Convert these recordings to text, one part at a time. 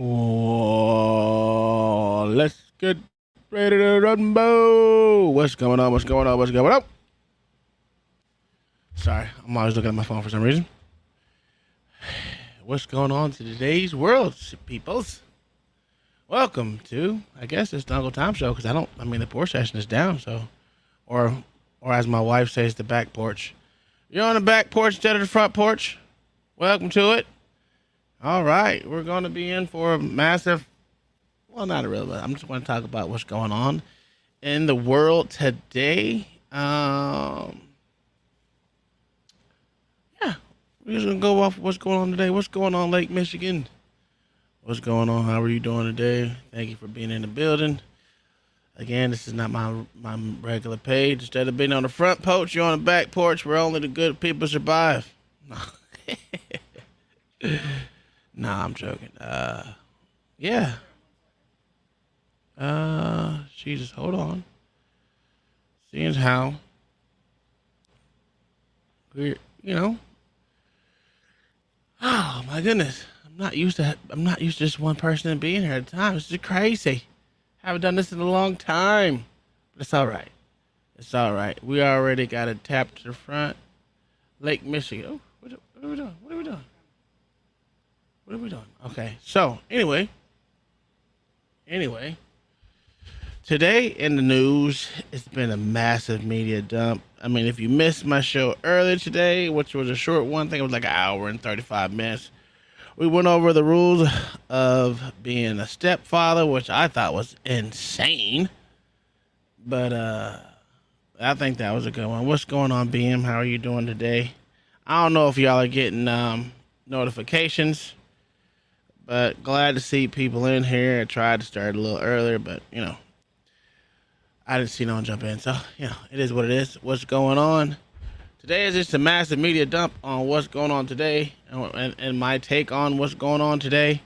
Oh, let's get ready to rumble. What's going on? What's going on? What's going on? Sorry, I'm always looking at my phone for some reason. What's going on to today's world, peoples? Welcome to, I guess it's the Uncle Tom show because the porch session is down, so, or as my wife says, the back porch. You're on the back porch instead of the front porch. Welcome to it. All right, we're going to be in for a massive, well, not a real, but I'm just going to talk about what's going on in the world today. Yeah, we're just going to go off what's going on today. What's going on, Lake Michigan? What's going on? How are you doing today? Thank you for being in the building. Again, this is not my regular page. Instead of being on the front porch, you're on the back porch where only the good people survive. Nah, I'm joking. Yeah. Jesus, hold on. Seeing how we're, oh my goodness. I'm not used to just one person being here at a time. This is crazy. Haven't done this in a long time. But it's all right. It's all right. We already got a tap to the front. Lake Michigan. Oh, what are we doing? What are we doing? What are we doing? Okay. So, anyway. Today in the news, it's been a massive media dump. I mean, if you missed my show earlier today, which was a short one, I think it was like an hour and 35 minutes, we went over the rules of being a stepfather, which I thought was insane. But I think that was a good one. What's going on, BM? How are you doing today? I don't know if y'all are getting notifications, but glad to see people in here. I tried to start a little earlier, but, I didn't see no one jump in. So, it is what it is. What's going on? Today is just a massive media dump on what's going on today and my take on what's going on today.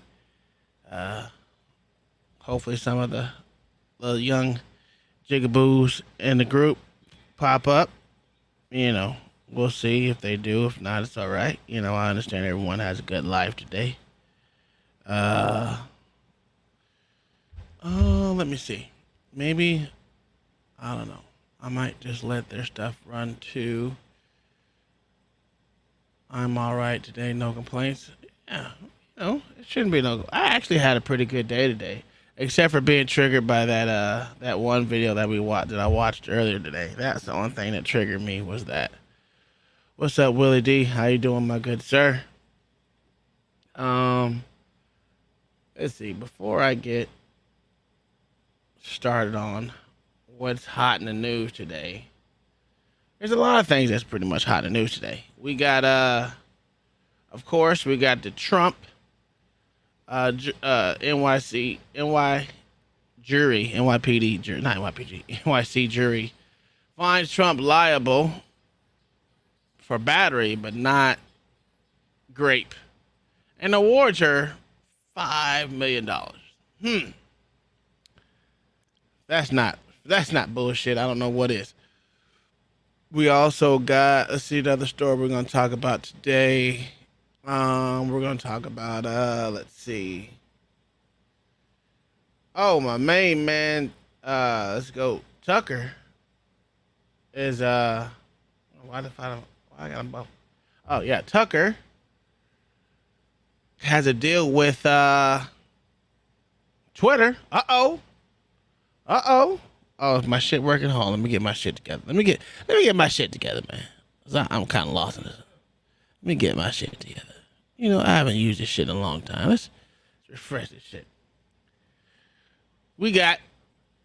Hopefully some of the young jigaboos in the group pop up. We'll see if they do. If not, it's all right. I understand everyone has a good life today. Let me see. Maybe, I don't know. I might just let their stuff run too. I'm all right today. No complaints. Yeah, it shouldn't be no. I actually had a pretty good day today, except for being triggered by that one video that I watched earlier today. That's the only thing that triggered me was that. What's up, Willie D? How you doing, my good sir? Let's see. Before I get started on what's hot in the news today, there's a lot of things that's pretty much hot in the news today. We got, of course, we got the Trump, NYC, NY jury, NYPD jury, not NYPD, NYC jury finds Trump liable for battery, but not grape, and awards her $5 million. That's not bullshit. I don't know what is. We also got, let's see, another story we're going to talk about today. We're going to talk about, let's see. Oh, my main man, let's go. Tucker is, why I got him both? Oh, yeah, Tucker has a deal with, Twitter. Uh-oh. Oh, is my shit working? Hold on, let me get my shit together. Let me get my shit together, man. I'm kind of lost in this. Let me get my shit together. I haven't used this shit in a long time. Let's refresh this shit. We got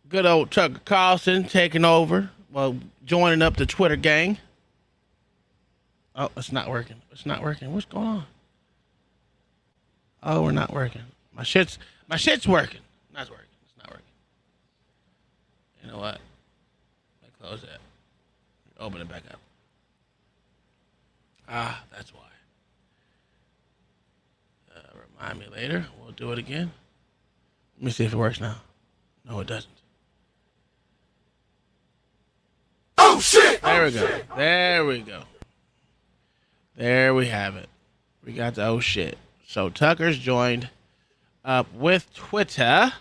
good old Tucker Carlson taking over. Well, joining up the Twitter gang. Oh, it's not working. What's going on? Oh, we're not working. My shit's working. Not working. It's not working. You know what? Let me close that. Open it back up. That's why. Remind me later. We'll do it again. Let me see if it works now. No, it doesn't. Oh, shit! There we go. There we have it. We got the oh shit. So Tucker's joined up with Twitter,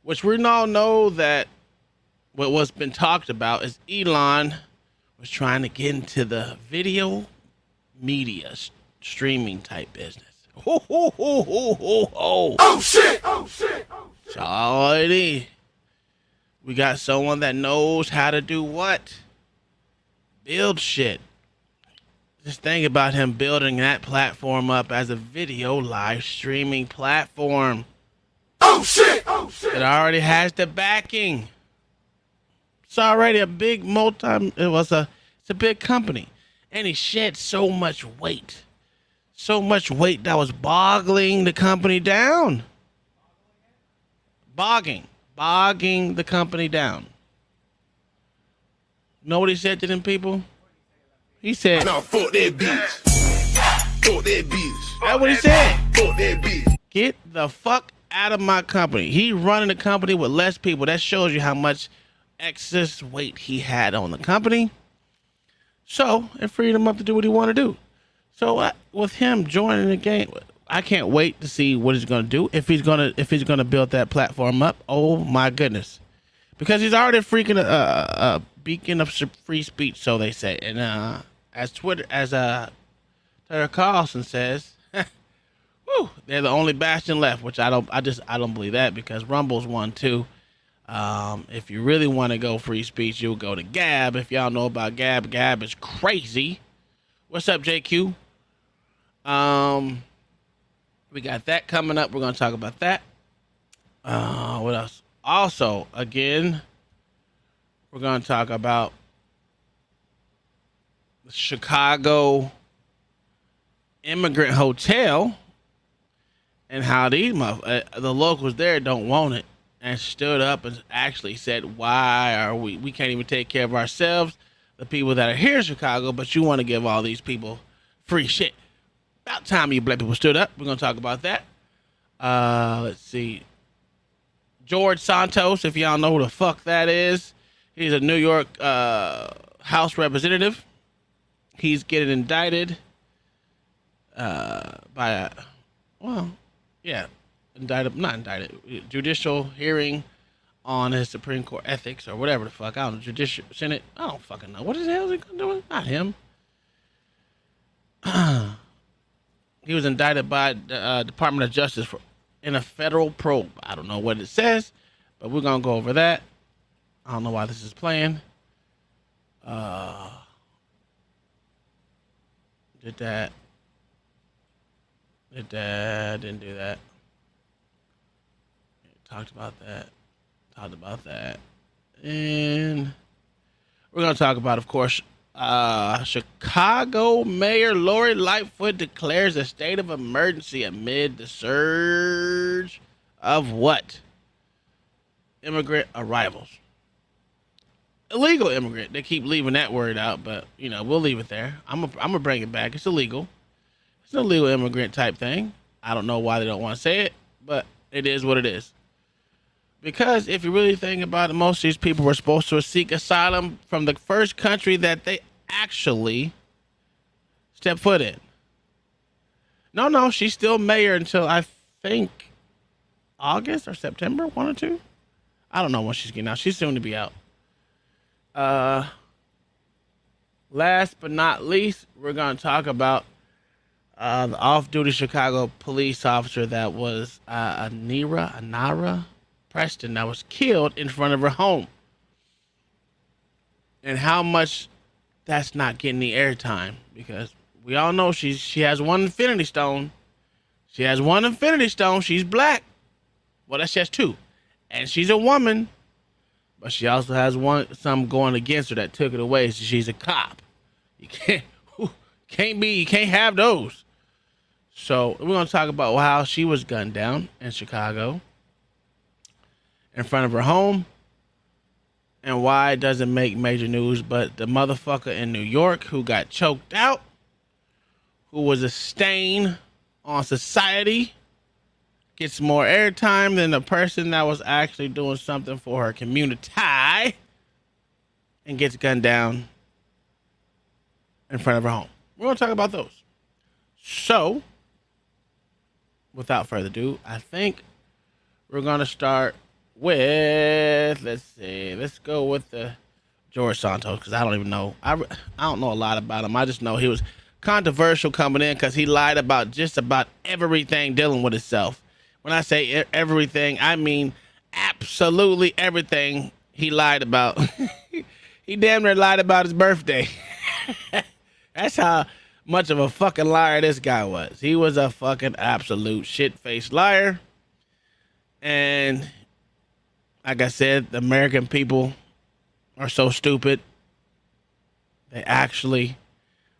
which we all know that what's been talked about is Elon was trying to get into the video media streaming type business. Ho, ho, ho, ho, ho, ho. Oh shit! Oh shit! Oh shit! Alrighty. We got someone that knows how to do what? Build shit. Just think about him building that platform up as a video live streaming platform. Oh shit! Oh shit! It already has the backing. It's already a big it's a big company. And he shed so much weight. So much weight that was boggling the company down. Bogging the company down. Know what he said to them people? He said, "No, fuck that bitch. Fuck that bitch." That's what he said. Fuck that bitch. Get the fuck out of my company. He running the company with less people. That shows you how much excess weight he had on the company. So it freed him up to do what he wanted to do. So with him joining the game, I can't wait to see what he's gonna do. If he's gonna build that platform up. Oh my goodness, because he's already freaking a beacon of free speech, so they say. And as Tucker Carlson says, whew, they're the only bastion left. Which I don't believe that, because Rumble's one too. If you really want to go free speech, you'll go to Gab. If y'all know about Gab, Gab is crazy. What's up, JQ? We got that coming up. We're going to talk about that. What else? Also, again, we're going to talk about the Chicago Immigrant Hotel and how the locals there don't want it, and stood up and actually said, why are we can't even take care of ourselves, the people that are here in Chicago, but you want to give all these people free shit. About time you black people stood up. We're going to talk about that. Let's see. George Santos, if y'all know who the fuck that is. He's a New York House representative. He's getting indicted judicial hearing on his Supreme Court ethics or whatever the fuck. I don't know. Judicial Senate. I don't fucking know. What the hell is he doing? Not him. He was indicted by the Department of Justice in a federal probe. I don't know what it says, but we're going to go over that. I don't know why this is playing. Didn't do that. Talked about that. And we're going to talk about, of course, Chicago Mayor Lori Lightfoot declares a state of emergency amid the surge of what? Immigrant arrivals. Illegal immigrant. They keep leaving that word out, but we'll leave it there. I'm gonna bring it back. It's illegal. It's an illegal immigrant type thing. I don't know why they don't want to say it, but it is what it is. Because if you really think about it, most of these people were supposed to seek asylum from the first country that they actually stepped foot in. No, she's still mayor until I think August or September, 1 or 2. I don't know when she's getting out. She's soon to be out. Last but not least, we're going to talk about the off-duty Chicago police officer that was Anara Preston, that was killed in front of her home, and how much that's not getting the airtime, because we all know she has one Infinity Stone. She's black. Well, she has two, and she's a woman, but she also has some going against her that took it away. So she's a cop. You can't have those. So we're gonna talk about how she was gunned down in Chicago, in front of her home, and why it doesn't make major news, but the motherfucker in New York who got choked out, who was a stain on society, gets more airtime than the person that was actually doing something for her community, and gets gunned down in front of her home. We're going to talk about those. So, without further ado, I think we're gonna start with, let's go with the George Santos, because I don't even know. I don't know a lot about him. I just know he was controversial coming in because he lied about just about everything dealing with himself. When I say everything, I mean absolutely everything he lied about. He damn near lied about his birthday. That's how much of a fucking liar this guy was. He was a fucking absolute shit-faced liar. And like I said, the American people are so stupid, they actually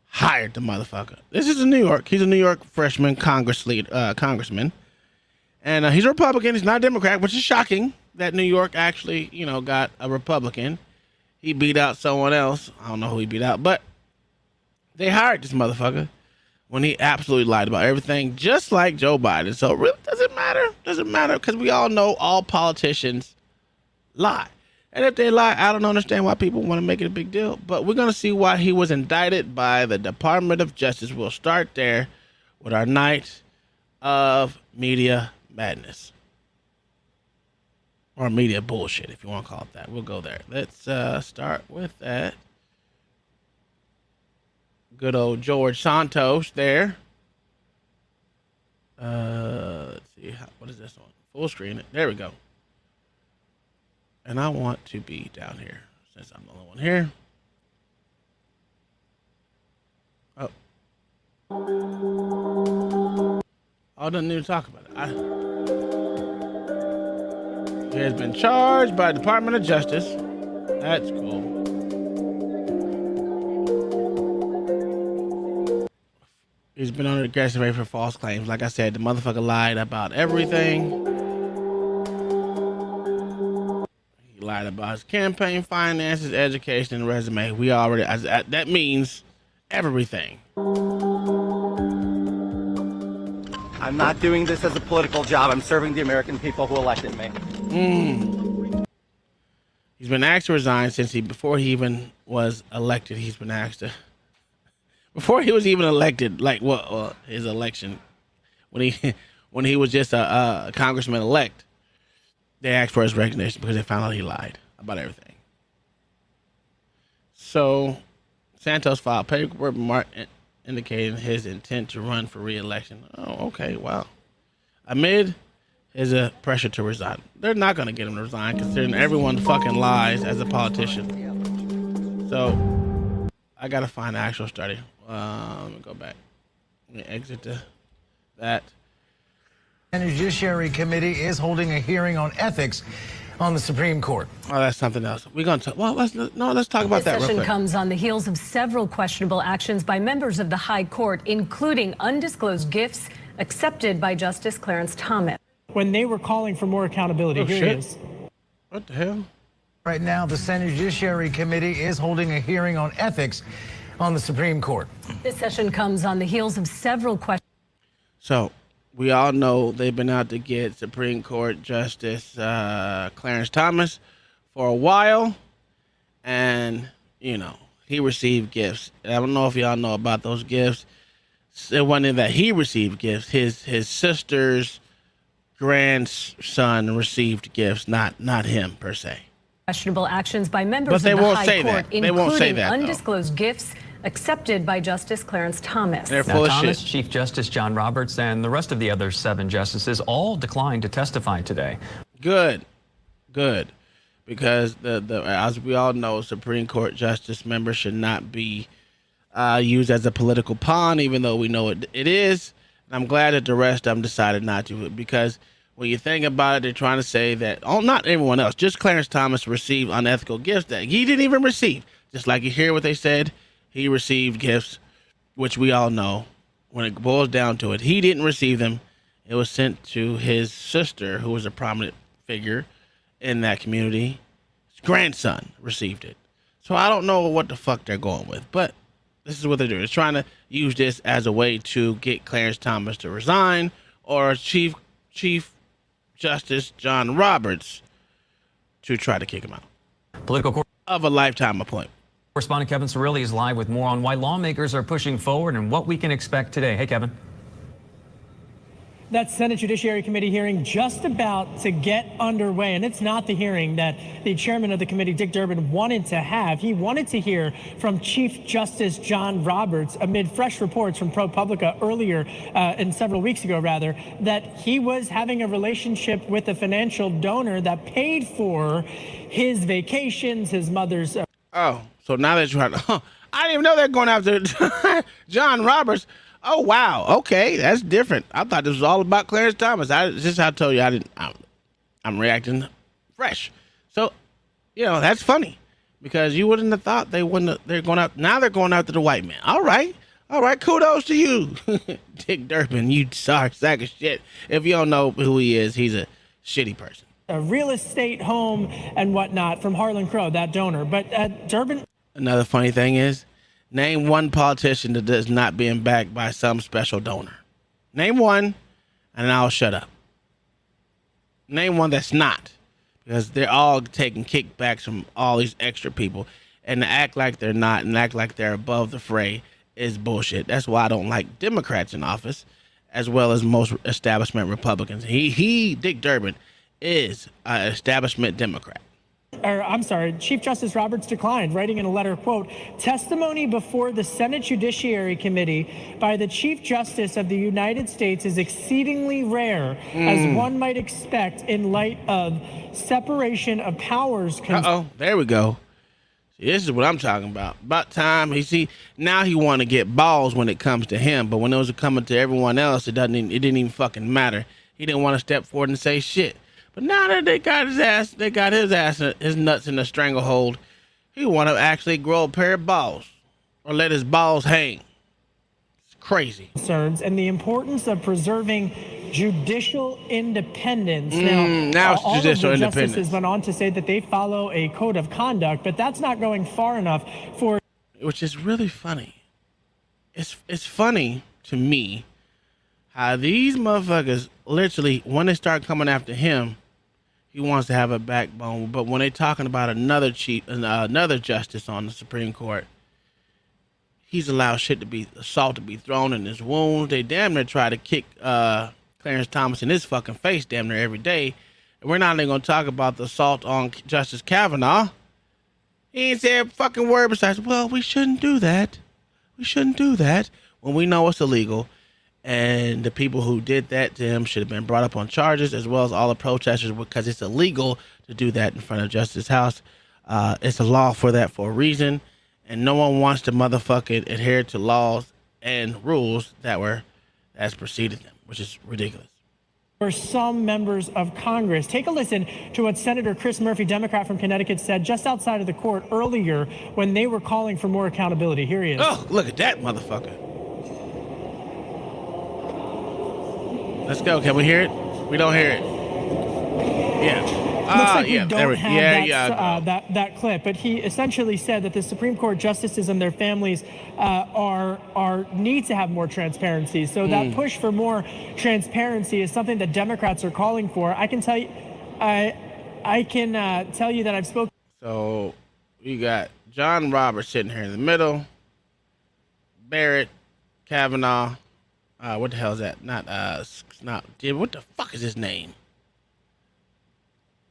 hired the motherfucker. This is in New York. He's a New York freshman congressman. And he's a Republican. He's not a Democrat, which is shocking that New York actually, got a Republican. He beat out someone else. I don't know who he beat out, but they hired this motherfucker when he absolutely lied about everything, just like Joe Biden. So it really doesn't matter. Doesn't matter, because we all know all politicians lie. And if they lie, I don't understand why people want to make it a big deal. But we're going to see why he was indicted by the Department of Justice. We'll start there with our night of media madness. Or media bullshit, if you want to call it that. We'll go there. Let's start with that. Good old George Santos there. Let's see. What is this one? Full screen it. There we go. And I want to be down here since I'm the only one here. Oh. I didn't even talk about it. He has been charged by the Department of Justice. That's cool. He's been under aggressive rate for false claims. Like I said, the motherfucker lied about everything. He lied about his campaign finances, education, and resume. We already, that means everything. I'm not doing this as a political job. I'm serving the American people who elected me. He's been asked to resign since before he even was elected. He's been asked to, before he was even elected, his election, when he was just a congressman elect, they asked for his resignation because they found out he lied about everything. So Santos filed paperwork indicating his intent to run for re-election. Oh, okay, wow. Amid his pressure to resign. They're not going to get him to resign, considering everyone fucking lies as a politician. So I got to find the actual study. Let me go back. Let me exit that. The Judiciary Committee is holding a hearing on ethics on the Supreme Court. Oh, that's something else. We're going to talk. Well, let's talk about that real quick. This session comes on the heels of several questionable actions by members of the High Court, including undisclosed gifts accepted by Justice Clarence Thomas. When they were calling for more accountability, oh, here shit. he is. What the hell? Right now, the Senate Judiciary Committee is holding a hearing on ethics on the Supreme Court. This session comes on the heels of several questions. So we all know they've been out to get Supreme Court Justice Clarence Thomas for a while, and he received gifts. I don't know if y'all know about those gifts. It wasn't that he received gifts. His sister's grandson received gifts, not him per se. Questionable actions by members of the High Court, including that, undisclosed gifts accepted by Justice Clarence Thomas. They're full of Thomas, shit. Chief Justice John Roberts, and the rest of the other 7 justices all declined to testify today. Good, because the as we all know, Supreme Court justice members should not be used as a political pawn, even though we know it is. And I'm glad that the rest of them decided not to, because when you think about it, they're trying to say that not everyone else, just Clarence Thomas received unethical gifts that he didn't even receive. Just like you hear what they said, he received gifts, which we all know. When it boils down to it, he didn't receive them. It was sent to his sister, who was a prominent figure in that community. His grandson received it. So I don't know what the fuck they're going with, but this is what they're doing. They're trying to use this as a way to get Clarence Thomas to resign, or Chief Justice John Roberts to try to kick him out Political of a lifetime appointment. correspondent Kevin Cirilli is live with more on why lawmakers are pushing forward and what we can expect today. Hey, Kevin. That Senate Judiciary Committee hearing just about to get underway, and it's not the hearing that the chairman of the committee, Dick Durbin, wanted to have. He wanted to hear from Chief Justice John Roberts amid fresh reports from ProPublica earlier, and several weeks ago rather, that he was having a relationship with a financial donor that paid for his vacations, his mother's. Oh, so now that you're I didn't even know they're going after John Roberts. Oh wow, okay, that's different. I thought this was all about Clarence Thomas. I told you I'm reacting fresh. So, that's funny because you wouldn't have thought they're going out. Now they're going after the white man. All right, kudos to you, Dick Durbin. You sorry sack of shit. If you don't know who he is, he's a shitty person. A real estate home and whatnot from Harlan Crow, that donor. But Durbin. Another funny thing is, name one politician that is not being backed by some special donor. Name one, and I'll shut up. Name one that's not, because they're all taking kickbacks from all these extra people, and to act like they're not and act like they're above the fray is bullshit. That's why I don't like Democrats in office, as well as most establishment Republicans. Dick Durbin, is an establishment Democrat. Chief Justice Roberts declined, writing in a letter, quote, testimony before the Senate Judiciary Committee by the Chief Justice of the United States is exceedingly rare, as one might expect in light of separation of powers. There we go. See, this is what I'm talking about. About time. Now he want to get balls when it comes to him, but when it was coming to everyone else, it didn't even fucking matter. He didn't want to step forward and say shit. But now that they got his nuts in a stranglehold, he want to actually grow a pair of balls or let his balls hang. It's crazy. Concerns and the importance of preserving judicial independence. Now it's all judicial of the independence. Justices went on to say that they follow a code of conduct, but that's not going far enough for. Which is really funny. It's funny to me how these motherfuckers literally, when they start coming after him, he wants to have a backbone. But when they're talking about another justice on the Supreme Court, he's allowed salt to be thrown in his wounds. They damn near try to kick Clarence Thomas in his fucking face damn near every day. And we're not even going to talk about the assault on Justice Kavanaugh. He ain't said a fucking word besides, well, we shouldn't do that. We shouldn't do that when we know it's illegal. And the people who did that to him should have been brought up on charges, as well as all the protesters, because it's illegal to do that in front of Justice House. It's a law for that for a reason, and no one wants to motherfucking adhere to laws and rules that's preceded them, which is ridiculous. For some members of Congress. Take a listen to what Senator Chris Murphy, Democrat from Connecticut, said just outside of the court earlier when they were calling for more accountability. Here he is. Oh, look at that motherfucker. Let's go. Can we hear it? We don't hear it. Yeah. Looks like we don't have that clip, but he essentially said that the Supreme Court justices and their families need to have more transparency. So that push for more transparency is something that Democrats are calling for. I can tell you, I can tell you that I've spoken. So you got John Roberts sitting here in the middle, Barrett, Kavanaugh. What the hell is that? What the fuck is his name?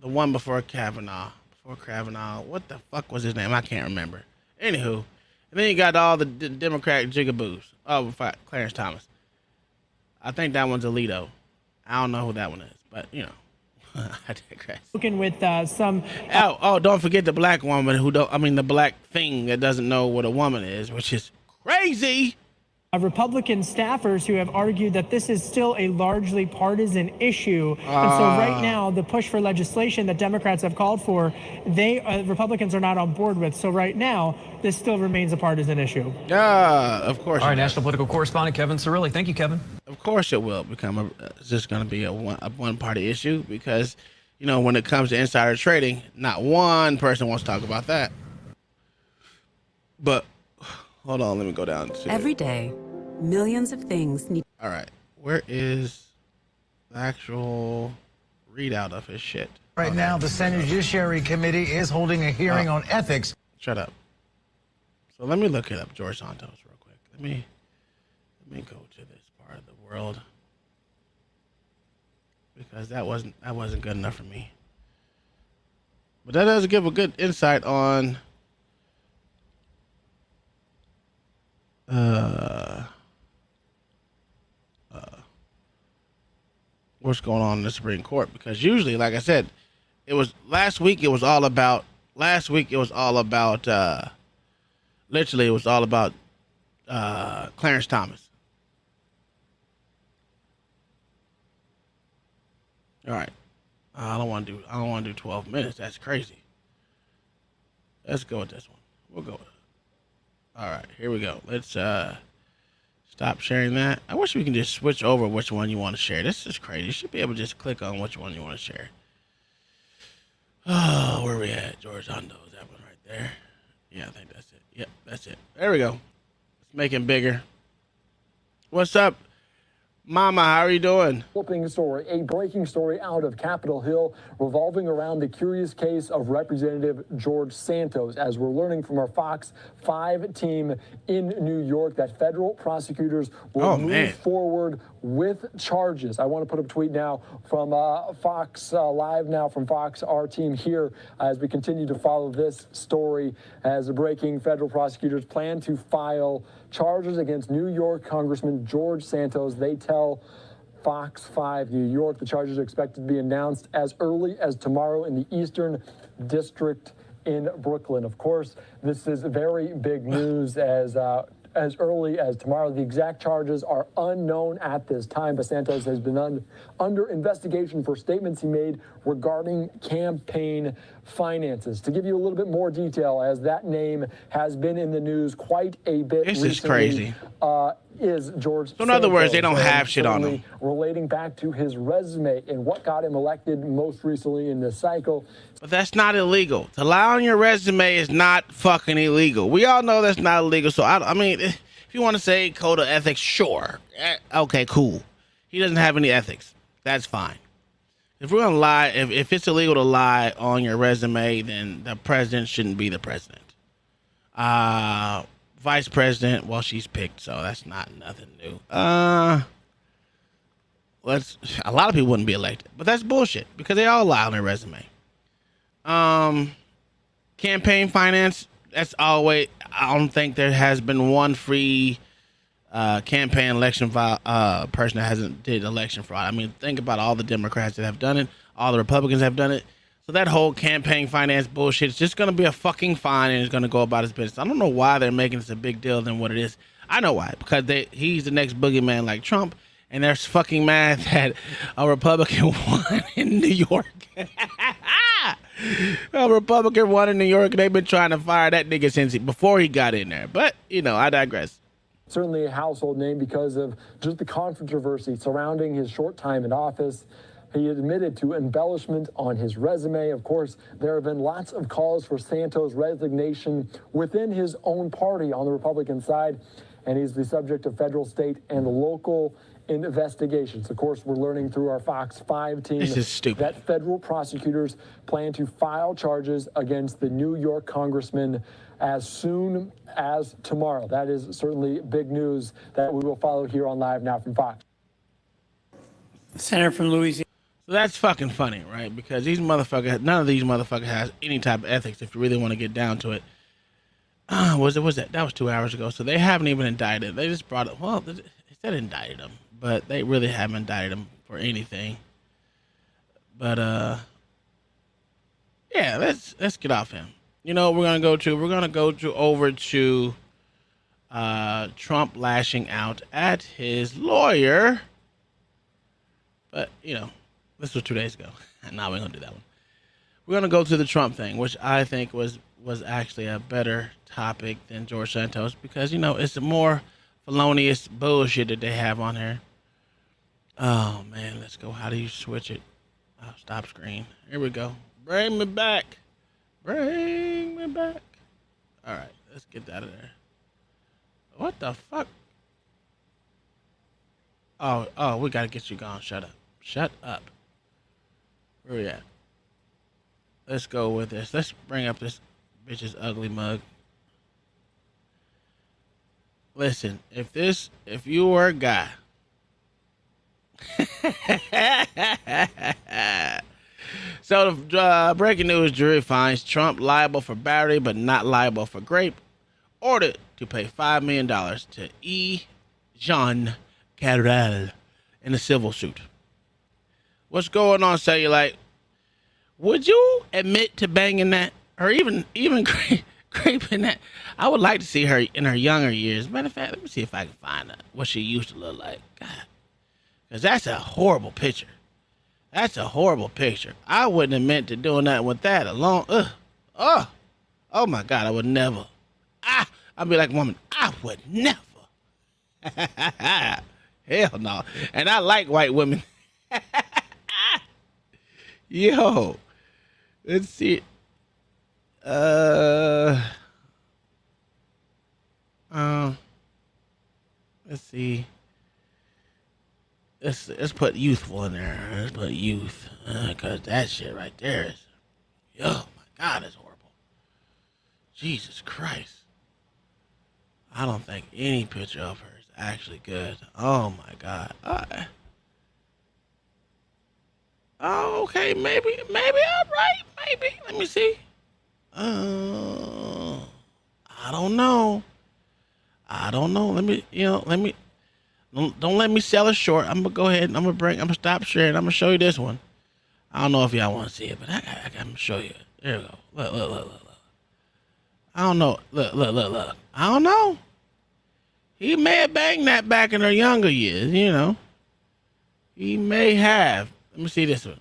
The one before Kavanaugh. What the fuck was his name? I can't remember. Anywho, and then you got all the Democratic jigaboos. Oh, Clarence Thomas. I think that one's Alito. I don't know who that one is, but I digress. Spoken with some. Don't forget the black woman the black thing that doesn't know what a woman is, which is crazy. Republican staffers who have argued that this is still a largely partisan issue. And so right now, the push for legislation that Democrats have called for, Republicans are not on board with. So right now, this still remains a partisan issue. Of course. All right, national political correspondent Kevin Cirilli. Thank you, Kevin. Of course it will become it's just going to be a one-party issue because, when it comes to insider trading, not one person wants to talk about that. But hold on, let me go down to every day. Millions of things need. All right, where is the actual readout of his shit? Right now, the Senate Judiciary Committee is holding a hearing on ethics. Shut up. So let me look it up, George Santos, real quick. Let me go to this part of the world. because that wasn't good enough for me. But that does give a good insight on what's going on in the Supreme Court, because usually, like I said, it was last week. It was all about literally it was all about Clarence Thomas. All right, I don't want to do 12 minutes. That's crazy. Let's go with this one. We'll go with it. All right, here we go. Let's stop sharing that. I wish we can just switch over which one you want to share. This is crazy. You should be able to just click on which one you want to share. Oh, where we at? George Hondo. Is that one right there? Yeah, I think that's it. Yep, that's it. There we go. Let's make it bigger. What's up, Mama? How are you doing? Flipping story, a breaking story out of Capitol Hill revolving around the curious case of Representative George Santos. As we're learning from our Fox 5 team in New York, that federal prosecutors will move forward with charges. I want to put up a tweet now from Fox Live now from Fox, our team here, as we continue to follow this story. As the breaking, federal prosecutors plan to file charges against New York Congressman George Santos. They tell Fox 5 New York the charges are expected to be announced as early as tomorrow in the Eastern District in Brooklyn. Of course, this is very big news as early as tomorrow. The exact charges are unknown at this time, but Santos has been under investigation for statements he made regarding campaign finances. To give you a little bit more detail, as that name has been in the news quite a bit recently. This is crazy. Is George So in other words, they don't have shit on him. Relating back to his resume and what got him elected most recently in this cycle. But that's not illegal. To lie on your resume is not fucking illegal. We all know that's not illegal. So I mean, if you want to say code of ethics, sure. Okay, cool. He doesn't have any ethics. That's fine. If we're gonna lie, if it's illegal to lie on your resume, then the president shouldn't be the president. Vice president, well, she's picked, so that's not nothing new. A lot of people wouldn't be elected, but that's bullshit because they all lie on their resume. Campaign finance, that's always, I don't think there has been one free campaign election person that hasn't did election fraud. I mean, think about all the Democrats that have done it, all the Republicans have done it. So that whole campaign finance bullshit is just going to be a fucking fine, and it's going to go about his business. I don't know why they're making this a big deal than what it is. I know why, because he's the next boogeyman like Trump, and they're fucking mad that a Republican won in New York. A Republican won in New York, and they've been trying to fire that nigga since before he got in there. But, I digress. Certainly a household name because of just the controversy surrounding his short time in office. He admitted to embellishment on his resume. Of course, there have been lots of calls for Santos' resignation within his own party on the Republican side, and he's the subject of federal, state, and local investigations. Of course, we're learning through our Fox 5 team that federal prosecutors plan to file charges against the New York congressman as soon as tomorrow. That is certainly big news that we will follow here on Live Now from Fox. Senator from Louisiana. So that's fucking funny, right? Because none of these motherfuckers has any type of ethics if you really want to get down to it. That was 2 hours ago. So they haven't even indicted. They just brought it. Well, they said indicted him, but they really haven't indicted him for anything. But yeah, let's get off him. We're gonna go over to Trump lashing out at his lawyer. But this was 2 days ago. Now we're gonna do that one. We're gonna go to the Trump thing, which I think was actually a better topic than George Santos because it's a more felonious bullshit that they have on here. Oh man, let's go. How do you switch it? Oh, stop screen. Here we go. Bring me back. Bring me back. All right, let's get out of there. What the fuck? Oh, we gotta get you gone. Shut up. Where we at? Let's go with this. Let's bring up this bitch's ugly mug. Listen, if you were a guy So the breaking news: jury finds Trump liable for battery, but not liable for rape. Ordered to pay $5 million to Jean Carrel in a civil suit. What's going on, Cellulite? Would you admit to banging that, or even raping that? I would like to see her in her younger years. Matter of fact, let me see if I can find what she used to look like. God, because that's a horrible picture. That's a horrible picture. I wouldn't admit to doing that with that alone. Oh my God, I would never. I'd be like, woman, I would never. Hell no. And I like white women. Yo, let's see. Let's see. Let's put youthful in there. Let's put youth, cause that shit right there is, oh my God, it's horrible. Jesus Christ. I don't think any picture of her is actually good. Oh my God. Okay, maybe I'm right. Maybe. Let me see. I don't know. Let me. Don't let me sell it short. I'm gonna go ahead and I'm gonna stop sharing. I'm gonna show you this one. I don't know if y'all want to see it, but I'm gonna show you. There we go. Look. I don't know. Look. I don't know. He may have banged that back in her younger years, He may have. Let me see this one.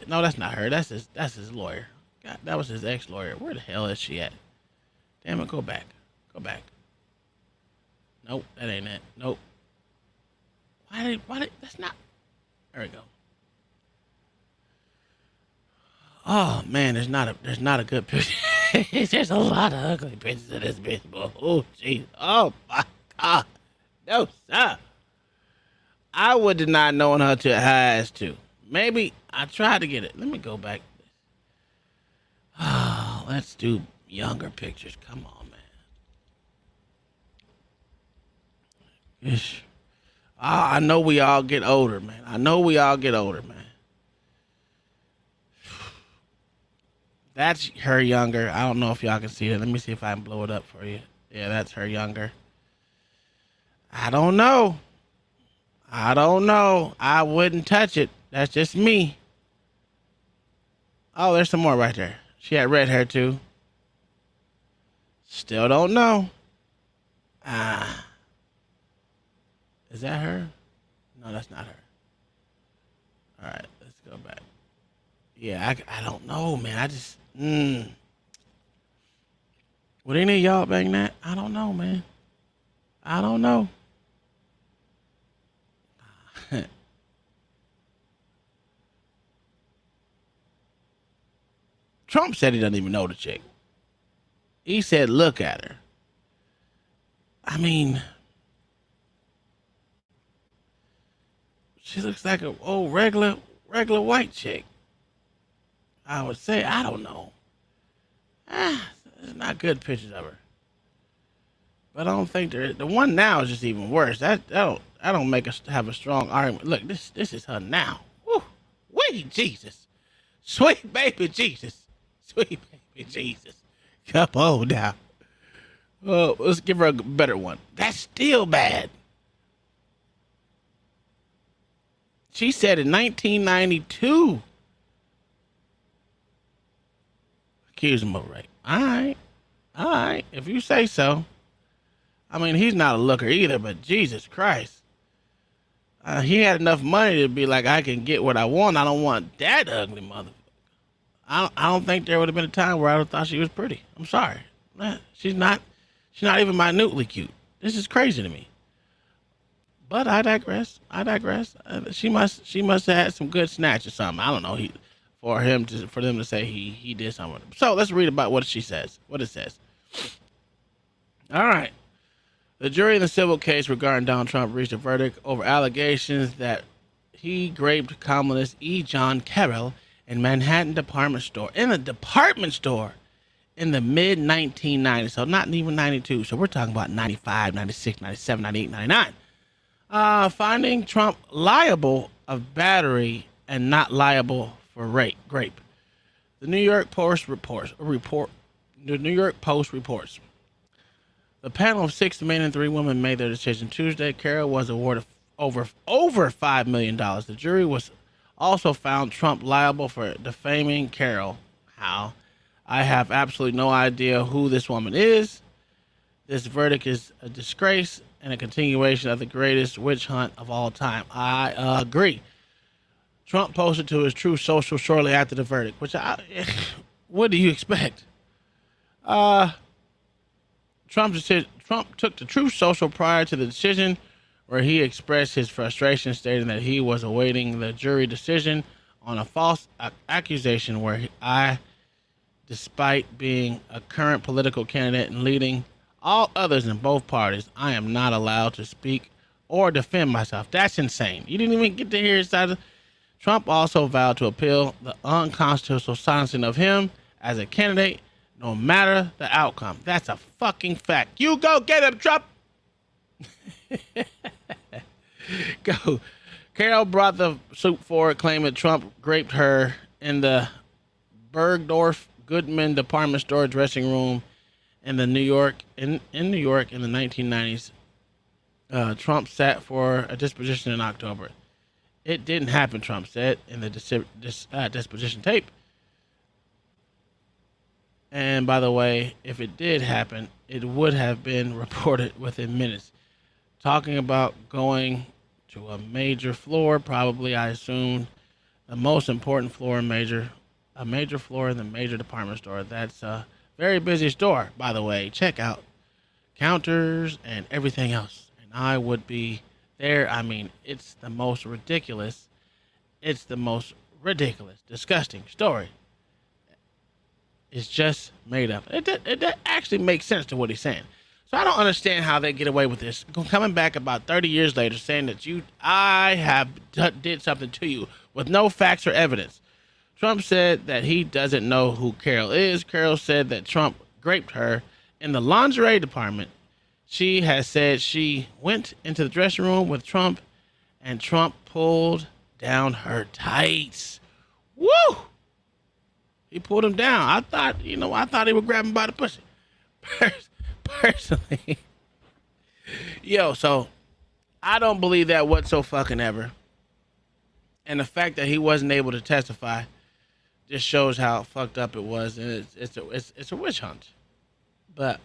No, that's not her. That's his lawyer. God, that was his ex-lawyer. Where the hell is she at? Damn it, go back. Nope, that ain't it. Nope. Why did, that's not, there we go. Oh man, there's not a good picture. There's a lot of ugly pictures of this bitch, boy. Oh jeez. Oh my God. No, sir. I would deny knowing her to her eyes too. Maybe I tried to get it. Let me go back. Oh, let's do younger pictures. Come on, man. Ish. I know we all get older, man. That's her younger. I don't know if y'all can see it. Let me see if I can blow it up for you. Yeah, that's her younger. I don't know. I wouldn't touch it. That's just me. Oh, there's some more right there. She had red hair too. Still don't know. Is that her? No, that's not her. All right, let's go back. Yeah, I don't know, man. I just, Would any of y'all bang that? I don't know, man. I don't know. Trump said he doesn't even know the chick. He said, look at her. I mean, she looks like an old regular white chick. I would say, I don't know. There's not good pictures of her. But I don't think the one now is just even worse. I don't make us have a strong argument. Look, this is her now. Woo, wee Jesus. Sweet baby Jesus. Sweet baby Jesus. Come on now. Oh, let's give her a better one. That's still bad. She said in 1992. Accuse him of rape. All right. If you say so. I mean, he's not a looker either, but Jesus Christ. He had enough money to be like, I can get what I want. I don't want that ugly motherfucker. I don't think there would have been a time where I would have thought she was pretty. I'm sorry. She's not even minutely cute. This is crazy to me. But I digress. She must have had some good snatch or something. I don't know. For them to say he did something. So let's read about what she says. What it says. All right. The jury in the civil case regarding Donald Trump reached a verdict over allegations that he raped columnist John Carroll in Manhattan department store. In a department store in the mid 1990s. So not even 92. So we're talking about 95, 96, 97, 98, 99. Finding Trump liable of battery and not liable for rape. The New York Post reports. The New York Post reports. The panel of 6 men and 3 women made their decision Tuesday. Carroll was awarded over $5 million. The jury was also found Trump liable for defaming Carroll. How? I have absolutely no idea who this woman is. This verdict is a disgrace and a continuation of the greatest witch hunt of all time. I agree. Trump posted to his Truth Social shortly after the verdict, what do you expect? Trump took to Truth Social prior to the decision, where he expressed his frustration, stating that he was awaiting the jury decision on a false accusation where despite being a current political candidate and leading all others in both parties, I am not allowed to speak or defend myself. That's insane. You didn't even get to hear his side. Trump also vowed to appeal the unconstitutional silencing of him as a candidate, no matter the outcome. That's a fucking fact. You go get him, Trump. Go. Carroll brought the suit forward, claiming that Trump raped her in the Bergdorf Goodman department store dressing room in New York in the 1990s. Trump sat for a disposition in October. It didn't happen, Trump said in the disposition tape. And by the way, if it did happen, it would have been reported within minutes. Talking about going to a major floor, probably, I assume, the most important floor in a major floor in the major department store. That's a very busy store, by the way. Check out counters and everything else. And I would be there. I mean, it's the most ridiculous, disgusting story. It's just made up. It actually makes sense to what he's saying. So I don't understand how they get away with this. Coming back about 30 years later saying that I have did something to you with no facts or evidence. Trump said that he doesn't know who Carroll is. Carroll said that Trump raped her in the lingerie department. She has said she went into the dressing room with Trump and Trump pulled down her tights. Woo! He pulled him down. I thought he would grab him by the pussy. Personally. So I don't believe that whatsoever. And the fact that he wasn't able to testify just shows how fucked up it was. And it's a witch hunt. But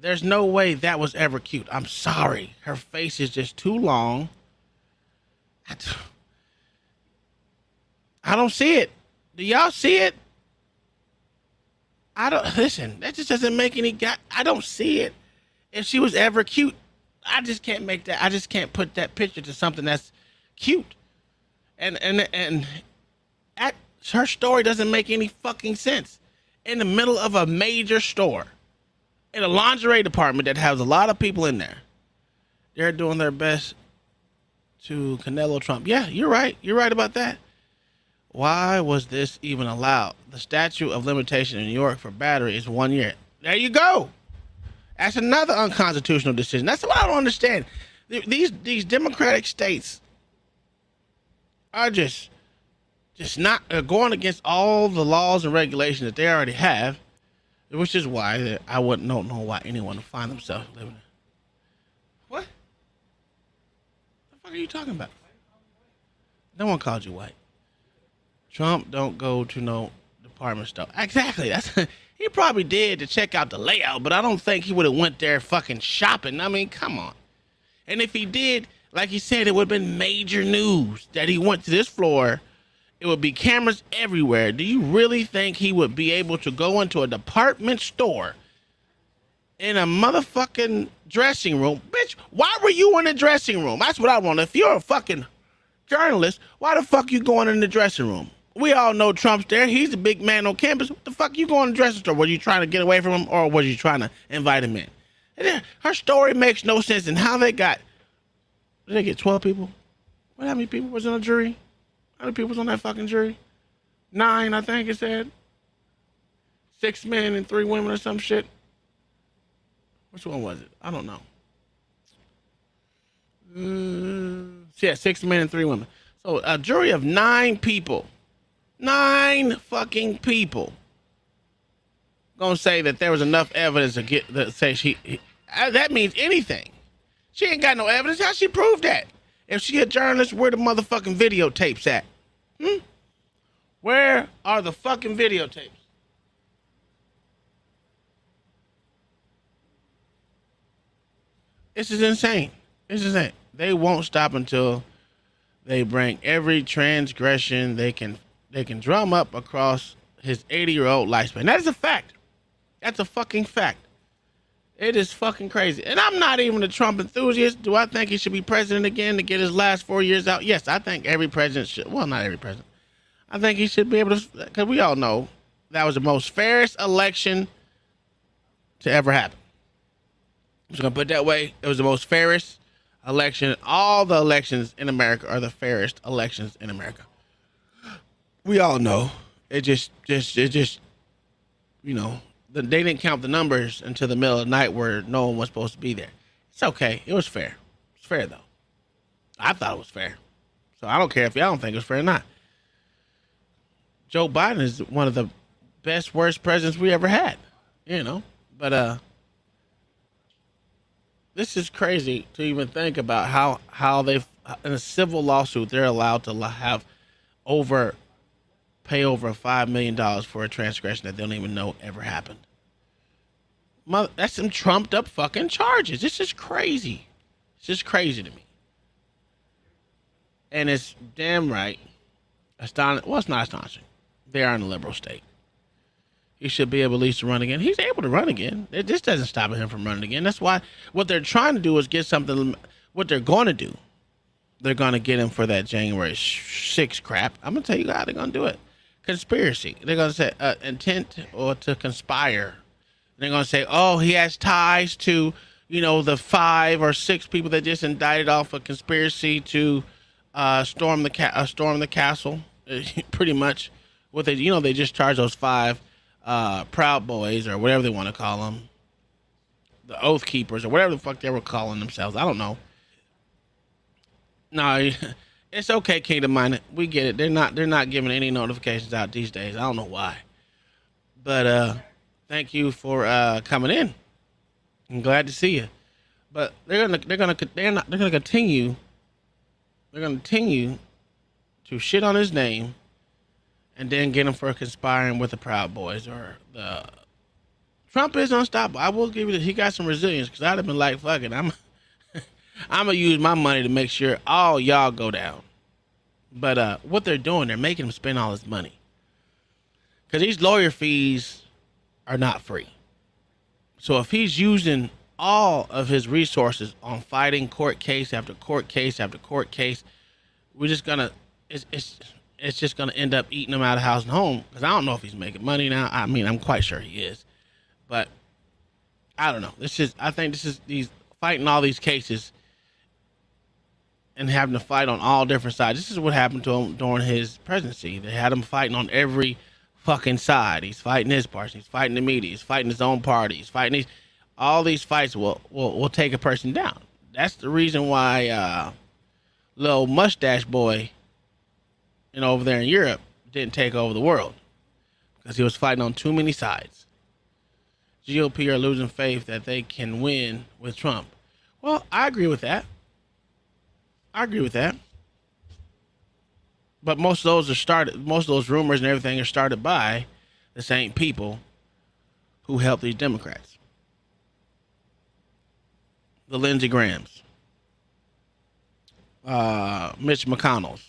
there's no way that was ever cute. I'm sorry. Her face is just too long. I don't see it. Do y'all see it? Listen, that just doesn't make I don't see it. If she was ever cute, I just can't put that picture to something that's cute. And her story doesn't make any fucking sense. In the middle of a major store, in a lingerie department that has a lot of people in there, they're doing their best to Canelo Trump. Yeah, you're right. You're right about that. Why was this even allowed? The statute of limitation in New York for battery is 1 year. There you go. That's another unconstitutional decision. That's what I don't understand. These democratic states are just not going against all the laws and regulations that they already have, which is why I don't know why anyone would find themselves living there. What? The fuck are you talking about? No one called you white. Trump don't go to no department store. Exactly. He probably did to check out the layout, but I don't think he would have went there fucking shopping. I mean, come on. And if he did, like he said, it would have been major news that he went to this floor. It would be cameras everywhere. Do you really think he would be able to go into a department store in a motherfucking dressing room? Bitch, why were you in the dressing room? That's what I want. If you're a fucking journalist, why the fuck you going in the dressing room? We all know Trump's there. He's the big man on campus. What the fuck you going to the dressing store? Were you trying to get away from him or was you trying to invite him in? And her story makes no sense. And how did they get 12 people? How many people was on the jury? How many people was on that fucking jury? 9, I think it said. 6 men and 3 women or some shit. Which one was it? I don't know. Yeah, 6 men and 3 women. So a jury of 9 people, 9 fucking people, gonna say that there was enough evidence to get that say that means anything. She ain't got no evidence. How she prove that? If she a journalist, where the motherfucking videotapes at? Where are the fucking videotapes? This is insane. This is insane. They won't stop until they bring every transgression they can drum up across his 80-year-old lifespan. That is a fact. That's a fucking fact. It is fucking crazy. And I'm not even a Trump enthusiast. Do I think he should be president again to get his last 4 years out? Yes, I think every president should. Well, not every president. I think he should be able to, because we all know that was the most fairest election to ever happen. I'm just going to put it that way. It was the most fairest election. All the elections in America are the fairest elections in America. We all know. It just, you know, they didn't count the numbers until the middle of the night where no one was supposed to be there. It's okay. It was fair. It's fair, though. I thought it was fair. So I don't care if y'all don't think it was fair or not. Joe Biden is one of the best, worst presidents we ever had, you know. But this is crazy to even think about how they've, in a civil lawsuit, they're allowed to pay over $5 million for a transgression that they don't even know ever happened. That's some trumped up fucking charges. This is crazy. It's just crazy to me. And it's damn right. Well, it's not astonishing. They are in a liberal state. He should be able at least to run again. He's able to run again. This doesn't stop him from running again. That's why what they're trying to do is get something. What they're going to do, they're going to get him for that January 6th crap. I'm going to tell you how they're going to do it. Conspiracy. They're going to say intent or to conspire. They're going to say, oh, he has ties to, you know, the 5 or 6 people that just indicted off a conspiracy to storm the castle. Pretty much. What they, you know, they just charged those 5 Proud Boys or whatever they want to call them, the Oath Keepers or whatever the fuck they were calling themselves. I don't know. No, it's okay, Kingdom Minded. We get it. They're not giving any notifications out these days. I don't know why, but thank you for coming in. I'm glad to see you. But they're gonna continue to shit on his name. And then get him for conspiring with the Proud Boys or the Trump is unstoppable. I will give you that. He got some resilience because I'd have been like, fuck it. I'm gonna use my money to make sure all y'all go down. But what they're doing, they're making him spend all his money because these lawyer fees are not free. So if he's using all of his resources on fighting court case after court case after court case, we're just gonna it's just going to end up eating him out of house and home because I don't know if he's making money now. I mean, I'm quite sure he is, but I don't know. I think he's fighting all these cases and having to fight on all different sides. This is what happened to him during his presidency. They had him fighting on every fucking side. He's fighting his person. He's fighting the media. He's fighting his own party. He's fighting all these fights will take a person down. That's the reason why little mustache boy, you know, over there in Europe, didn't take over the world because he was fighting on too many sides. GOP are losing faith that they can win with Trump. Well, I agree with that. But most of those rumors and everything are started by the same people who helped these Democrats. The Lindsey Grahams, Mitch McConnells.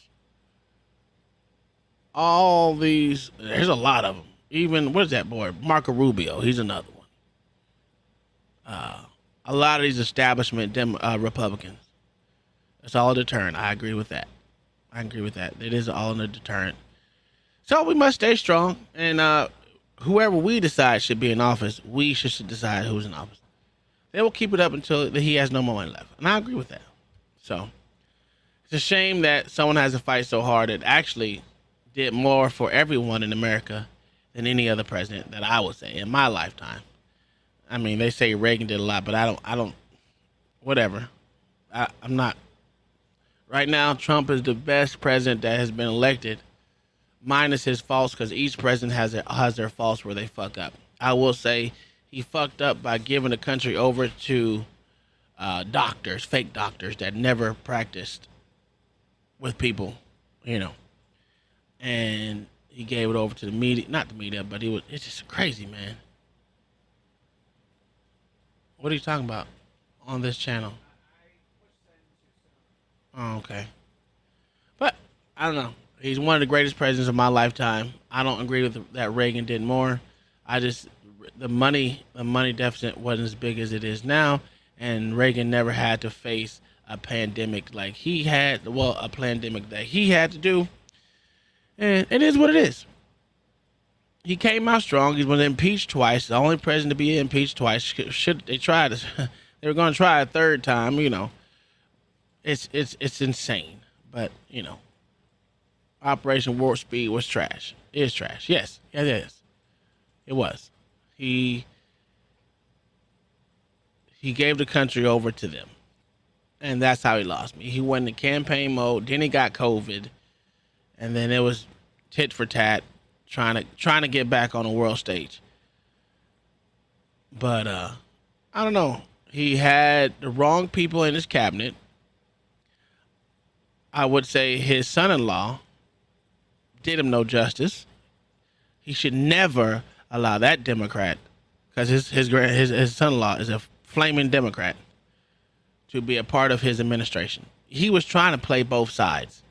All these, there's a lot of them. Even, what is that boy? Marco Rubio, he's another one. A lot of these establishment Republicans. It's all a deterrent. I agree with that. It is all a deterrent. So we must stay strong. And whoever we decide should be in office, we should decide who's in office. They will keep it up until he has no more money left. And I agree with that. So it's a shame that someone has to fight so hard. It actually did more for everyone in America than any other president that I would say in my lifetime. I mean, they say Reagan did a lot, but I don't, whatever. I'm not Right now, Trump is the best president that has been elected, minus his faults, because each president has their faults where they fuck up. I will say he fucked up by giving the country over to doctors, fake doctors that never practiced with people, and he gave it over to the media, not the media, but it's just crazy, man. What are you talking about on this channel? Oh, okay. But I don't know. He's one of the greatest presidents of my lifetime. I don't agree with that Reagan did more. The money deficit wasn't as big as it is now, and Reagan never had to face a pandemic like he had. Well, a pandemic that he had to do, and it is what it is. He came out strong. He was impeached twice. The only president to be impeached twice. Should they tried it? They were going to try a third time. It's insane. But Operation Warp Speed was trash. It is trash. Yes, it is. It was. He gave the country over to them, and that's how he lost me. He went in campaign mode. Then he got COVID, and then it was tit for tat, trying to get back on the world stage. But I don't know. He had the wrong people in his cabinet. I would say his son-in-law did him no justice. He should never allow that Democrat, because his son-in-law is a flaming Democrat, to be a part of his administration. He was trying to play both sides.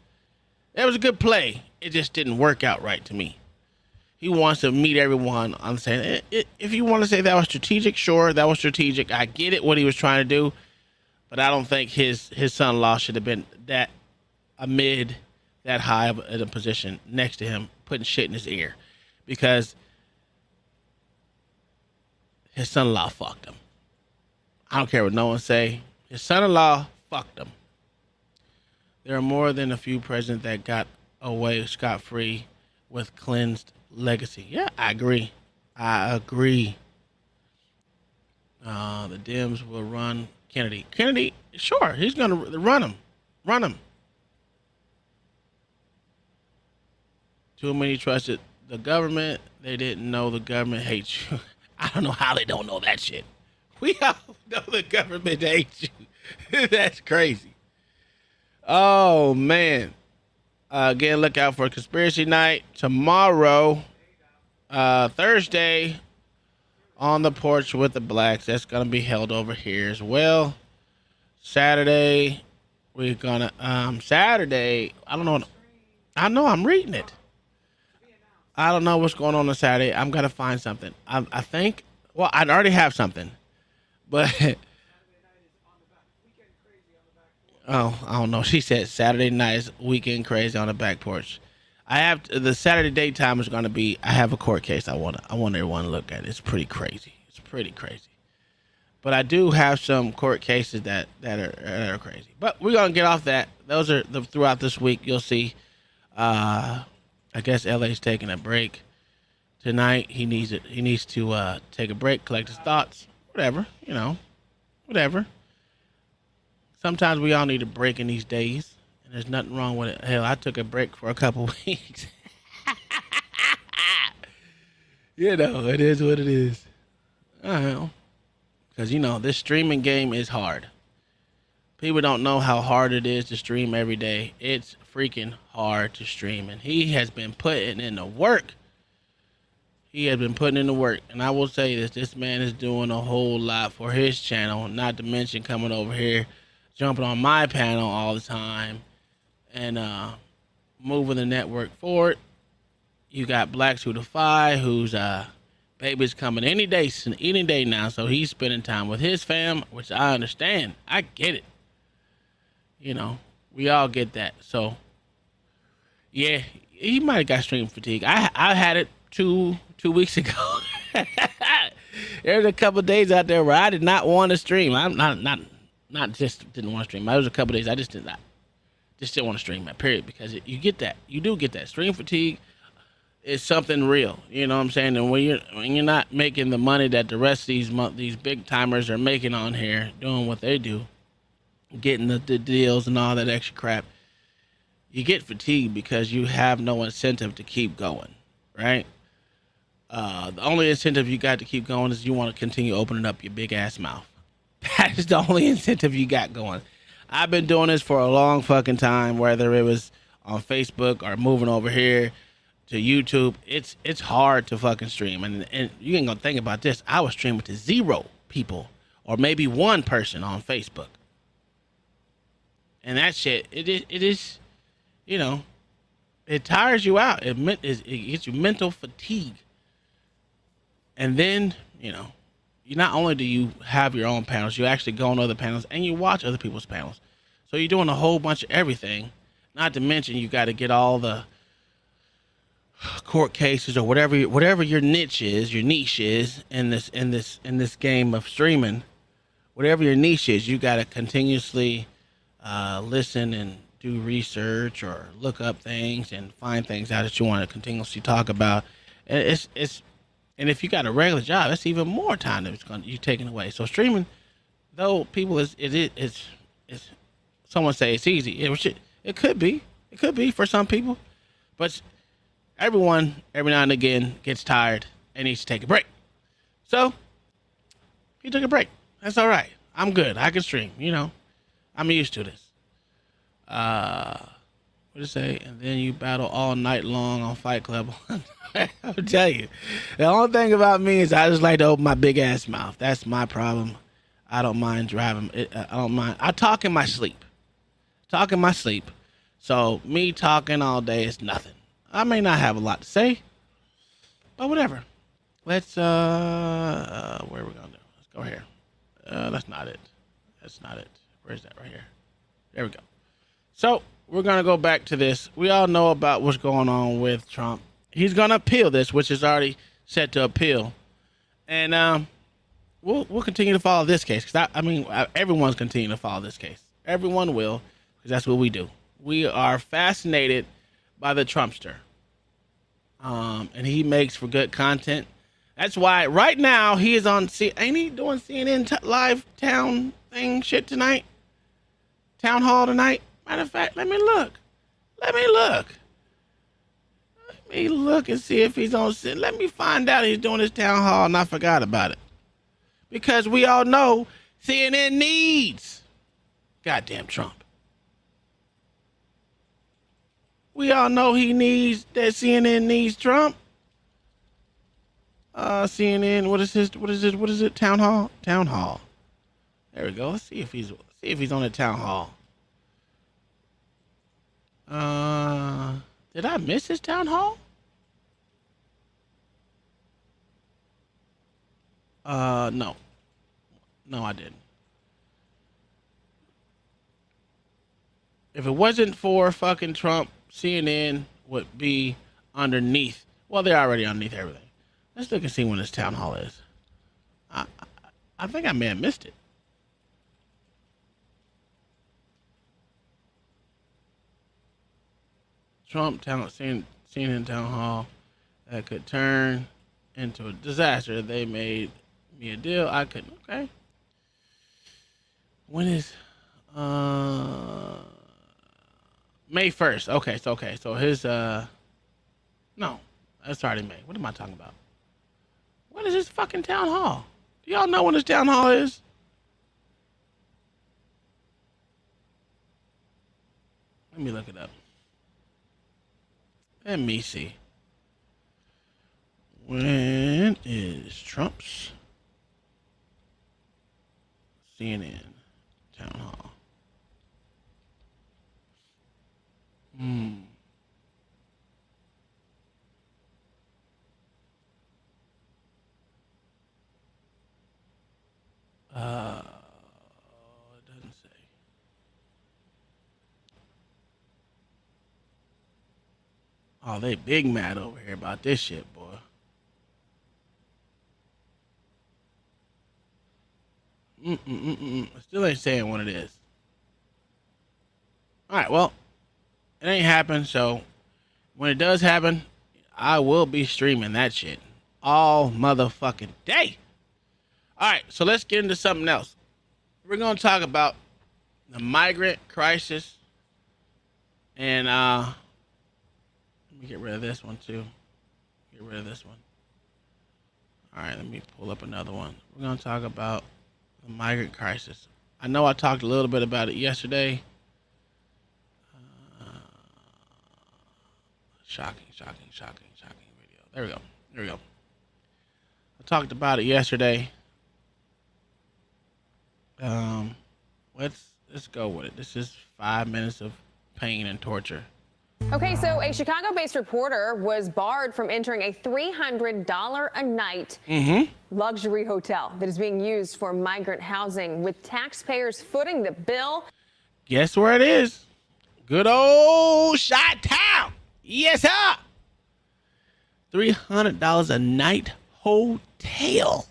It was a good play. It just didn't work out right to me. He wants to meet everyone on the same. If you want to say that was strategic, sure, that was strategic. I get it, what he was trying to do, but I don't think his son-in-law should have been that high of a position next to him, putting shit in his ear, because his son-in-law fucked him. I don't care what no one say. His son-in-law fucked him. There are more than a few presidents that got away scot-free with cleansed legacy. Yeah, I agree. The Dems will run Kennedy. Kennedy, sure, he's going to run him. Too many trusted the government. They didn't know the government hates you. I don't know how they don't know that shit. We all know the government hates you. That's crazy. Oh, man. Again, look out for Conspiracy Night tomorrow, Thursday, on the porch with the blacks. That's going to be held over here as well. Saturday, we're going to, Saturday, I don't know. I know, I'm reading it. I don't know what's going on Saturday. I'm going to find something. I think, well, I already have something, but oh, I don't know. She said Saturday night is weekend crazy on the back porch. I have the Saturday daytime is going to be. I have a court case. I want everyone to look at. It's pretty crazy. But I do have some court cases that are crazy. But we're gonna get off that. Those are throughout this week. You'll see. I guess LA's taking a break tonight. He needs to take a break, collect his thoughts, whatever. Whatever. Sometimes we all need a break in these days, and there's nothing wrong with it. Hell, I took a break for a couple weeks. It is what it is. Because, this streaming game is hard. People don't know how hard it is to stream every day. It's freaking hard to stream, and he has been putting in the work. And I will say this man is doing a whole lot for his channel, not to mention coming over here, jumping on my panel all the time, and moving the network forward. You got Blacks Who Defy, whose baby's coming any day now, so he's spending time with his fam, which I understand. I get it. We all get that. So, yeah, he might have got stream fatigue. I had it two weeks ago. There's a couple of days out there where I did not want to stream. I'm not just didn't want to stream. There was a couple of days I just didn't want to stream. Period. Because you get that. You do get that stream fatigue. It's something real. You know what I'm saying? And when you're not making the money that the rest of these big timers are making on here, doing what they do, getting the deals and all that extra crap, you get fatigued because you have no incentive to keep going, right? The only incentive you got to keep going is you want to continue opening up your big ass mouth. That is the only incentive you got going. I've been doing this for a long fucking time, whether it was on Facebook or moving over here to YouTube. It's hard to fucking stream. And you ain't gonna think about this. I was streaming to 0 people or maybe 1 person on Facebook. And that shit, it is, you know, it tires you out. It gets you mental fatigue. And then, you know, you not only do you have your own panels, you actually go on other panels and you watch other people's panels. So you're doing a whole bunch of everything. Not to mention you got to get all the court cases or whatever your niche is in this game of streaming. Whatever your niche is, you got to continuously listen and do research or look up things and find things out that you want to continuously talk about. And and if you got a regular job, that's even more time that you're taking away. So streaming, though, people it's someone say it's easy. It could be for some people, but everyone every now and again gets tired and needs to take a break. So he took a break. That's all right. I'm good. I can stream. You know, I'm used to this. What to say? And then you battle all night long on Fight Club. I'll tell you, the only thing about me is I just like to open my big ass mouth. That's my problem. I don't mind driving. I don't mind. I talk in my sleep. So me talking all day is nothing. I may not have a lot to say, but whatever. Let's where are we gonna do? Let's go here. That's not it. Where's that? Right here. There we go. So we're gonna go back to this. We all know about what's going on with Trump. He's gonna appeal this, which is already set to appeal, and we'll continue to follow this case because everyone's continuing to follow this case. Everyone will, because that's what we do. We are fascinated by the Trumpster, and he makes for good content. That's why right now he is on. Ain't he doing CNN live town thing shit tonight? Town hall tonight. Matter of fact, let me look and see if he's on. Let me find out he's doing his town hall and I forgot about it. Because we all know CNN needs goddamn Trump. We all know that CNN needs Trump. CNN, what is it? Town hall. There we go. Let's see if he's on the town hall. Did I miss his town hall? No, I didn't. If it wasn't for fucking Trump, CNN would be underneath. Well, they're already underneath everything. Let's look and see when his town hall is. I think I may have missed it. Trump CNN town hall that could turn into a disaster. They made me a deal I couldn't. Okay. When is May 1st? Okay. So his no, that's already May. What am I talking about? When is his fucking town hall? Do y'all know when his town hall is? Let me look it up. Let me see. When is Trump's CNN town hall? It doesn't say. Oh, they big mad over here about this shit, boy. Still ain't saying what it is. All right, well, it ain't happened, so when it does happen, I will be streaming that shit all motherfucking day. All right, so let's get into something else. We're going to talk about the migrant crisis. And let me get rid of this one too. Get rid of this one. All right, let me pull up another one. We're going to talk about the migrant crisis. I know I talked a little bit about it yesterday. Shocking video. There we go. I talked about it yesterday. Let's go with it. This is 5 minutes of pain and torture. Okay, so a Chicago-based reporter was barred from entering a $300 a night luxury hotel that is being used for migrant housing, with taxpayers footing the bill. Guess where it is? Good old Chi-Town. Yes, sir. $300 a night hotel.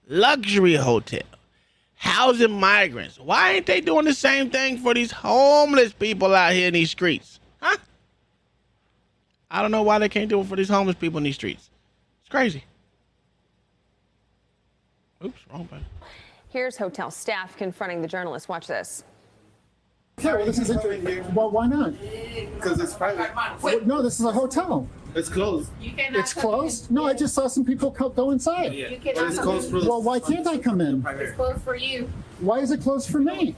Luxury hotel. Housing migrants. Why ain't they doing the same thing for these homeless people out here in these streets? Huh? I don't know why they can't do it for these homeless people in these streets. It's crazy. Oops, wrong button. Here's hotel staff confronting the journalist. Watch this. Okay, well, this is interesting. Well, why not? Because it's private. Well, no, this is a hotel. It's closed. It's closed? No, I just saw some people go inside. Yeah. But it's closed for Well, why can't I come in? It's closed for you. Why is it closed for me?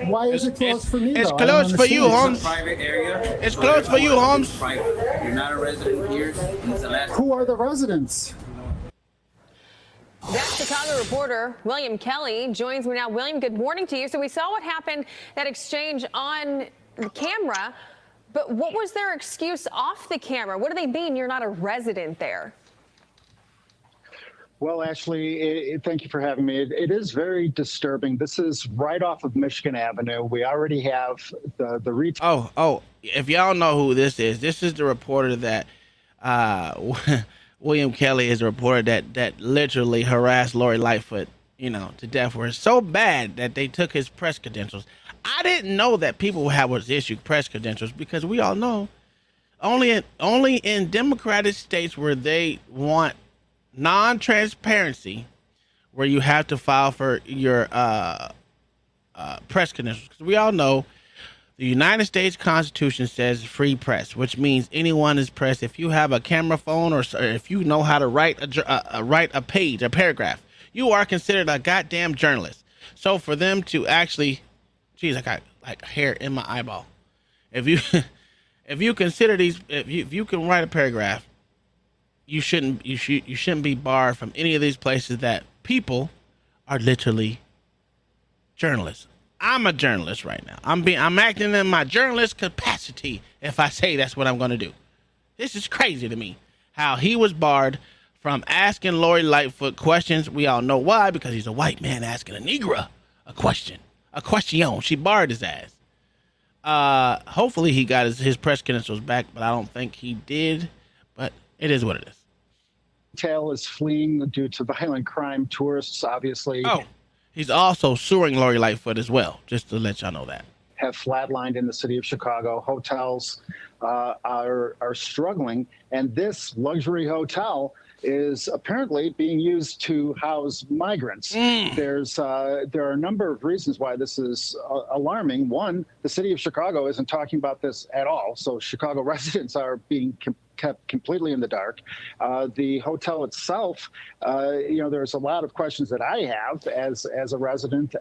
Why is it closed for me? It's though? closed for you, Holmes. a private area. It's closed for you, Holmes. It's private. You're not a resident here. And it's the last. Who are the residents? That Chicago reporter, William Kelly, joins me now. William, good morning to you. So we saw what happened, that exchange on the camera, but what was their excuse off the camera? What do they mean you're not a resident there? Well, Ashley, thank you for having me. It is very disturbing. This is right off of Michigan Avenue. We already have the retail. Oh, if y'all know who this is the reporter that William Kelly is a reporter that literally harassed Lori Lightfoot, to death. Were so bad that they took his press credentials. I didn't know that people was issued press credentials, because we all know only in Democratic states where they want non-transparency, where you have to file for your press credentials. Because we all know the United States Constitution says free press, which means anyone is press. If you have a camera phone or if you know how to write a page, a paragraph, you are considered a goddamn journalist. So for them to actually, geez, I got like hair in my eyeball. If you consider these, if you can write a paragraph, you shouldn't be barred from any of these places that people are literally journalists. I'm a journalist right now. I'm acting in my journalist capacity if I say that's what I'm going to do. This is crazy to me how he was barred from asking Lori Lightfoot questions. We all know why, because he's a white man asking a Negra a question. A question. She barred his ass. Hopefully he got his press credentials back, but I don't think he did. But it is what it is. Retail is fleeing due to violent crime. Tourists, obviously. Oh, he's also suing Lori Lightfoot as well, just to let y'all know that. Have flatlined in the city of Chicago. Hotels are struggling, and this luxury hotel is apparently being used to house migrants. There are a number of reasons why this is alarming. One, the city of Chicago isn't talking about this at all, so Chicago residents are being kept completely in the dark. The hotel itself, there's a lot of questions that I have as a resident,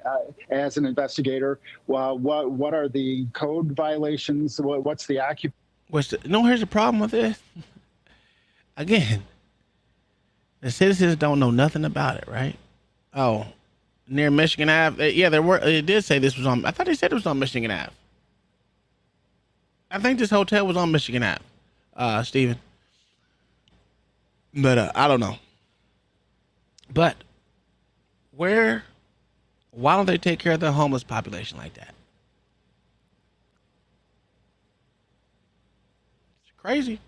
as an investigator. What are the code violations? What's the occupancy? Here's the problem with this. Again, the citizens don't know nothing about it, right? Oh, near Michigan Ave. It did say this was on. I thought they said it was on Michigan Ave. I think this hotel was on Michigan Ave, Steven. But I don't know. But why don't they take care of the homeless population like that? It's crazy.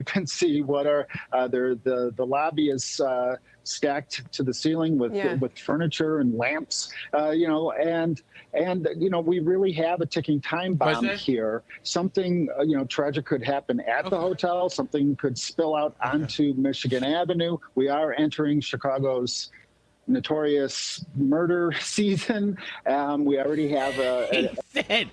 You can see what are the lobby is stacked to the ceiling with furniture and lamps, and we really have a ticking time bomb here. Something tragic could happen at the hotel. Something could spill out onto Michigan Avenue. We are entering Chicago's notorious murder season. We already have He said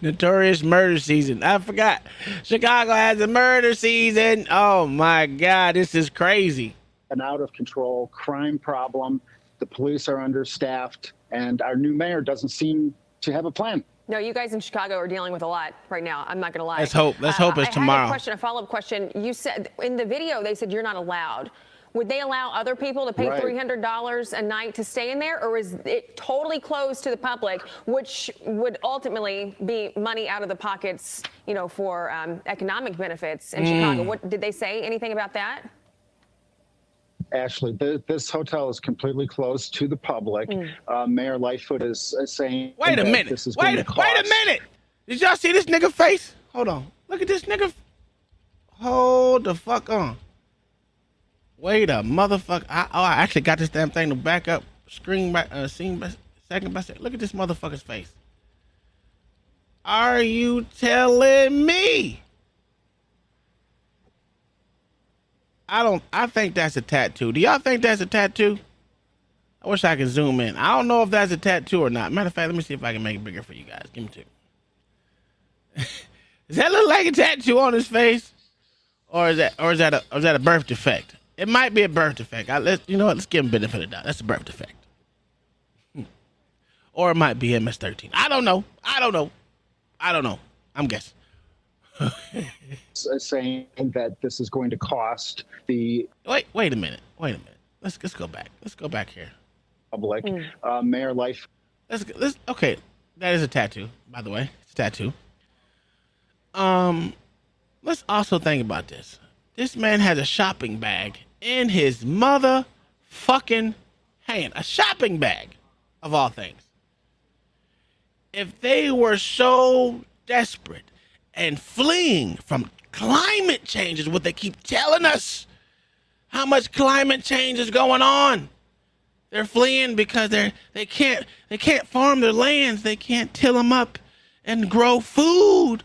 notorious murder season. I forgot. Chicago has a murder season. Oh my God, this is crazy. an out of control crime problem. The police are understaffed, and our new mayor doesn't seem to have a plan. No, you guys in Chicago are dealing with a lot right now. I'm not going to lie. Let's hope it's tomorrow. I had a question, a follow-up question. You said in the video they said you're not allowed. Would they allow other people to pay $300 a night to stay in there, or is it totally closed to the public, which would ultimately be money out of the pockets, you know, for economic benefits in Chicago? What did they say? Anything about that? Ashley, this hotel is completely closed to the public. Mayor Lightfoot is saying, Wait a minute. Wait a minute. Did y'all see this nigga face? Hold on. Look at this nigga. Hold the fuck on. Wait a motherfucker. I actually got this damn thing to back up screen by scene by second by second. Look at this motherfucker's face. Are you telling me? I think that's a tattoo. Do y'all think that's a tattoo? I wish I could zoom in. I don't know if that's a tattoo or not. Matter of fact, let me see if I can make it bigger for you guys. Give me two. Does that look like a tattoo on his face? Or is that a birth defect? It might be a birth defect. You know what? Let's give him benefit of the doubt. That's a birth defect. Or it might be MS-13. I don't know. I'm guessing. Saying that this is going to cost the wait a minute. Let's go back. Let's go back here. Public. Mayor Life. Okay. That is a tattoo, by the way. It's a tattoo. Let's also think about this. This man has a shopping bag in his motherfucking hand. A shopping bag, of all things. If they were so desperate and fleeing from climate change is what they keep telling us, how much climate change is going on. They're fleeing because they can't farm their lands. They can't till them up and grow food.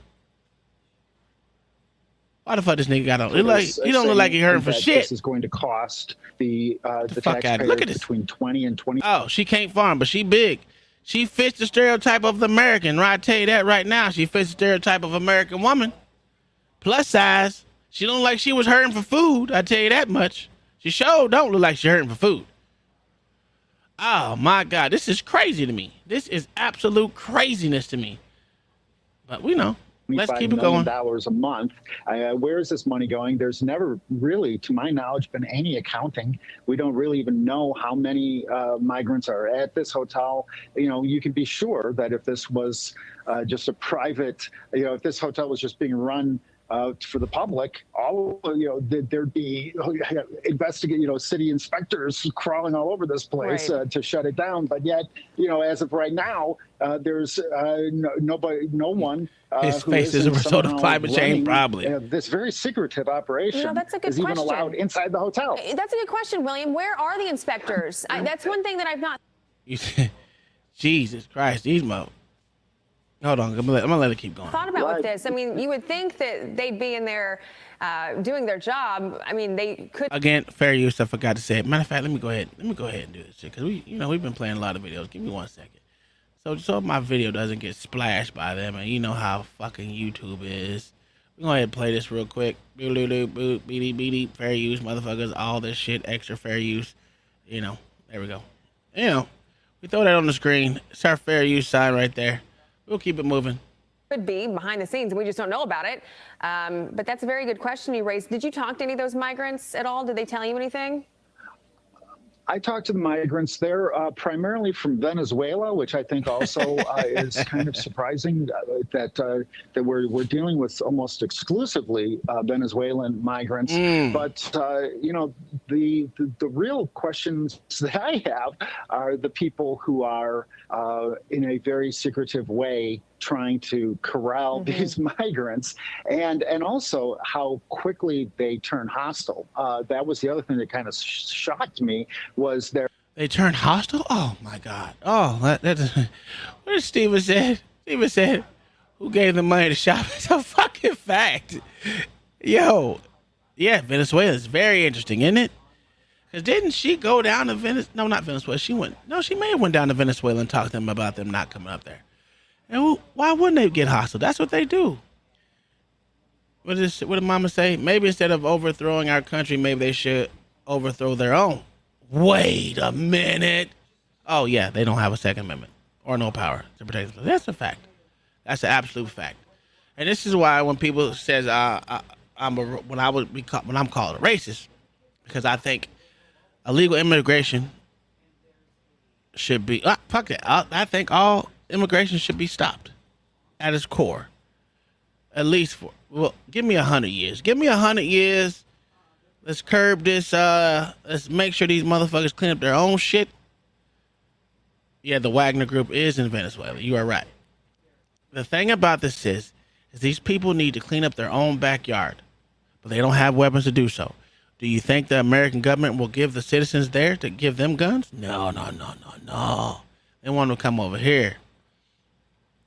Why the fuck this nigga got on? He don't look like he hurting for shit. This is going to cost the fuck out of it. Look at this. Between 20 and 20. Oh, she can't farm, but she big. She fits the stereotype of the American, right? I tell you that right now. She fits the stereotype of American woman. Plus size. She don't look like she was hurting for food. I tell you that much. She sure don't look like she hurting for food. Oh my God, this is crazy to me. This is absolute craziness to me. But we know. Let's keep it going. $$1 a month. Where is this money going? There's never really, to my knowledge, been any accounting. We don't really even know how many migrants are at this hotel. You know, you can be sure that if this was just a private, if this hotel was just being run for the public, there'd be city inspectors crawling all over this place to shut it down. But yet, as of right now, there's no one. His face is a result of climate change, probably. This very secretive operation that's a good is even allowed inside the hotel. That's a good question, William. Where are the inspectors? That's one thing that I've not. Jesus Christ, these mo. Hold on, I'm gonna let it keep going. Thought about with this. I mean, you would think that they'd be in there doing their job. I mean, they could. Again, fair use. I forgot to say it. Matter of fact, let me go ahead and do this shit because we've been playing a lot of videos. Give me 1 second. So my video doesn't get splashed by them, and you know how fucking YouTube is. We're gonna go ahead and play this real quick. Fair use, motherfuckers. All this shit, extra fair use. There we go. We throw that on the screen. It's our fair use sign right there. We'll keep it moving. Could be behind the scenes, and we just don't know about it. But that's a very good question you raised. Did you talk to any of those migrants at all? Did they tell you anything? I talked to the migrants. They're primarily from Venezuela, which I think also is kind of surprising that we're dealing with almost exclusively Venezuelan migrants. But the real questions that I have are the people who are in a very secretive way trying to corral these migrants, and also how quickly they turn hostile. That was the other thing that kind of shocked me, was they turn hostile? Oh my God. Oh, that's what did Steven said? Steven said, who gave them money to shop? It's a fucking fact. Yo, yeah, Venezuela is very interesting, isn't it? Because didn't she go down to Venezuela? No, not Venezuela. She may have went down to Venezuela and talked to them about them not coming up there. And why wouldn't they get hostile? That's what they do. What did Mama say? Maybe instead of overthrowing our country, maybe they should overthrow their own. Wait a minute. Oh, yeah, they don't have a Second Amendment or no power to protect themselves. That's a fact. That's an absolute fact. And this is why when people says I'm called a racist, because I think illegal immigration should be fuck that. I think all immigration should be stopped at its core. At least give me 100 years. Give me 100 years. Let's curb this. Let's make sure these motherfuckers clean up their own shit. Yeah, the Wagner Group is in Venezuela. You are right. The thing about this is these people need to clean up their own backyard, but they don't have weapons to do so. Do you think the American government will give the citizens there to give them guns? No. They want to come over here,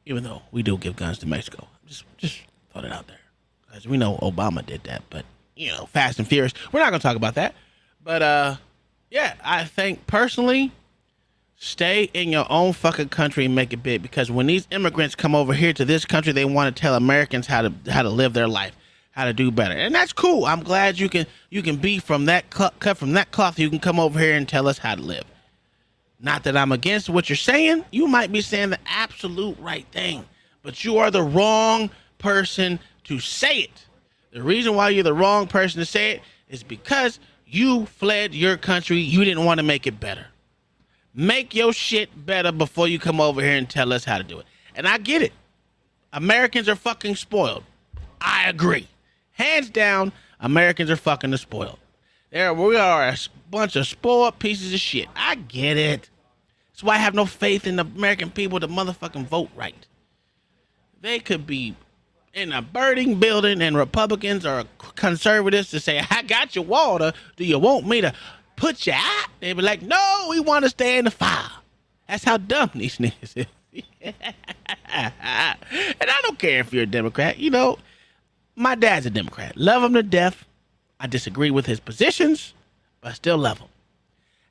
even though we do give guns to Mexico. Just throw it out there, because we know Obama did that. But Fast and Furious. We're not gonna talk about that. But yeah, I think personally, stay in your own fucking country and make it big. Because when these immigrants come over here to this country, they want to tell Americans how to live their life, how to do better, and that's cool. I'm glad you can be from that cut from that cloth. You can come over here and tell us how to live. Not that I'm against what you're saying. You might be saying the absolute right thing, but you are the wrong person to say it. The reason why you're the wrong person to say it is because you fled your country. You didn't want to make it better. Make your shit better before you come over here and tell us how to do it. And I get it. Americans are fucking spoiled. I agree. Hands down, Americans are fucking spoiled. We are a bunch of spoiled pieces of shit. I get it. That's why I have no faith in the American people to motherfucking vote right. They could be in a burning building and Republicans or conservatives to say, I got your water. Do you want me to put you out? They be like, no, we want to stay in the fire. That's how dumb these niggas is. And I don't care if you're a Democrat. My dad's a Democrat. Love him to death. I disagree with his positions, but I still love him.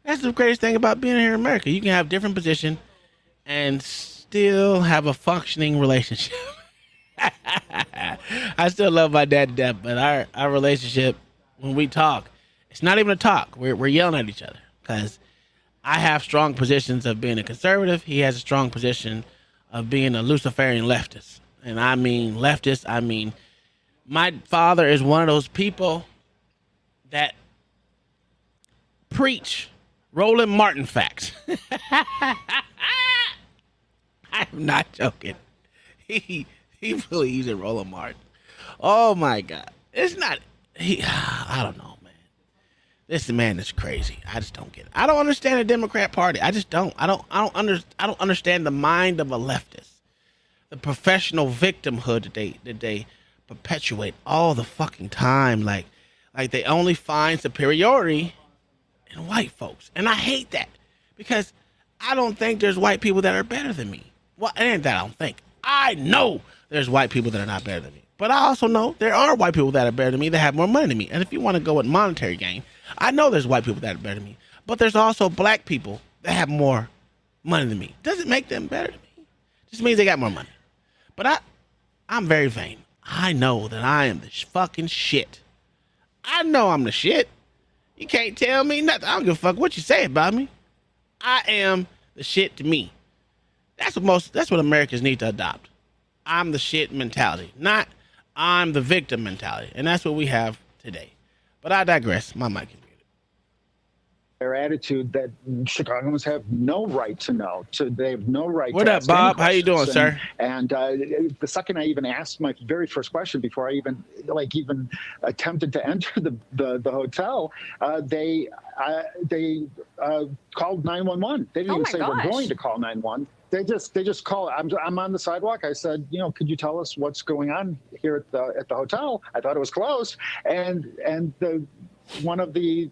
That's the greatest thing about being here in America. You can have different positions and still have a functioning relationship. I still love my dad to death, but our relationship, when we talk, it's not even a talk. We're yelling at each other because I have strong positions of being a conservative. He has a strong position of being a Luciferian leftist. And I mean leftist, my father is one of those people that preach Roland Martin facts. I'm not joking. He believes in Roland Martin. Oh my God. It's not I don't know, man. This man is crazy. I just don't get it. I don't understand the Democrat Party. I just don't. I don't understand the mind of a leftist. The professional victimhood that they perpetuate all the fucking time. Like they only find superiority in white folks. And I hate that because I don't think there's white people that are better than me. Well, it ain't that I don't think. I know there's white people that are not better than me. But I also know there are white people that are better than me that have more money than me. And if you want to go with monetary gain, I know there's white people that are better than me. But there's also black people that have more money than me. Doesn't make them better than me. Just means they got more money. But I'm very vain. I know that I am the fucking shit. I know I'm the shit. You can't tell me nothing. I don't give a fuck what you say about me. I am the shit to me. That's what Americans need to adopt. I'm the shit mentality, not I'm the victim mentality. And that's what we have today. But I digress. My mic is muted. Their attitude that Chicagoans have no right to know. They have no right what to up, ask any Bob? How you doing, questions. sir? And the second I even asked my very first question before I even attempted to enter the hotel, they called 911. They didn't even say we're going to call 911. They just call. I'm on the sidewalk. I said, could you tell us what's going on here at the hotel? I thought it was closed, and one of the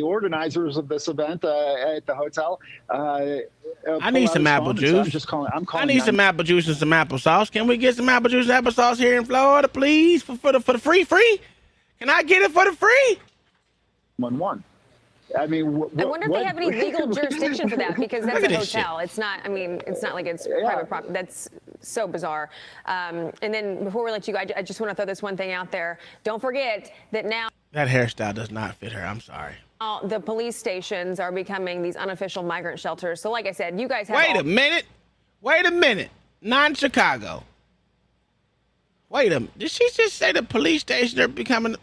organizers of this event at the hotel. I need some apple juice. I need some apple juice and some applesauce. Can we get some apple juice and applesauce here in Florida, please, for the free? Can I get it for the free? 911. I mean, I wonder if they have any legal jurisdiction for that, because that's a hotel. It's not, I mean, it's not like it's private property. That's so bizarre. And then before we let you go, I just want to throw this one thing out there. Don't forget that now that hairstyle does not fit her. I'm sorry. The police stations are becoming these unofficial migrant shelters. So like I said, you guys have Wait a minute. Not in Chicago. Wait a minute. Did she just say the police stations are becoming...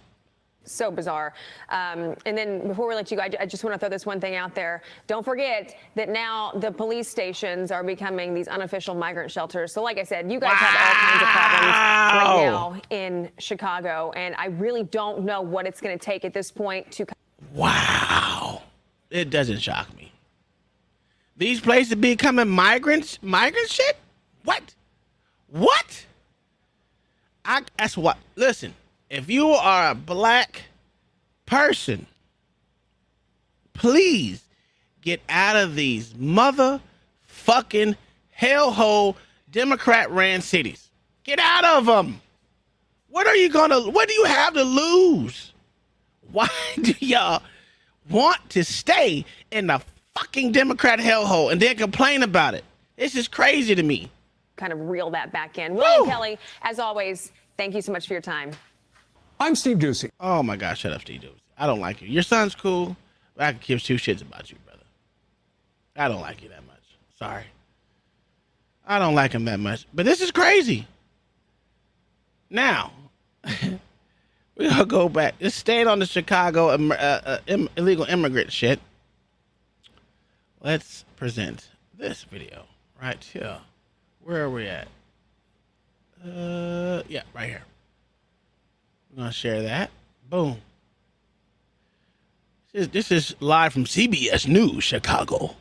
So bizarre. And then before we let you go, I just want to throw this one thing out there. Don't forget that now the police stations are becoming these unofficial migrant shelters. So like I said, you guys have all kinds of problems right now in Chicago. And I really don't know what it's going to take at this point to... Wow. It doesn't shock me. These places becoming migrant shit? What? That's what. Listen, if you are a black person, please get out of these motherfucking hellhole Democrat-ran cities. Get out of them. What do you have to lose? Why do y'all want to stay in the fucking Democrat hellhole and then complain about it? This is crazy to me. Kind of reel that back in. William Kelly, as always, thank you so much for your time. I'm Steve Ducey. Oh my God, shut up, Steve Ducey. I don't like you. Your son's cool, but I can give two shits about you, brother. I don't like you that much. Sorry. I don't like him that much. But this is crazy. Now, we're going to go back. Just staying on the Chicago illegal immigrant shit. Let's present this video right here. Where are we at? Yeah, right here. We're going to share that. Boom. This is live from CBS News, Chicago.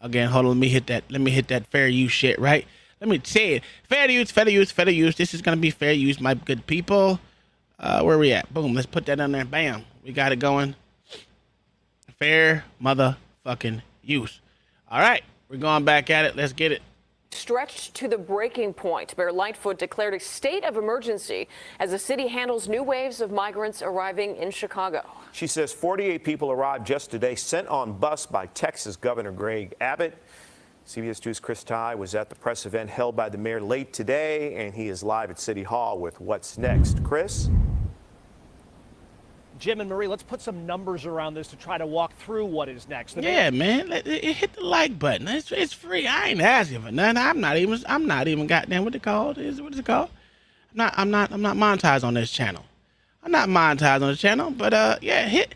Again, hold on. Let me hit that fair use shit, right? Let me say it. Fair use, fair use, fair use. This is going to be fair use, my good people. Where are we at? Boom. Let's put that on there. Bam. We got it going. Fair motherfucking use. All right. We're going back at it. Let's get it. Stretched to the breaking point, Mayor Lightfoot declared a state of emergency as the city handles new waves of migrants arriving in Chicago. She says 48 people arrived just today, sent on bus by Texas Governor Greg Abbott. CBS 2's Chris Ty was at the press event held by the mayor late today, and he is live at City Hall with what's next. Chris? Jim and Marie, let's put some numbers around this to try to walk through what is next. Yeah, man. Hit the like button. It's free. I ain't asking for nothing. I'm not even goddamn what it called. What is it called? I'm not monetized on this channel. I'm not monetized on this channel, but yeah, hit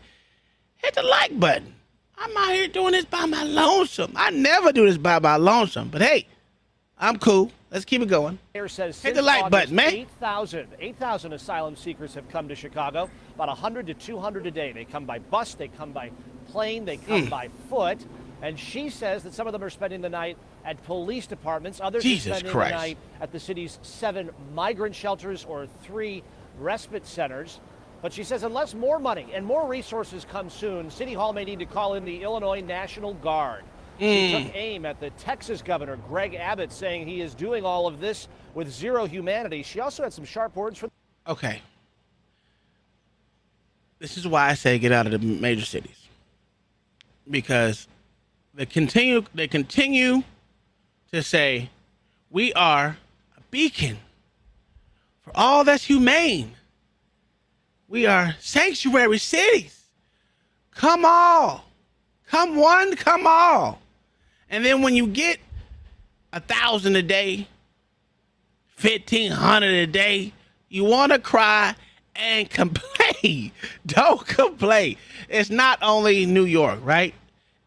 the like button. I'm out here doing this by my lonesome. I never do this by my lonesome, but hey, I'm cool. Let's keep it going. Mayor says hit the like button, man. 8,000 asylum seekers have come to Chicago. About 100 to 200 a day. They come by bus, they come by plane, they come by foot. And she says that some of them are spending the night at police departments. Others are spending the night at the city's 7 migrant shelters or 3 respite centers. But she says unless more money and more resources come soon, City Hall may need to call in the Illinois National Guard. She took aim at the Texas governor, Greg Abbott, saying he is doing all of this with zero humanity. She also had some sharp words for... Okay. This is why I say get out of the major cities. Because they continue to say we are a beacon for all that's humane. We are sanctuary cities. Come all. Come one, come all. And then when you get 1,000 a day, 1,500 a day, you want to cry and complain. Don't complain. It's not only New York, right?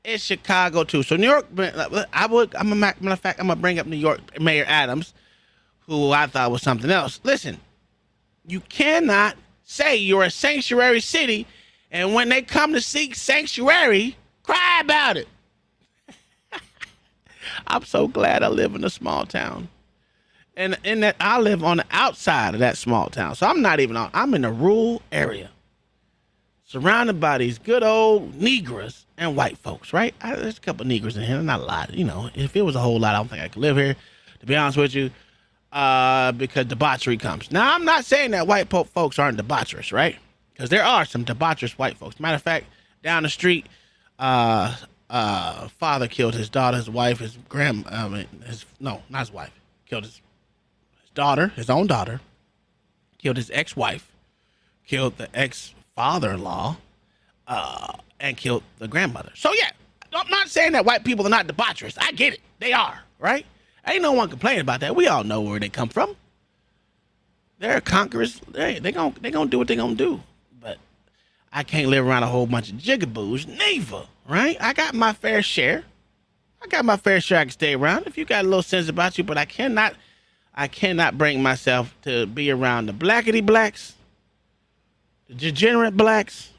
It's Chicago too. So New York, matter of fact, I'm gonna bring up New York Mayor Adams, who I thought was something else. Listen, you cannot say you're a sanctuary city, and when they come to seek sanctuary, cry about it. I'm so glad I live in a small town. And in that I live on the outside of that small town. So I'm I'm in a rural area. Surrounded by these good old Negroes and white folks, right? There's a couple of Negroes in here, not a lot. You know, if it was a whole lot, I don't think I could live here, to be honest with you, because debauchery comes. Now, I'm not saying that white folks aren't debaucherous, right? Because there are some debaucherous white folks. Matter of fact, down the street, father killed his daughter, his wife, his not his wife, killed his daughter, his own daughter, killed his ex-wife, killed the ex-father-in-law, and killed the grandmother. So yeah, I'm not saying that white people are not debaucherous. I get it. They are, right? Ain't no one complaining about that. We all know where they come from. They're conquerors. They gonna do what they gonna do. But I can't live around a whole bunch of jigaboos. Neither, right? I got my fair share. I can stay around. If you got a little sense about you, but I cannot bring myself to be around the blackety blacks, the degenerate blacks.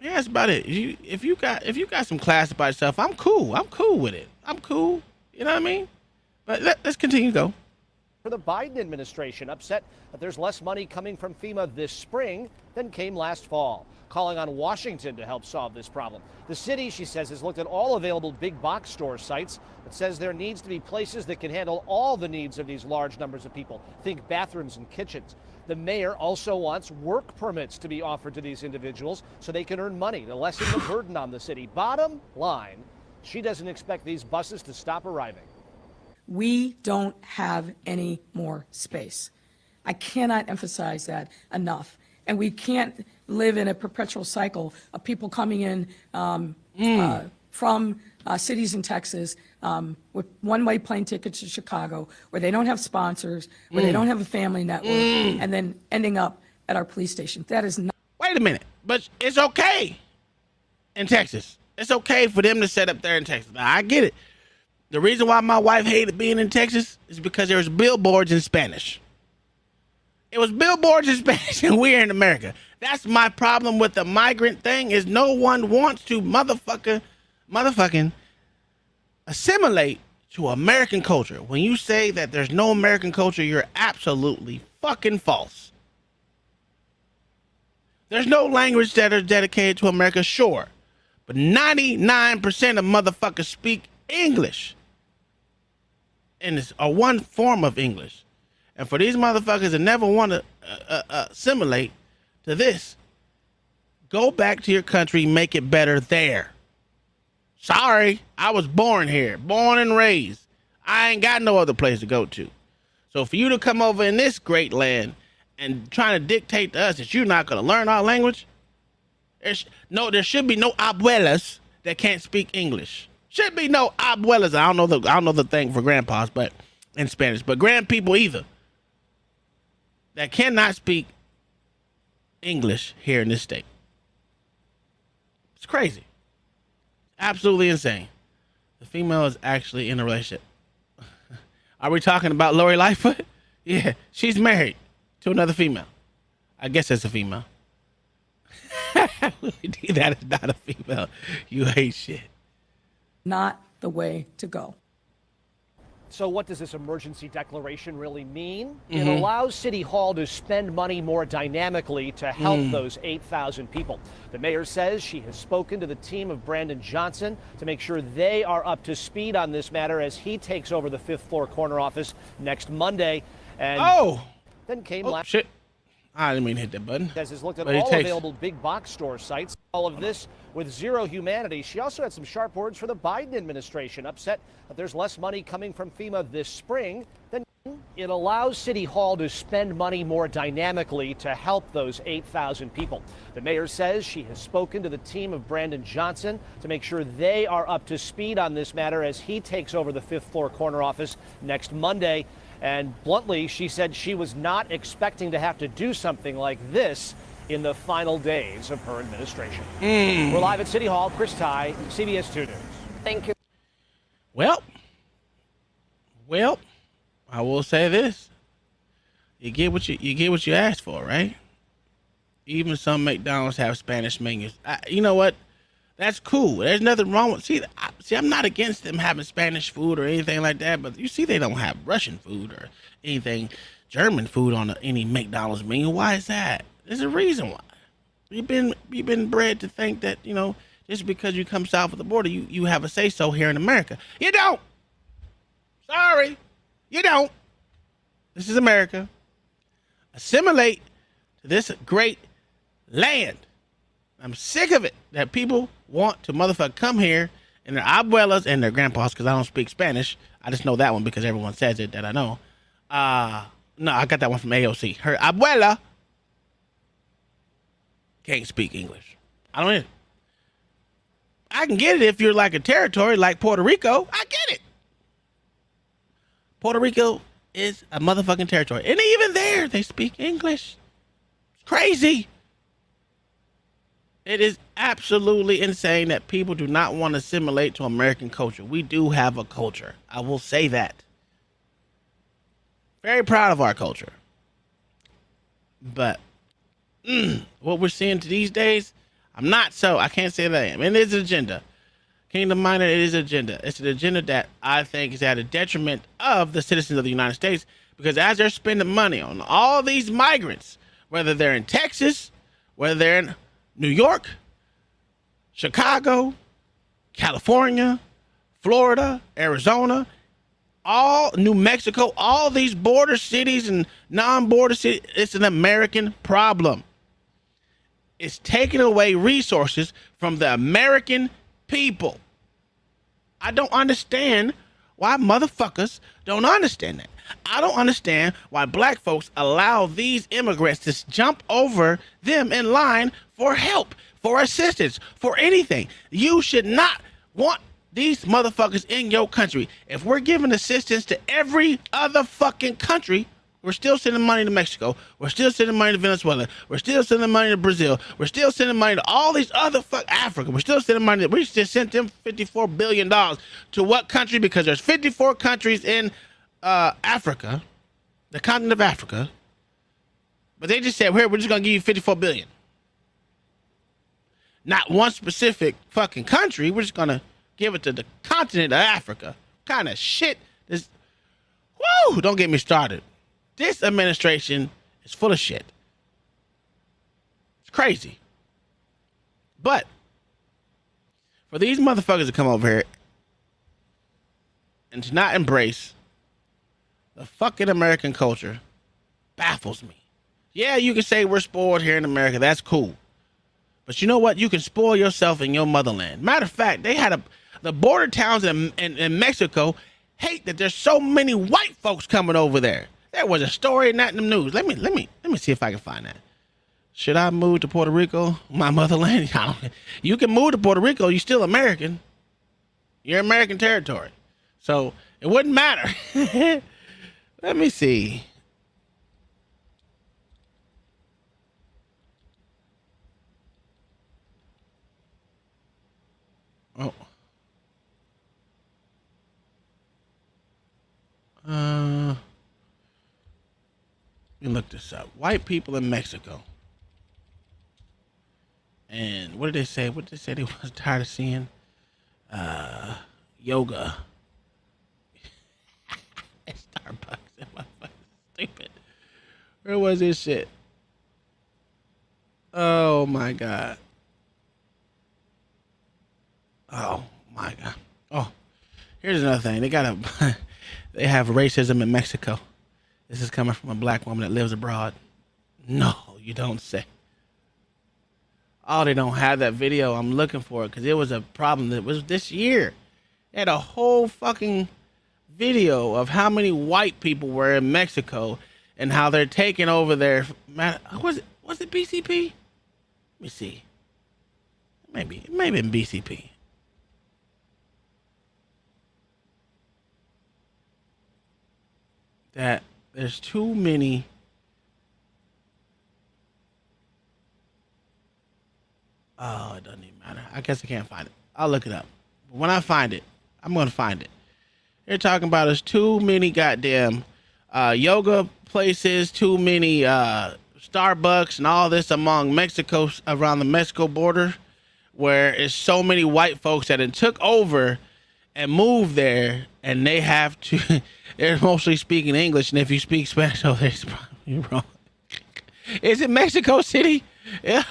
Yeah, that's about it. If you got some class about yourself, I'm cool. I'm cool with it. I'm cool. You know what I mean? But let's continue to go. For the Biden administration, upset that there's less money coming from FEMA this spring than came last fall, calling on Washington to help solve this problem. The city, she says, has looked at all available big box store sites, but says there needs to be places that can handle all the needs of these large numbers of people. Think bathrooms and kitchens. The mayor also wants work permits to be offered to these individuals so they can earn money to lessen the burden on the city. Bottom line, she doesn't expect these buses to stop arriving. We don't have any more space. I cannot emphasize that enough. And we can't live in a perpetual cycle of people coming in from cities in Texas with one-way plane tickets to Chicago, where they don't have sponsors, where they don't have a family network, and then ending up at our police station. That is not. Wait a minute, but it's okay in Texas. It's okay for them to set up there in Texas. Now, I get it. The reason why my wife hated being in Texas is because there was billboards in Spanish. It was billboards in Spanish, and we're in America. That's my problem with the migrant thing, is no one wants to motherfucking assimilate to American culture. When you say that there's no American culture, you're absolutely fucking false. There's no language that are dedicated to America, sure. But 99% of motherfuckers speak English. And it's one form of English. And for these motherfuckers that never want to assimilate to this, go back to your country, make it better there. Sorry, I was born here, born and raised. I ain't got no other place to go to. So for you to come over in this great land and trying to dictate to us that you're not going to learn our language, there should be no abuelas that can't speak English. Should be no abuelas. I don't know the thing for grandpas, but in Spanish, but grand people either, that cannot speak English here in this state. It's crazy. Absolutely insane. The female is actually in a relationship. Are we talking about Lori Lightfoot? Yeah, she's married to another female. I guess it's a female. That is not a female. You hate shit. Not the way to go. So what does this emergency declaration really mean? It allows City Hall to spend money more dynamically to help those 8,000 people. The mayor says she has spoken to the team of Brandon Johnson to make sure they are up to speed on this matter as he takes over the 5th floor corner office next Monday. And then came last. Shit. I didn't mean to hit that button. Says has looked at all available big box store sites. All of this with zero humanity. She also had some sharp words for the Biden administration, upset that there's less money coming from FEMA this spring than it allows City Hall to spend money more dynamically to help those 8,000 people. The mayor says she has spoken to the team of Brandon Johnson to make sure they are up to speed on this matter as he takes over the 5th floor corner office next Monday. And bluntly, she said she was not expecting to have to do something like this in the final days of her administration. We're live at City Hall. Chris Ty, CBS 2 News. Thank you. Well, I will say this: you get what you asked for, right? Even some McDonald's have Spanish menus. You know what? That's cool. There's nothing wrong with. See, I'm not against them having Spanish food or anything like that, but you see, they don't have Russian food or anything, German food on any McDonald's menu. Why is that? There's a reason why. You've been bred to think that, you know, just because you come south of the border, you have a say-so here in America. You don't. Sorry, you don't. This is America. Assimilate to this great land. I'm sick of it that people want to motherfucker come here and their abuelas and their grandpas, because I don't speak Spanish. I just know that one because everyone says it that I know. No, I got that one from AOC. Her abuela can't speak English. I don't either. I can get it if you're like a territory like Puerto Rico. I get it. Puerto Rico is a motherfucking territory. And even there, they speak English. It's crazy. It is absolutely insane that people do not want to assimilate to American culture. We do have a culture. I will say that. Very proud of our culture. But what we're seeing these days, I'm not so. I can't say that I am. It is an agenda. Kingdom minded, it is an agenda. It's an agenda that I think is at a detriment of the citizens of the United States, because as they're spending money on all these migrants, whether they're in Texas, whether they're in New York, Chicago, California, Florida, Arizona, all New Mexico, all these border cities and non-border cities, it's an American problem. It's taking away resources from the American people. I don't understand why motherfuckers don't understand that. I don't understand why black folks allow these immigrants to jump over them in line for help, for assistance, for anything. You should not want these motherfuckers in your country. If we're giving assistance to every other fucking country, we're still sending money to Mexico. We're still sending money to Venezuela. We're still sending money to Brazil. We're still sending money to all these other Africa. We're still sending money. We just sent them $54 billion to what country? Because there's 54 countries in Africa, the continent of Africa. But they just said, here, we're just going to give you 54 billion. Not one specific fucking country. We're just going to give it to the continent of Africa. What kind of shit is, woo, don't get me started. This administration is full of shit. It's crazy. But for these motherfuckers to come over here and to not embrace the fucking American culture baffles me. Yeah, you can say we're spoiled here in America. That's cool. But you know what? You can spoil yourself in your motherland. Matter of fact, they had the border towns in Mexico hate that there's so many white folks coming over there. There was a story in that in the news. Let me see if I can find that. Should I move to Puerto Rico, my motherland? You can move to Puerto Rico. You're still American. You're American territory. So it wouldn't matter. Let me see. Oh. Let me look this up. White people in Mexico. And what did they say? What did they say they was tired of seeing? Yoga. Starbucks. Am I fucking stupid? Where was this shit? Oh my God. Oh my God. Oh, here's another thing. They have racism in Mexico. This is coming from a black woman that lives abroad. No, you don't say. Oh, they don't have that video. I'm looking for it because it was a problem that was this year. They had a whole fucking video of how many white people were in Mexico and how they're taking over their. Was it BCP? Let me see. Maybe in BCP. That there's too many. Oh, it doesn't even matter. I guess I can't find it. I'll look it up. But when I find it, I'm going to find it. They're talking about there's too many goddamn yoga places, too many Starbucks and all this among Mexico, around the Mexico border, where it's so many white folks that it took over and moved there, and they have to, they're mostly speaking English, and if you speak Spanish, you're wrong. Is it Mexico City? Yeah.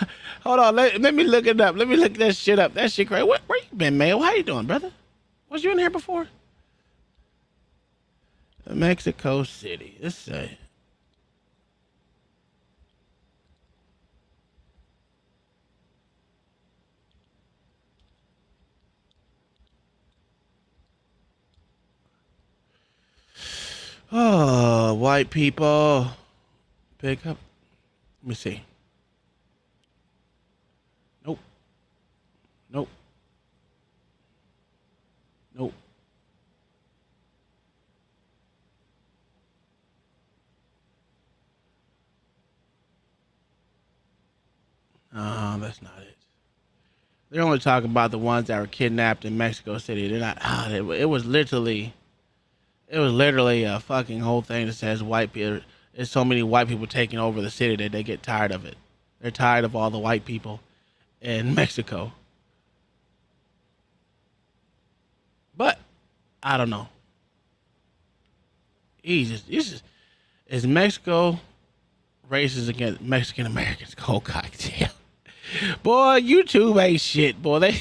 Hold on, let me look it up. Let me look that shit up. That shit crazy. Where you been, Mayo? How you doing, brother? Was you in here before? Mexico City. Let's say. white people. Pick up. Let me see. Nope. Nope. Nope. That's not it. They're only talking about the ones that were kidnapped in Mexico City. They're not. It was literally a fucking whole thing that says white people. There's so many white people taking over the city that they get tired of it. They're tired of all the white people in Mexico. But I don't know. Is Mexico racist against Mexican Americans? Oh god damn. Boy, YouTube ain't shit, boy. They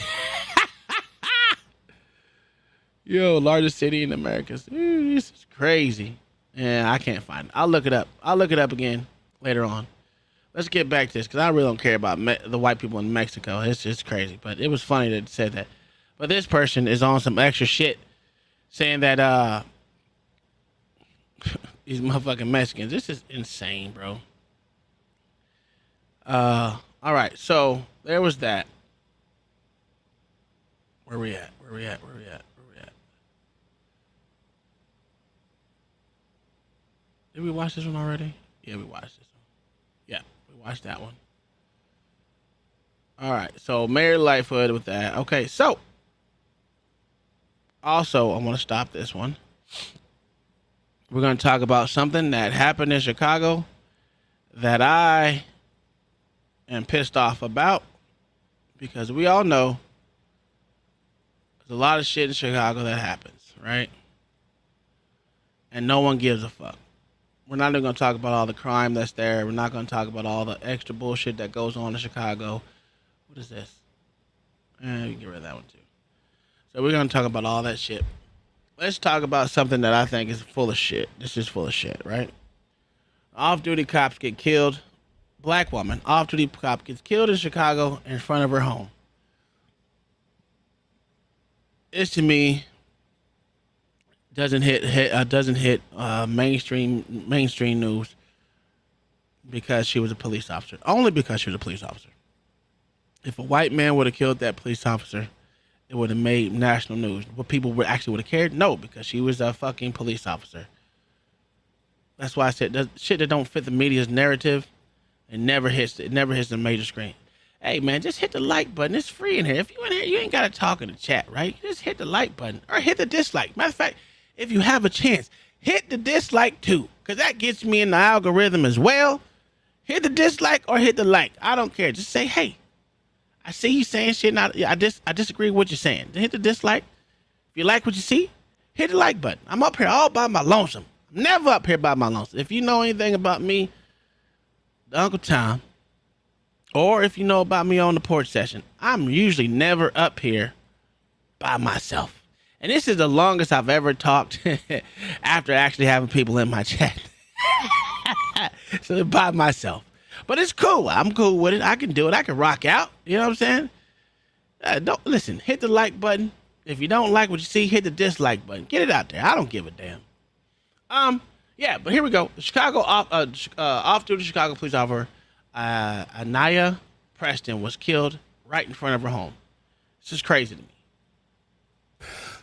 Yo, largest city in America. Ooh, this is crazy. Yeah, I can't find it. I'll look it up. I'll look it up again later on. Let's get back to this because I really don't care about the white people in Mexico. It's just crazy. But it was funny that it said that. But this person is on some extra shit saying that these motherfucking Mexicans. This is insane, bro. All right. So there was that. Where we at? Did we watch this one already? Yeah, we watched this one. Yeah, we watched that one. All right, so Mayor Lightfoot with that. Okay, so also I want to stop this one. We're going to talk about something that happened in Chicago that I am pissed off about because we all know there's a lot of shit in Chicago that happens, right? And no one gives a fuck. We're not even going to talk about all the crime that's there. We're not going to talk about all the extra bullshit that goes on in Chicago. What is this? You can get rid of that one too. So we're going to talk about all that shit. Let's talk about something that I think is full of shit. This is full of shit, right? Off-duty cops get killed. Black woman, off-duty cop gets killed in Chicago in front of her home. This to me doesn't hit mainstream news because she was a police officer. Only because she was a police officer. If a white man would have killed that police officer, it would have made national news. But people would have cared? No, because she was a fucking police officer. That's why I said shit that don't fit the media's narrative, it never hits the major screen. Hey man, just hit the like button. It's free in here. If you in here, you ain't gotta talk in the chat, right? Just hit the like button or hit the dislike. Matter of fact, if you have a chance, hit the dislike too, because that gets me in the algorithm as well. Hit the dislike or hit the like. I don't care. Just say, hey, I see you saying shit. I disagree with what you're saying. Hit the dislike. If you like what you see, hit the like button. I'm up here all by my lonesome. I'm never up here by my lonesome. If you know anything about me, the Uncle Tom, or if you know about me on the porch session, I'm usually never up here by myself. And this is the longest I've ever talked after actually having people in my chat. So by myself. But it's cool. I'm cool with it. I can do it. I can rock out. You know what I'm saying? Don't listen. Hit the like button. If you don't like what you see, hit the dislike button. Get it out there. I don't give a damn. Yeah, but here we go. Chicago off-duty Chicago police officer Anaya Preston was killed right in front of her home. This is crazy to me.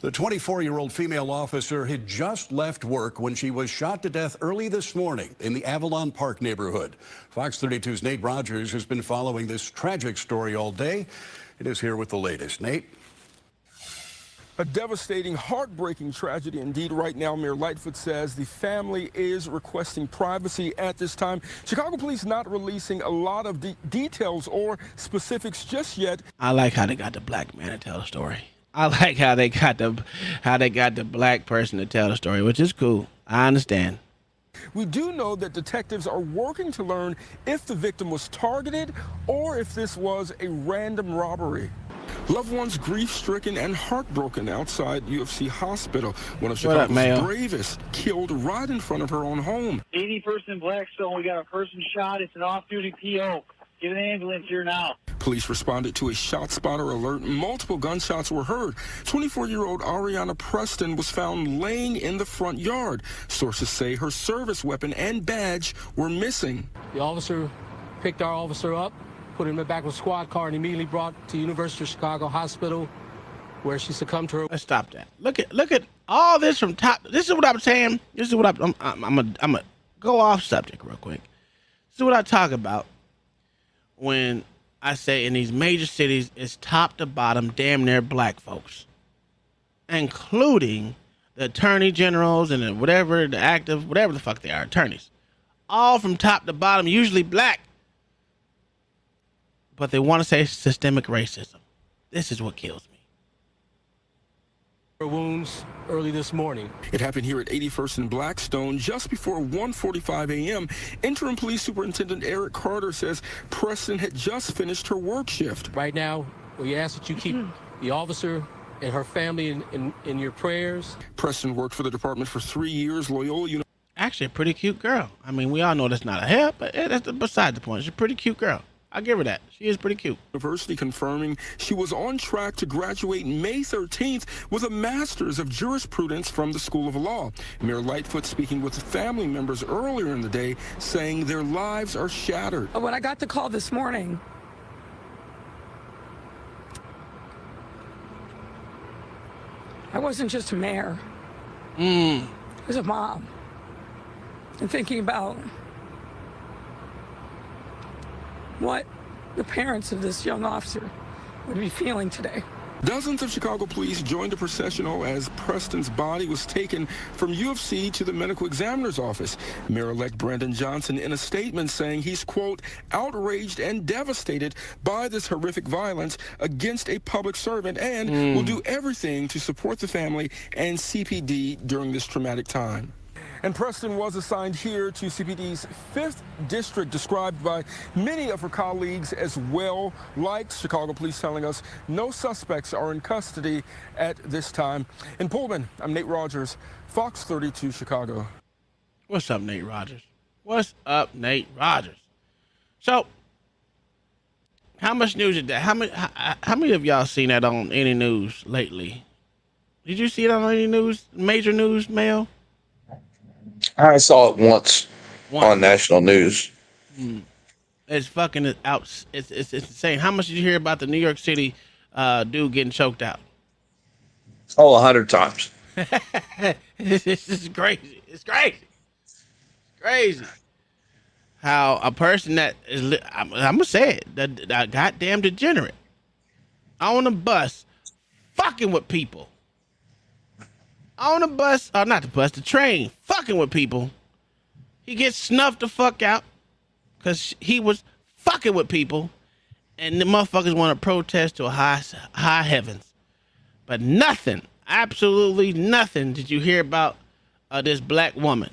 The 24-year-old female officer had just left work when she was shot to death early this morning in the Avalon Park neighborhood. Fox 32's Nate Rogers has been following this tragic story all day. It is here with the latest. Nate? A devastating, heartbreaking tragedy indeed. Right now, Mayor Lightfoot says the family is requesting privacy at this time. Chicago police not releasing a lot of details or specifics just yet. I like how they got the black man to tell the story. I like how they got the black person to tell the story, which is cool. I understand. We do know that detectives are working to learn if the victim was targeted or if this was a random robbery. Loved ones grief-stricken and heartbroken outside UFC Hospital. One of Chicago's bravest killed right in front of her own home. 80 person in Blackstone. We got a person shot. It's an off-duty PO. Get an ambulance here now. Police responded to a shot spotter alert. Multiple gunshots were heard. 24-year-old Ariana Preston was found laying in the front yard. Sources say her service weapon and badge were missing. The officer picked our officer up, put him in the back of a squad car, and immediately brought to University of Chicago Hospital, where she succumbed to her. Let's stop that. Look at all this from top. This is what I'm saying. This is what I'm gonna go off subject real quick. This is what I talk about when I say in these major cities, it's top to bottom, damn near black folks, including the attorney generals and whatever the fuck they are, attorneys, all from top to bottom, usually black. But they want to say systemic racism. This is what kills me. Wounds early this morning. It happened here at 81st and Blackstone just before 1:45 a.m. Interim Police Superintendent Eric Carter says Preston had just finished her work shift. Right now, we ask that you keep the officer and her family in your prayers. Preston worked for the department for 3 years. Loyola Actually, a pretty cute girl. I mean, we all know that's not a help, but that's beside the point. She's a pretty cute girl. I'll give her that. She is pretty cute. University confirming she was on track to graduate May 13th with a master's of jurisprudence from the School of Law. Mayor Lightfoot speaking with family members earlier in the day, saying their lives are shattered. When I got the call this morning, I wasn't just a mayor. I was a mom. And thinking about what the parents of this young officer would be feeling today. Dozens of Chicago police joined the processional as Preston's body was taken from UFC to the medical examiner's office. Mayor-elect Brandon Johnson in a statement saying he's, quote, outraged and devastated by this horrific violence against a public servant and will do everything to support the family and CPD during this traumatic time. And Preston was assigned here to CPD's 5th district, described by many of her colleagues as well. Like Chicago police telling us, no suspects are in custody at this time. In Pullman, I'm Nate Rogers, Fox 32 Chicago. What's up, Nate Rogers? What's up, Nate Rogers? So, how much news did that? How many of y'all seen that on any news lately? Did you see it on any news, major news, Mayo? I saw it once on national news. It's fucking out. It's insane. How much did you hear about the New York City dude getting choked out? Oh, 100 times. This is crazy. It's crazy. It's crazy. How a person that is, I'm gonna say it, that goddamn degenerate on a bus, fucking with people. On the bus, or not the bus, the train, fucking with people. He gets snuffed the fuck out because he was fucking with people, and the motherfuckers want to protest to a high heavens. But nothing, absolutely nothing did you hear about this black woman.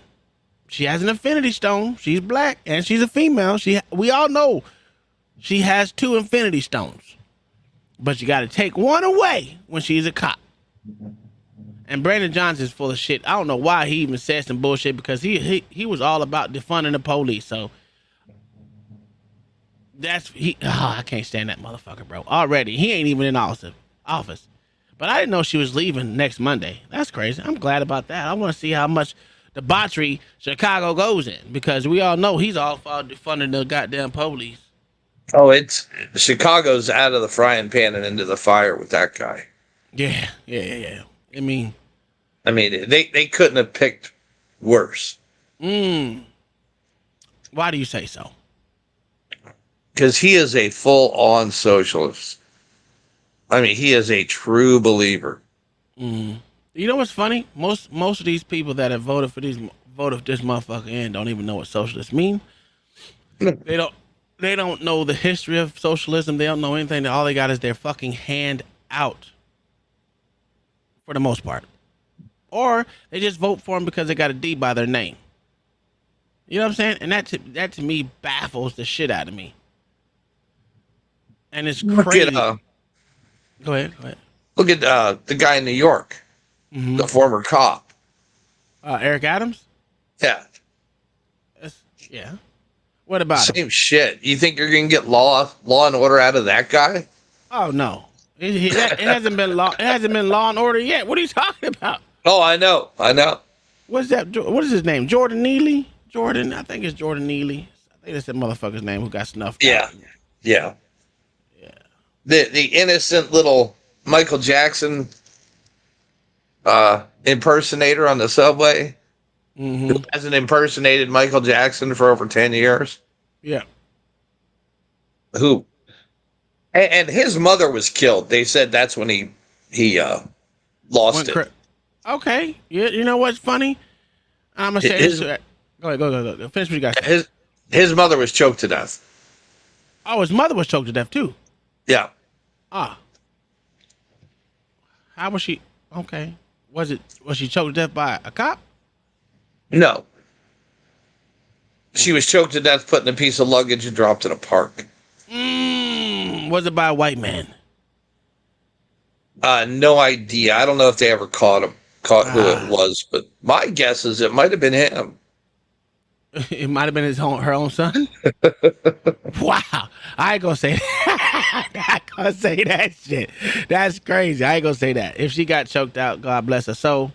She has an infinity stone. She's black and she's a female. We all know she has 2 infinity stones, but you got to take one away when she's a cop. And Brandon Johnson's full of shit. I don't know why he even said some bullshit, because he was all about defunding the police. So I can't stand that motherfucker, bro. Already, he ain't even in office. But I didn't know she was leaving next Monday. That's crazy. I'm glad about that. I want to see how much debauchery Chicago goes in, because we all know he's all for defunding the goddamn police. Oh, it's Chicago's out of the frying pan and into the fire with that guy. Yeah. I mean, they couldn't have picked worse. Why do you say so? Because he is a full-on socialist. I mean, he is a true believer. You know what's funny? Most of these people that have voted for this motherfucker in don't even know what socialists mean. They don't know the history of socialism. They don't know anything. All they got is their fucking hand out, for the most part. Or they just vote for them because they got a D by their name. You know what I'm saying? And that to me baffles the shit out of me. And it's crazy. Go ahead. Look at the guy in New York, the former cop. Eric Adams? Yeah. Yeah. What about him? Same shit. You think you're gonna get law and order out of that guy? Oh no, it hasn't been law. It hasn't been Law and Order yet. What are you talking about? Oh, I know. What's that? What is his name? Jordan Neely? Jordan? I think it's Jordan Neely. I think that's that motherfucker's name who got snuffed out. Yeah. The innocent little Michael Jackson impersonator on the subway who hasn't impersonated Michael Jackson for over 10 years. Yeah. Who? And his mother was killed. They said that's when he lost it. Okay. You know what's funny? I'm gonna say this. Go ahead. Finish what you got. His mother was choked to death. Oh, his mother was choked to death too. Yeah. Ah. How was she? Okay. Was she choked to death by a cop? No. She was choked to death, put in a piece of luggage, and dropped in a park. Was it by a white man? No idea. I don't know if they ever caught who it was, but my guess is it might have been him. It might have been her own son. Wow, I ain't gonna say that. I ain't gonna say that shit. That's crazy. I ain't gonna say that. If she got choked out, God bless her soul.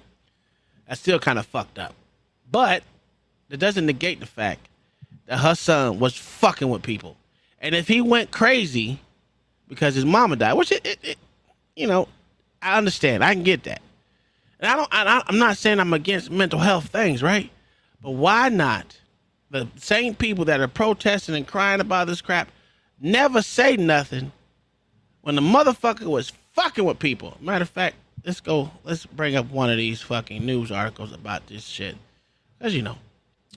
That's still kind of fucked up. But it doesn't negate the fact that her son was fucking with people, and if he went crazy because his mama died, which you know, I understand. I can get that. And I'm not saying I'm against mental health things, right? But why not the same people that are protesting and crying about this crap never say nothing when the motherfucker was fucking with people? Matter of fact, let's bring up one of these fucking news articles about this shit. Because, you know,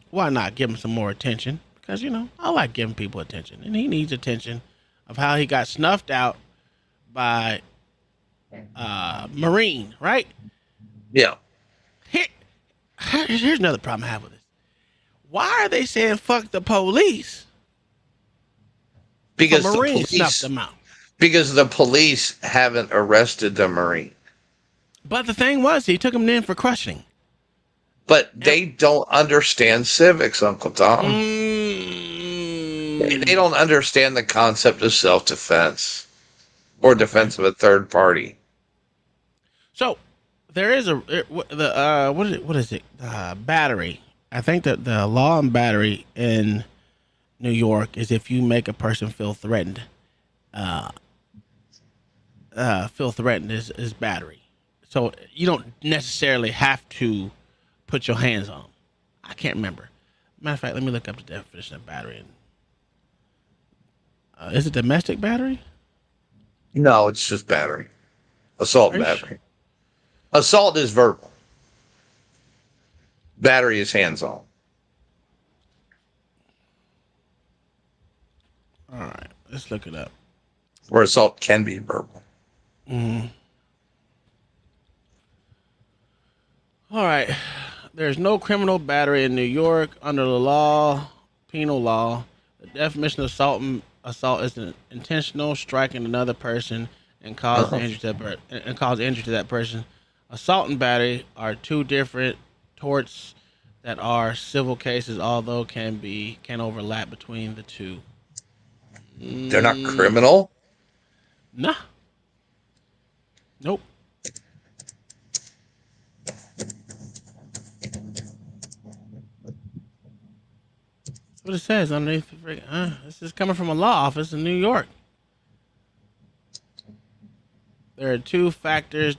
why not give him some more attention? Because, you know, I like giving people attention. And he needs attention of how he got snuffed out by Marine, right? Yeah. Here's another problem I have with this. Why are they saying fuck the police? Because the Marine snuffed them out. Because the police haven't arrested the Marine. But the thing was, he took him in for questioning. But they don't understand civics, Uncle Tom. They don't understand the concept of self-defense or defense of a third party. So there is what is it? Battery. I think that the law on battery in New York is if you make a person feel threatened. Feel threatened is battery. So you don't necessarily have to put your hands on them. I can't remember. Matter of fact, let me look up the definition of battery. Is it domestic battery? No, it's just battery. Assault and battery. Assault is verbal. Battery is hands-on. All right, let's look it up. Or assault can be verbal. Mm-hmm. All right. There's no criminal battery in New York under the law, penal law. The definition of assault is an intentional striking another person and cause injury to that person. Assault and battery are two different torts that are civil cases, although can overlap between the two. They're not criminal? Nah. Nope. That's what it says underneath. This is coming from a law office in New York. There are two factors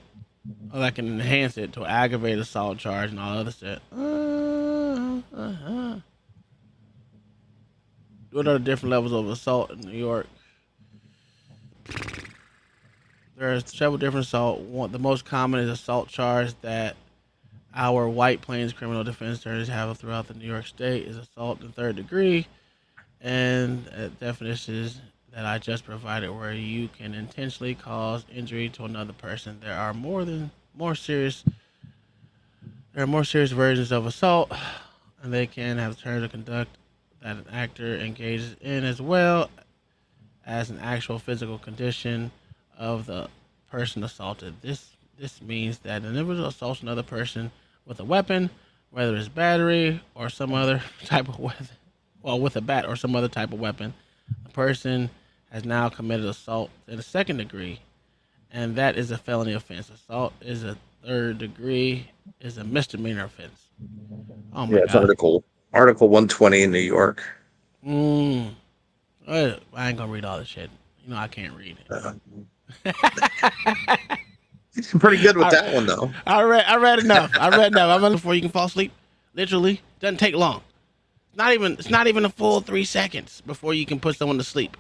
that can enhance it to aggravate assault charge and all other shit. What are the different levels of assault in New York? There are several different assault. The most common is assault charge that our White Plains criminal defense attorneys have throughout the New York State is assault in third degree, and definitions that I just provided where you can intentionally cause injury to another person. There are more serious versions of assault, and they can have terms of conduct that an actor engages in, as well as an actual physical condition of the person assaulted. This means that an individual assaults another person with a weapon, whether it's battery or some other type of well, with a bat or some other type of weapon, the person has now committed assault in a second degree, and that is a felony offense. Assault is a third degree, is a misdemeanor offense. Oh my Yeah, it's God. Article 120 in New York. I ain't gonna read all this shit. You know I can't read it. Pretty good with that one though. I read enough. I'm on before you can fall asleep. Literally, doesn't take long. It's not even a full 3 seconds before you can put someone to sleep.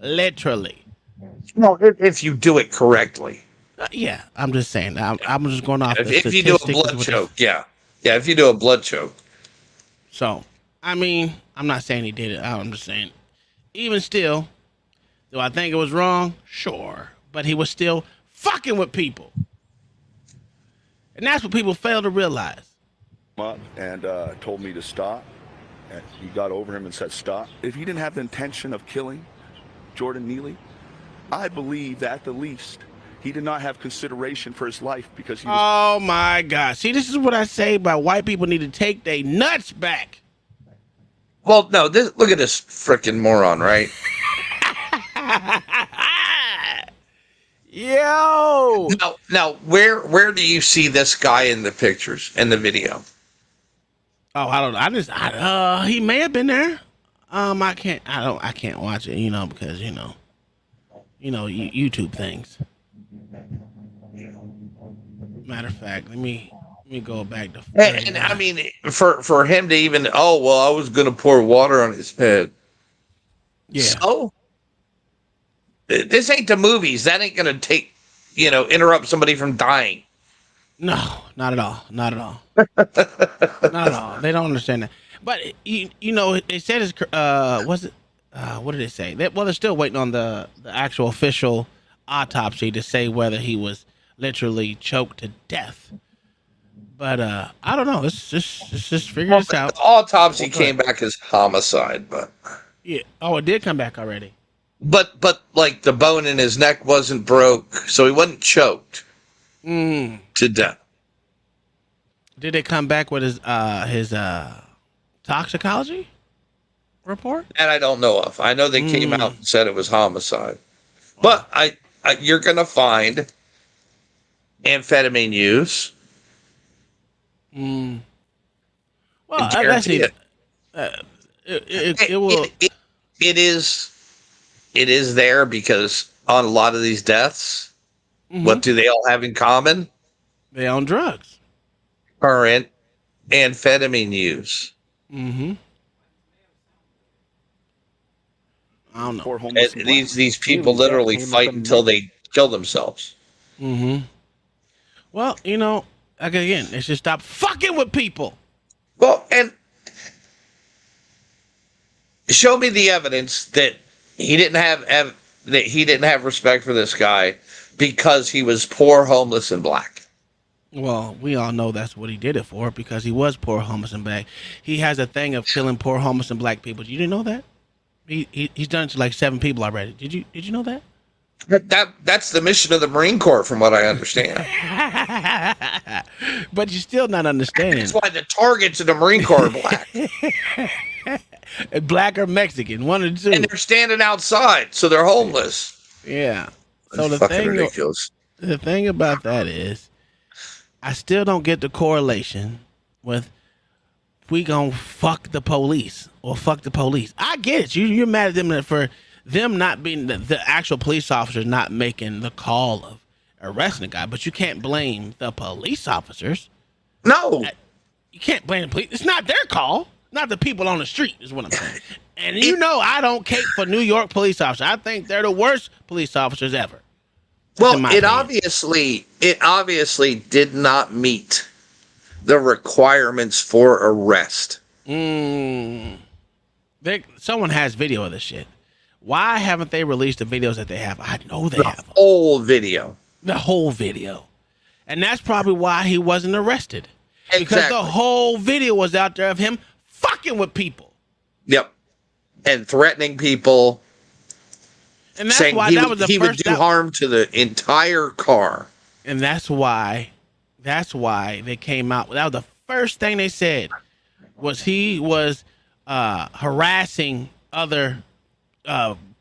Literally. No, if you do it correctly. Yeah, I'm just saying. I'm just going off. If you do a blood choke, yeah, if you do a blood choke. So, I mean, I'm not saying he did it. I'm just saying, even still, do I think it was wrong? Sure, but he was still fucking with people, and that's what people fail to realize. Up and told me to stop, and he got over him and said stop. If he didn't have the intention of killing Jordan Neely, I believe that at the least he did not have consideration for his life because he was. Oh my God! See, this is what I say about white people need to take their nuts back. Well, no, look at this freaking moron, right? Yo. Now, where do you see this guy in the pictures in the video? Oh, I don't know. He may have been there. I can't watch it, because YouTube things. Matter of fact, let me go back to. And I mean, for him to even, I was going to pour water on his head. Yeah. So this ain't the movies. That ain't going to interrupt somebody from dying. No, not at all. Not at all. Not at all. They don't understand that. But it said it's was it? What did it say? They're still waiting on the actual official autopsy to say whether he was literally choked to death. But I don't know. Let's just figure this out. The autopsy came back as homicide, but yeah. Oh, it did come back already. But like the bone in his neck wasn't broke, so he wasn't choked to death. Did it come back with his toxicology report? And I don't know of. I know they came out and said it was homicide. But you're gonna find amphetamine use. Well, that's it. It is there because on a lot of these deaths, what do they all have in common? They own drugs. Current amphetamine use. I don't know. These people literally fight until they kill themselves. Well, again, they should stop fucking with people. Well, and show me the evidence that he didn't have respect for this guy because he was poor, homeless, and black. Well, we all know that's what he did it for, because he was poor, homeless, and black. He has a thing of killing poor, homeless, and black people. You didn't know that? He's done it to like 7 people already. Did you know that? That's the mission of the Marine Corps, from what I understand. But you're still not understanding. That's why the targets of the Marine Corps are black. Black or Mexican, one of the two. And they're standing outside, so they're homeless. Yeah. So That's fucking ridiculous. The thing about that is, I still don't get the correlation with we gonna fuck the police or fuck the police. I get it. You're mad at them for them not being the actual police officers not making the call of arresting the guy, but you can't blame the police officers. No, you can't blame the police. It's not their call, not the people on the street, is what I'm saying. And I don't cape for New York police officers. I think they're the worst police officers ever. Well, it obviously did not meet the requirements for arrest. Someone has video of this shit. Why haven't they released the videos that they have? I know they have the whole video. The whole video. And that's probably why he wasn't arrested. Because the whole video was out there of him fucking with people. Yep. And threatening people. And that's saying why he that was the he first would do harm to the entire car. And that's why they came out. That was the first thing they said was he was harassing other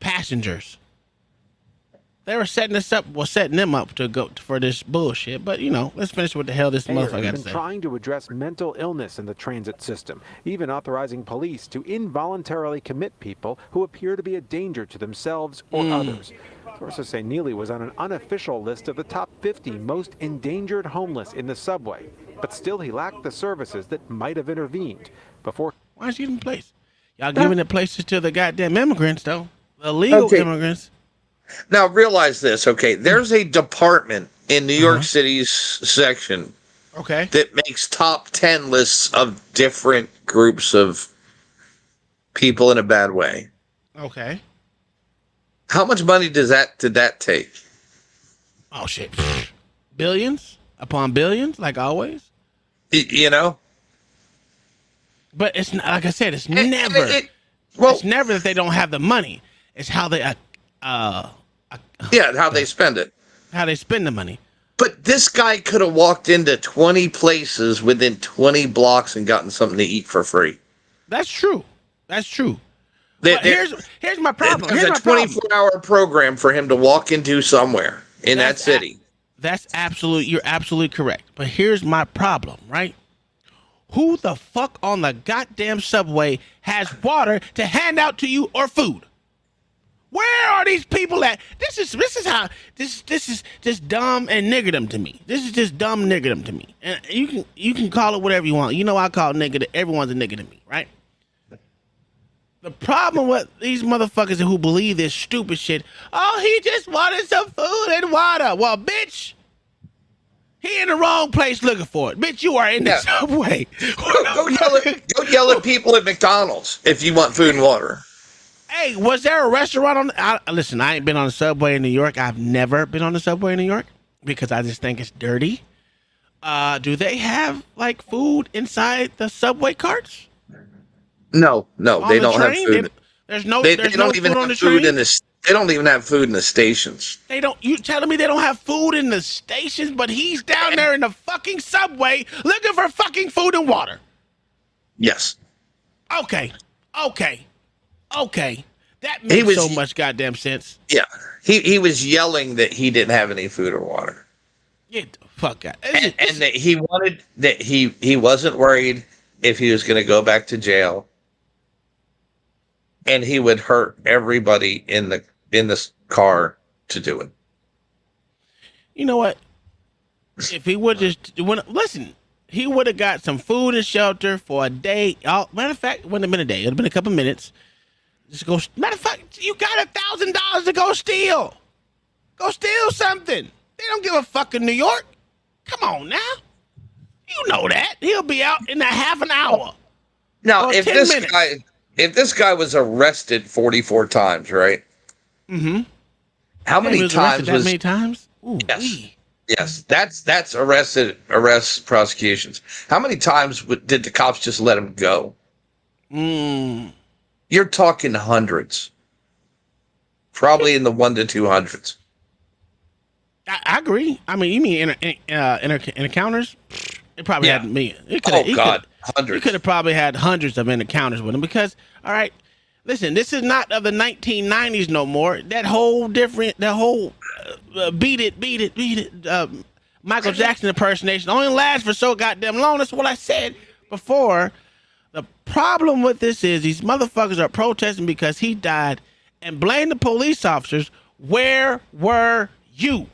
passengers. They were setting them up to go for this bullshit. But let's finish what the hell this motherfucker got to say. Trying to address mental illness in the transit system, even authorizing police to involuntarily commit people who appear to be a danger to themselves or others. Sources say Neely was on an unofficial list of the top 50 most endangered homeless in the subway, but still he lacked the services that might have intervened before. Why is he in place? Y'all giving the places to the goddamn immigrants, though. The illegal immigrants. Now realize this, okay? There's a department in New York City's section, that makes top 10 lists of different groups of people in a bad way. Okay. How much money did that take? Oh shit, billions upon billions, like always. But it's not, like I said, it's never. It's never that they don't have the money. It's how they how they spend it. How they spend the money. But this guy could have walked into 20 places within 20 blocks and gotten something to eat for free. That's true. But here's my problem. There's a 24-hour program for him to walk into somewhere in that city. You're absolutely correct. But here's my problem, right? Who the fuck on the goddamn subway has water to hand out to you or food? Where are these people at? This is just dumb and niggerdom to me. This is just dumb niggerdom to me. And you can call it whatever you want. I call nigger. Everyone's a nigger to me, right? The problem with these motherfuckers who believe this stupid shit. Oh, he just wanted some food and water. Well, bitch, he in the wrong place looking for it. Bitch, you are in the subway. Go yell at people at McDonald's if you want food and water. Hey, was there a restaurant listen, I ain't been on the subway in New York. I've never been on the subway in New York because I just think it's dirty. Do they have like food inside the subway carts? No, they don't have food. There's no They food don't even on the have food train? in this. They don't even have food in the stations. You telling me they don't have food in the stations, but he's down there in the fucking subway looking for fucking food and water? Yes. Okay. That makes so much goddamn sense. Yeah. He was yelling that he didn't have any food or water. Get the fuck out. And that he wanted that he wasn't worried if he was going to go back to jail. And he would hurt everybody in this car to do it. You know what? If he would listen, he would have got some food and shelter for a day. Matter of fact, it wouldn't have been a day. It would have been a couple minutes. Just go. Matter of fact, you got $1,000 to go steal. Go steal something. They don't give a fuck in New York. Come on now. You know that. He'll be out in a half an hour. Now, if this guy was arrested 44 times, right? Mm-hmm. How many times that many times? Ooh, yes. That's arrest prosecutions. How many times did the cops just let him go? You're talking hundreds. Probably in the 1 to 200s. I agree. I mean, you mean encounters? It probably had me. Hundreds. You could have probably had hundreds of encounters with him because, all right, listen, this is not of the 1990s no more. That whole beat it, Michael Jackson impersonation only lasts for so goddamn long. That's what I said before. The problem with this is these motherfuckers are protesting because he died and blame the police officers. Where were you?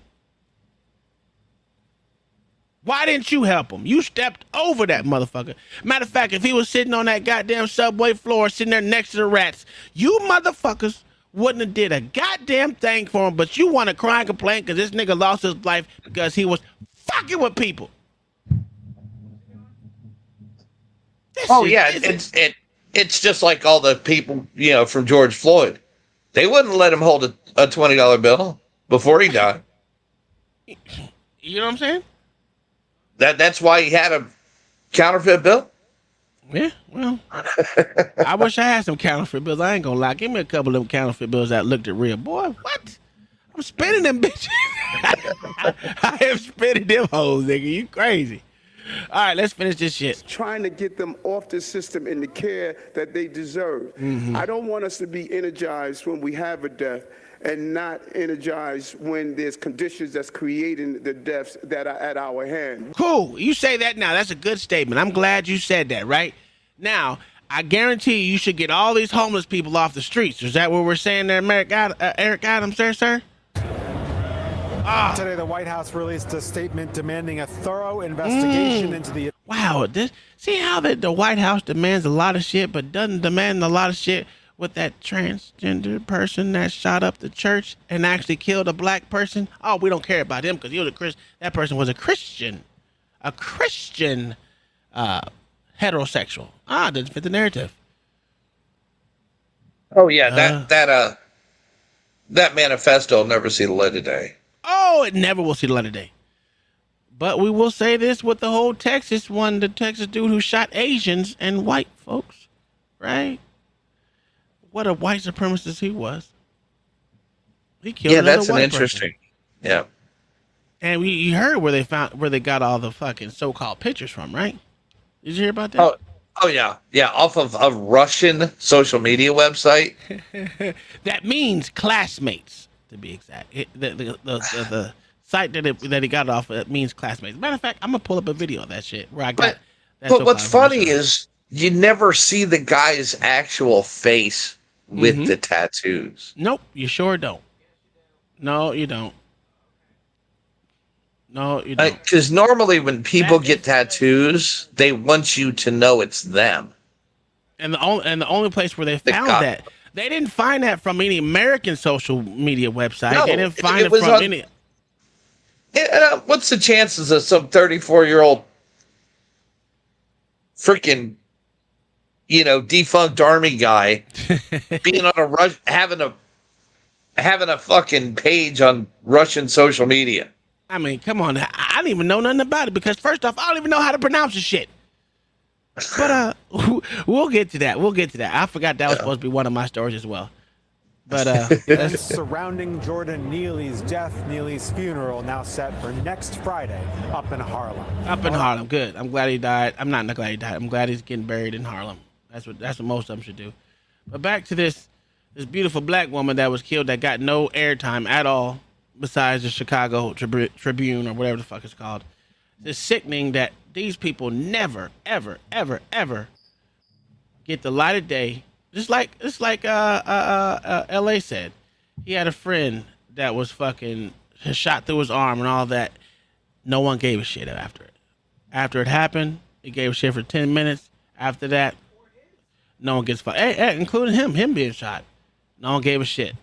Why didn't you help him? You stepped over that motherfucker. Matter of fact, if he was sitting on that goddamn subway floor, sitting there next to the rats, you motherfuckers wouldn't have did a goddamn thing for him, but you want to cry and complain because this nigga lost his life because he was fucking with people. It's just like all the people, from George Floyd. They wouldn't let him hold a $20 bill before he died. You know what I'm saying? That's why he had a counterfeit bill? Yeah, well, I wish I had some counterfeit bills. I ain't gonna lie. Give me a couple of them counterfeit bills that looked at real. Boy, what? I'm spending them bitches. I am spending them hoes, nigga. You crazy. All right, let's finish this shit. Trying to get them off the system in the care that they deserve. I don't want us to be energized when we have a death and not energized when there's conditions that's creating the deaths that are at our hand. Cool. You say that now. That's a good statement. I'm glad you said that, right? Now, I guarantee you should get all these homeless people off the streets. Is that what we're saying there, Eric Adams, there, sir? Today, the White House released a statement demanding a thorough investigation into the... Wow. See how the White House demands a lot of shit, but doesn't demand a lot of shit with that transgender person that shot up the church and actually killed a black person? Oh, we don't care about him because he was a Christian. That person was a Christian. A Christian heterosexual. Doesn't fit the narrative. Oh yeah, that manifesto will never see the light of day. Oh, it never will see the light of day. But we will say this with the whole Texas one, the Texas dude who shot Asians and white folks, right? What a white supremacist he was. He killed another that's an white interesting. person. Yeah. And you heard where they got all the fucking so-called pictures from, right? Did you hear about that? Oh yeah, off of a Russian social media website. That means classmates, to be exact. The site that he got off of means classmates. Matter of fact, I'm gonna pull up a video of that shit where I got. But what's funny is you never see the guy's actual face with the tattoos. Nope, you sure don't. No, you don't. No, you don't. Because normally when people get tattoos, they want you to know it's them. And the only place where they found that, they didn't find that from any American social media website. No, they didn't find it from any. What's the chances of some 34-year-old freaking, defunct army guy being on having a fucking page on Russian social media? I mean, come on. I don't even know nothing about it because first off, I don't even know how to pronounce the shit. But we'll get to that. I forgot that was supposed to be one of my stories as well. But events surrounding Jordan Neely's death, Neely's funeral now set for next Friday up in Harlem. Harlem, good. I'm glad he died. I'm not glad he died. I'm glad he's getting buried in Harlem. That's what most of them should do. But back to this beautiful black woman that was killed that got no airtime at all besides the Chicago Tribune or whatever the fuck it's called. It's sickening that these people never, ever, ever, ever get the light of day. Just like L.A. said, he had a friend that was fucking shot through his arm and all that. No one gave a shit after it. After it happened, he gave a shit for 10 minutes. After that, no one gets fucked, including him being shot. No one gave a shit.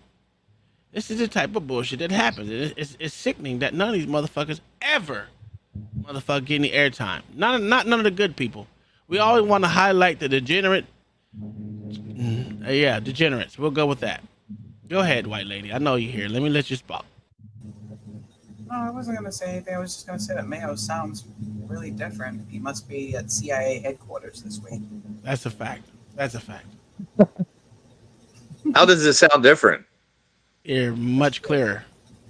This is the type of bullshit that happens. It's sickening that none of these motherfuckers ever get any airtime. Not none of the good people. We always want to highlight the degenerate. Degenerates. We'll go with that. Go ahead, white lady. I know you're here. Let me let you speak. No, I wasn't going to say anything. I was just going to say that Mayo sounds really different. He must be at CIA headquarters this week. That's a fact. How does it sound different? You're much clearer.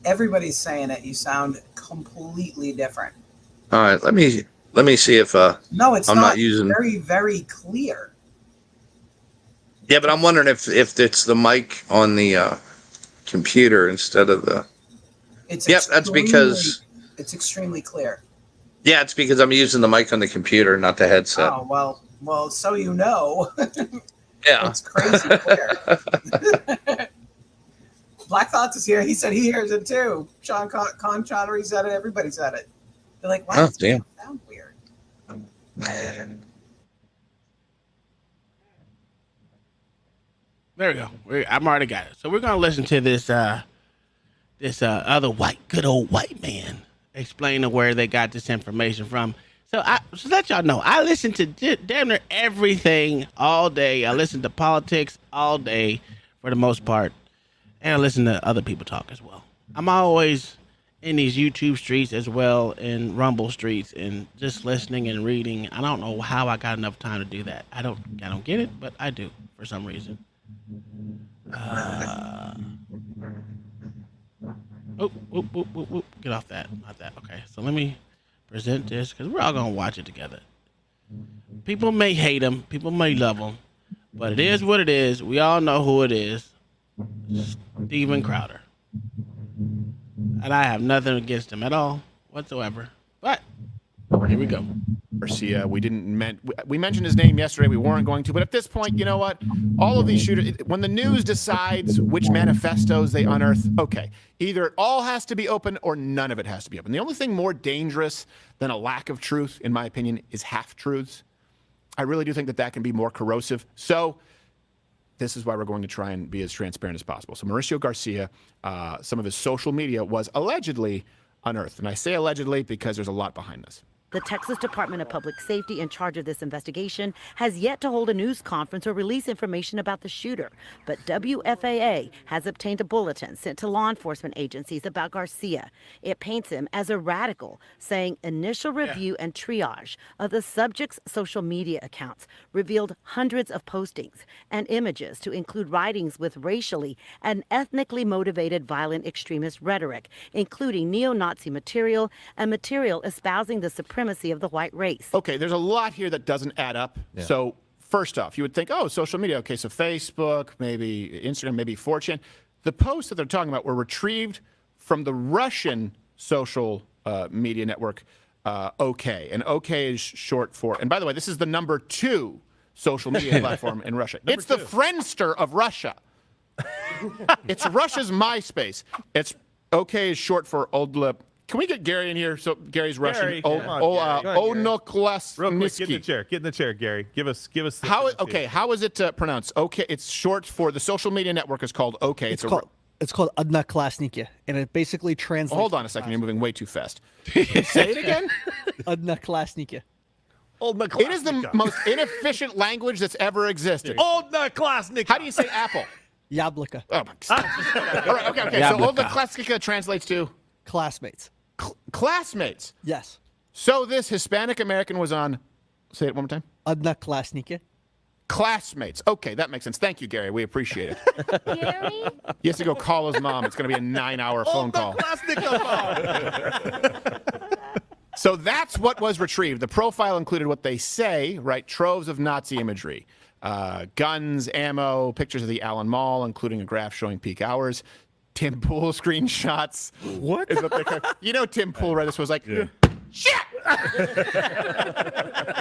Everybody's saying it. You sound completely different. All right, let me see if no, it's I'm not using very, very clear. Yeah, but I'm wondering if it's the mic on the computer instead of the. That's because it's extremely clear. Yeah, it's because I'm using the mic on the computer, not the headset. Oh well, so you know. Yeah, it's crazy clear. Black Thoughts is here. He said he hears it too. Sean Connery said it. Everybody said it. They're like, wow, damn. Sound weird. There we go. I'm already got it. So we're gonna listen to this other good old white man explaining where they got this information from. So let y'all know, I listen to damn near everything all day. I listen to politics all day for the most part. And I listen to other people talk as well. I'm always in these YouTube streets as well, and Rumble streets, and just listening and reading. I don't know how I got enough time to do that. I don't get it, but I do for some reason. Get off that. Not that. Okay, so let me present this because we're all gonna watch it together. People may hate him, people may love him, but it is what it is. We all know who it is. Steven Crowder. And I have nothing against him at all whatsoever. But here we go. Garcia, we mentioned his name yesterday. We weren't going to, but at this point, you know what? All of these shooters, when the news decides which manifestos they unearth, okay, either it all has to be open or none of it has to be open. The only thing more dangerous than a lack of truth, in my opinion, is half-truths. I really do think that can be more corrosive. So this is why we're going to try and be as transparent as possible. So Mauricio Garcia, some of his social media was allegedly unearthed. And I say allegedly because there's a lot behind this. The Texas Department of Public Safety, in charge of this investigation, has yet to hold a news conference or release information about the shooter. But WFAA has obtained a bulletin sent to law enforcement agencies about Garcia. It paints him as a radical, saying initial review and triage of the subject's social media accounts revealed hundreds of postings and images to include writings with racially and ethnically motivated violent extremist rhetoric, including neo-Nazi material and material espousing the supremacy of the white race. Okay, there's a lot here that doesn't add up. Yeah. So first off, you would think, oh, social media. Okay, so Facebook, maybe Instagram, maybe 4chan. The posts that they're talking about were retrieved from the Russian social media network, OK. And OK is short for, and by the way, this is the number 2 social media platform in Russia. It's the Friendster of Russia. It's Russia's MySpace. It's OK is short for Odla. Can we get Gary in here? So Gary's Russian. Onoklasniki. Real quick, get in the chair, Gary. Give us. How is it pronounced? Okay, it's short for the social media network is called OK. It's called Odnoklasniki, and it basically translates. Hold on a second, you're moving way too fast. Say it again. Odnoklasniki. It is the most inefficient language that's ever existed. Odnoklasniki. How do you say apple? Yablika. Oh my God. All right, okay. So Odnoklasniki translates to classmates. Classmates. Yes. So this Hispanic American was on. Say it one more time. Odnoklasniki. Classmates. Okay, that makes sense. Thank you, Gary. We appreciate it. Gary? He has to go call his mom. It's going to be a 9-hour phone call. So that's what was retrieved. The profile included what they say, right? Troves of Nazi imagery. Guns, ammo, pictures of the Allen Mall, including a graph showing peak hours. Tim Pool screenshots. What? Is what you know, Tim Pool, right? This was like, shit!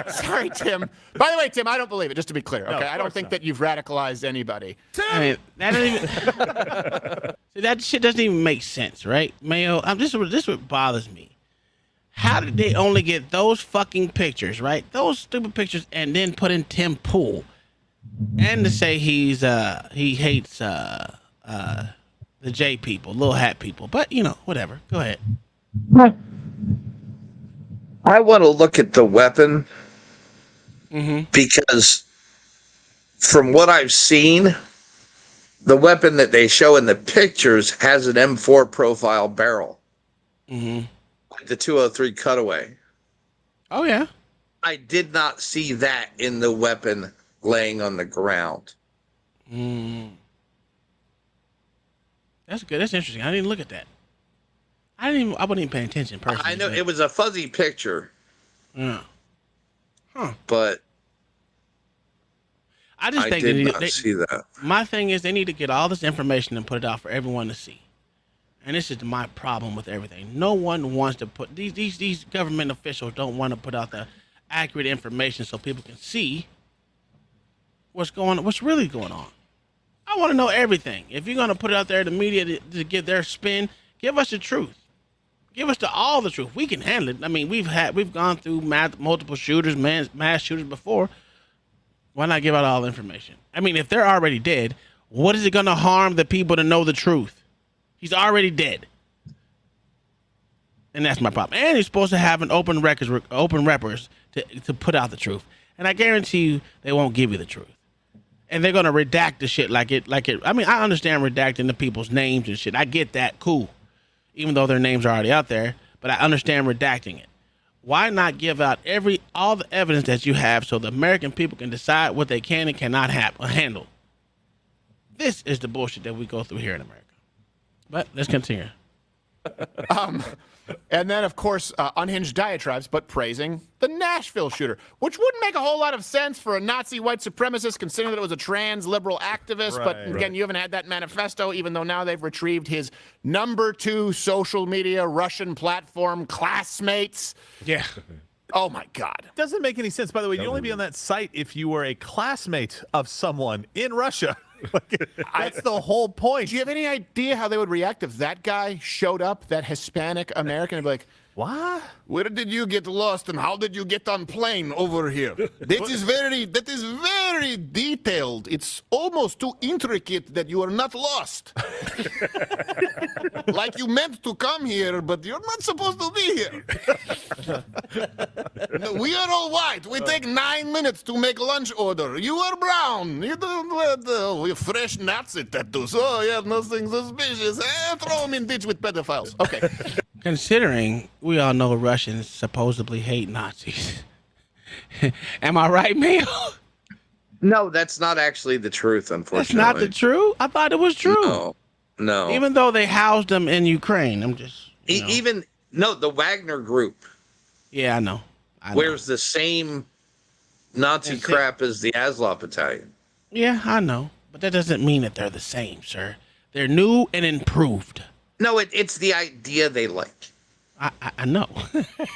Sorry, Tim. By the way, Tim, I don't believe it, just to be clear, okay? I don't think that you've radicalized anybody. I mean, that doesn't even... See, that shit doesn't even make sense, right? Mayo, this is what bothers me. How did they only get those fucking pictures, right? Those stupid pictures, and then put in Tim Pool, and to say he hates the J people, little hat people, but whatever. Go ahead. I want to look at the weapon because from what I've seen, the weapon that they show in the pictures has an M4 profile barrel. Like the 203 cutaway. Oh, yeah. I did not see that in the weapon laying on the ground. That's good. That's interesting. I didn't look at that. I wasn't even paying attention personally. I know it was a fuzzy picture. Yeah. Huh. But I just think did not see that. My thing is they need to get all this information and put it out for everyone to see. And this is my problem with everything. No one wants to put these government officials don't want to put out the accurate information so people can see what's really going on. I want to know everything. If you're going to put it out there to the media to get their spin, give us the truth. Give us all the truth. We can handle it. I mean, we've gone through multiple shooters, mass shooters before. Why not give out all the information? I mean, if they're already dead, what is it going to harm the people to know the truth? He's already dead. And that's my problem. And you're supposed to have an open records to put out the truth. And I guarantee you they won't give you the truth. And they're going to redact the shit like it. I mean, I understand redacting the people's names and shit. I get that. Cool. Even though their names are already out there. But I understand redacting it. Why not give out all the evidence that you have so the American people can decide what they can and cannot handle? This is the bullshit that we go through here in America. But let's continue. And then, of course, unhinged diatribes, but praising the Nashville shooter, which wouldn't make a whole lot of sense for a Nazi white supremacist, considering that it was a trans liberal activist. But again, you haven't had that manifesto, even though now they've retrieved his #2 social media Russian platform, Classmates. Yeah. Oh, my God. Doesn't make any sense. By the way, you'd only be on that site if you were a classmate of someone in Russia. That's the whole point. Do you have any idea how they would react if that guy showed up, that Hispanic American, and be like, what? Where did you get lost and how did you get on plane over here? That is very detailed. It's almost too intricate that you are not lost. Like you meant to come here, but you're not supposed to be here. No, we are all white. We take 9 minutes to make lunch order. You are brown. You don't we fresh Nazi tattoos. Oh, yeah, nothing suspicious. Throw them in ditch with pedophiles. Okay. Considering we all know Russians supposedly hate Nazis. Am I right, Mayo? No, that's not actually the truth, unfortunately. That's not the truth? I thought it was true. No. Even though they housed them in Ukraine. I'm just... the Wagner Group. Yeah, I know. Wears the same Nazi crap as the Azov Battalion. Yeah, I know. But that doesn't mean that they're the same, sir. They're new and improved. No, it's the idea they like. I know.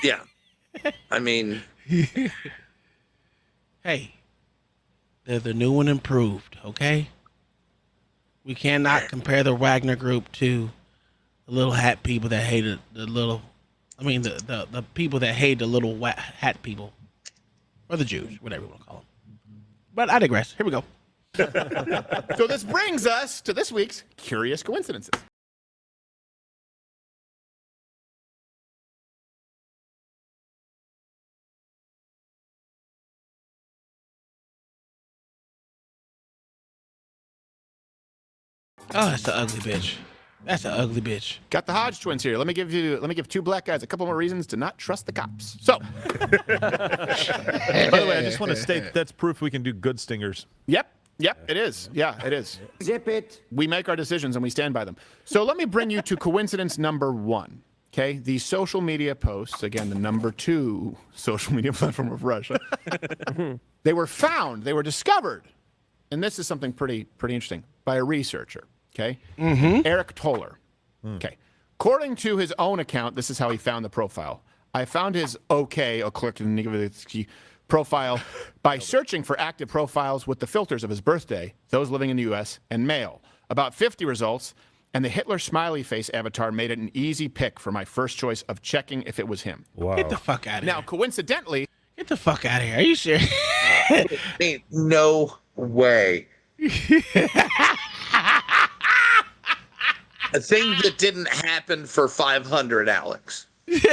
Yeah. I mean... Hey. They're the new and improved, okay? We cannot compare the Wagner Group to the little hat people that hated the little... I mean, the people that hate the little hat people. Or the Jews, whatever you want to call them. But I digress. Here we go. So this brings us to this week's Curious Coincidences. Oh, that's an ugly bitch. That's an ugly bitch. Got the Hodge twins here. Let me give two black guys a couple more reasons to not trust the cops. So, by the way, I just want to state that's proof we can do good stingers. Yep, it is. Yeah, it is. Zip it. We make our decisions and we stand by them. So let me bring you to coincidence number 1. Okay, these social media posts, again, the #2 social media platform of Russia. They were discovered, and this is something pretty interesting, by a researcher. Okay, Eric Toller. Okay, according to his own account, this is how he found the profile. I found his profile by searching for active profiles with the filters of his birthday, those living in the U.S., and male. About 50 results, and the Hitler smiley face avatar made it an easy pick for my first choice of checking if it was him. Wow. Get the fuck out of here. Now, coincidentally... Get the fuck out of here. Are you serious? No way. A thing that didn't happen for 500, Alex. This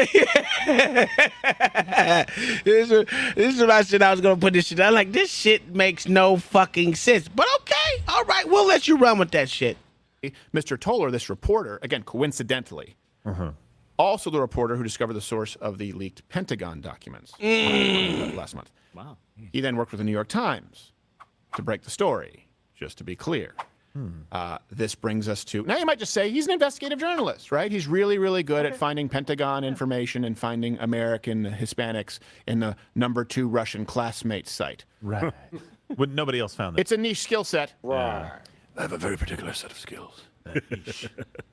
is what I said I was going to put this shit. I'm like, this shit makes no fucking sense. But okay, all right, we'll let you run with that shit. Mr. Toller, this reporter, again, coincidentally, also the reporter who discovered the source of the leaked Pentagon documents last month. Wow. He then worked with the New York Times to break the story, just to be clear. This brings us to, now you might just say he's an investigative journalist, right? He's really, really good at finding Pentagon information and finding American Hispanics in the #2 Russian Classmates site. Right. When nobody else found that. It's a niche skill set. Right. I have a very particular set of skills.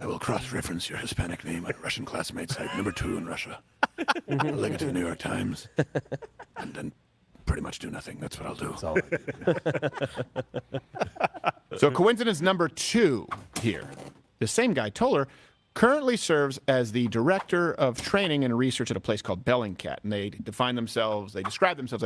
I will cross-reference your Hispanic name on a Russian Classmates site, #2 in Russia. I'll link it to the New York Times. And then pretty much do nothing. That's what I'll do. That's all So coincidence number 2 here. The same guy, Toller, currently serves as the director of training and research at a place called Bellingcat. And they describe themselves, I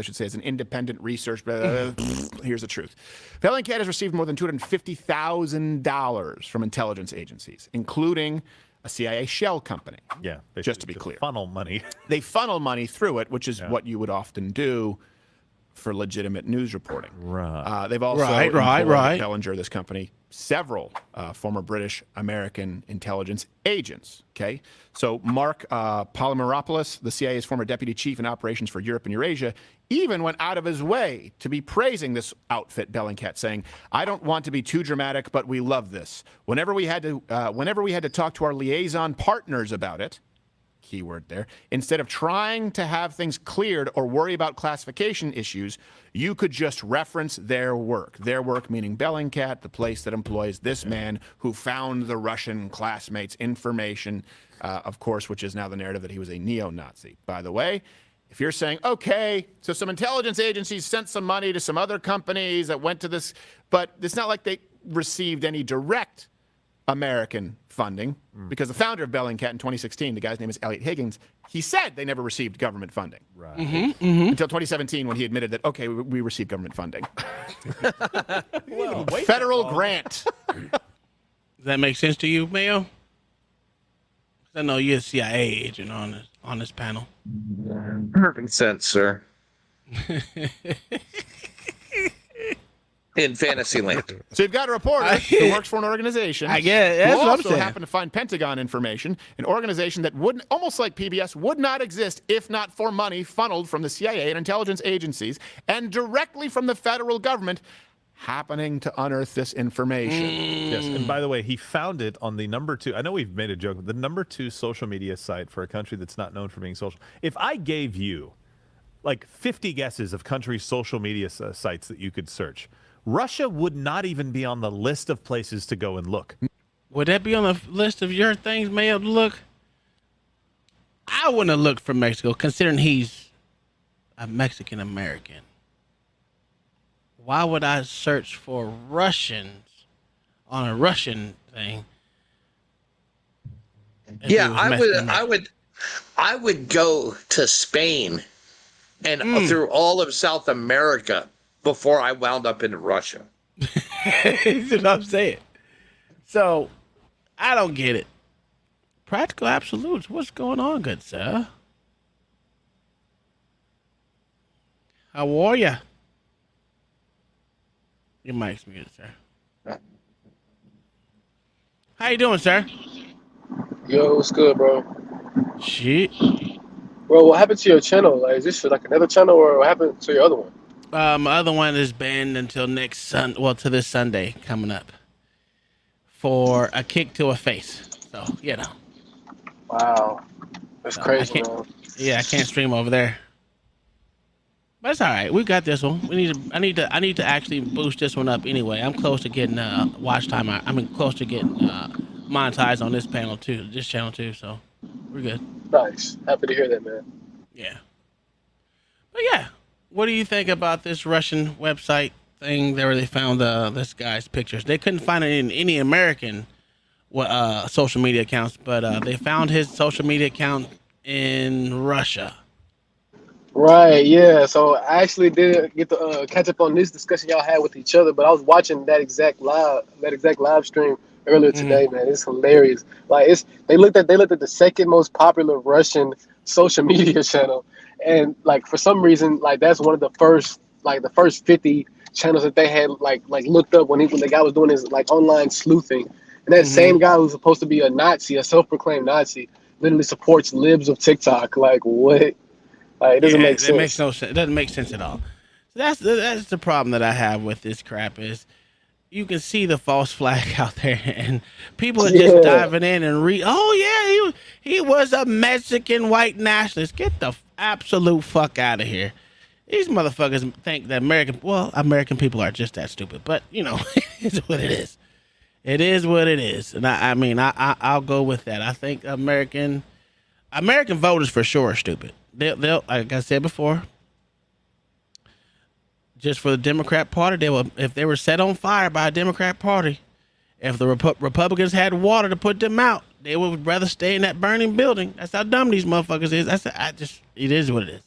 should say, as an independent research. Here's the truth. Bellingcat has received more than $250,000 from intelligence agencies, including a CIA shell company. Yeah. Just to be clear. Funnel money. They funnel money through it, which is what you would often do for legitimate news reporting. Right. They've also employed Bellinger, this company, several former British American intelligence agents. Okay, so Mark Polymeropoulos, the CIA's former deputy chief in operations for Europe and Eurasia, even went out of his way to be praising this outfit, Bellingcat, saying, "I don't want to be too dramatic, but we love this. Whenever we had to talk to our liaison partners about it." Keyword there. Instead of trying to have things cleared or worry about classification issues, you could just reference their work. Their work meaning Bellingcat, the place that employs this man who found the Russian classmates' information, of course, which is now the narrative that he was a neo-Nazi. By the way, if you're saying, okay, so some intelligence agencies sent some money to some other companies that went to this, but it's not like they received any direct American funding, because the founder of Bellingcat in 2016, the guy's name is Elliot Higgins, he said they never received government funding. Right. Until 2017, when he admitted that, okay, we received government funding. Federal grant. Does that make sense to you, Mayo? 'Cause I know you're a CIA agent on this panel. Perfect sense, sir. In Fantasyland. So you've got a reporter who works for an organization. I get it. That's who what I'm also saying. happened to find Pentagon information, an organization that would, almost like PBS, would not exist if not for money funneled from the CIA and intelligence agencies and directly from the federal government, happening to unearth this information. Yes, and by the way, he found it on the #2. I know we've made a joke, but the #2 social media site for a country that's not known for being social. If I gave you like 50 guesses of country social media sites that you could search, Russia would not even be on the list of places to go and look. Would that be on the list of your things, Mayo, to look? I wouldn't have looked for Mexico, considering he's a Mexican American. Why would I search for Russians on a Russian thing? Yeah, I would go to Spain and through all of South America before I wound up in Russia. That's what I'm saying. So, I don't get it. Practical absolutes. What's going on, good sir? How are ya? Your mic's muted, sir. How you doing, sir? Yo, what's good, bro? Shit. Bro, what happened to your channel? Like, is this like another channel, or what happened to your other one? My other one is banned until to this Sunday coming up for a kick to a face. So, you know. Wow. That's crazy, man. Yeah, I can't stream over there. But it's all right. We got this one. I need to actually boost this one up anyway. I'm close to getting watch time. I'm close to getting monetized on this channel too. So we're good. Nice. Happy to hear that, man. Yeah. But yeah, what do you think about this Russian website thing where they found this guy's pictures? They couldn't find it in any American social media accounts, but they found his social media account in Russia. Right, yeah. So I actually did get to catch up on this discussion y'all had with each other, but I was watching that exact live stream earlier today, man. It's hilarious. Like they looked at the second most popular Russian social media channel, and like for some reason, like that's one of the first 50 channels that they had like looked up when the guy was doing his like online sleuthing. And that same guy who's supposed to be a Nazi, a self-proclaimed Nazi, literally supports libs of TikTok. Like what? Like, it doesn't make sense. It makes no sense. It doesn't make sense at all. That's the problem that I have with this crap is you can see the false flag out there, and people are just diving in and read. Oh yeah, he was a Mexican white nationalist. Get the absolute fuck out of here. These motherfuckers think that American people are just that stupid. But you know, it's what it is. It is what it is, and I'll go with that. I think American voters for sure are stupid. They'll like I said before, just for the Democrat Party, if they were set on fire by a Democrat Party, if the Republicans had water to put them out, they would rather stay in that burning building. That's how dumb these motherfuckers is. It is what it is.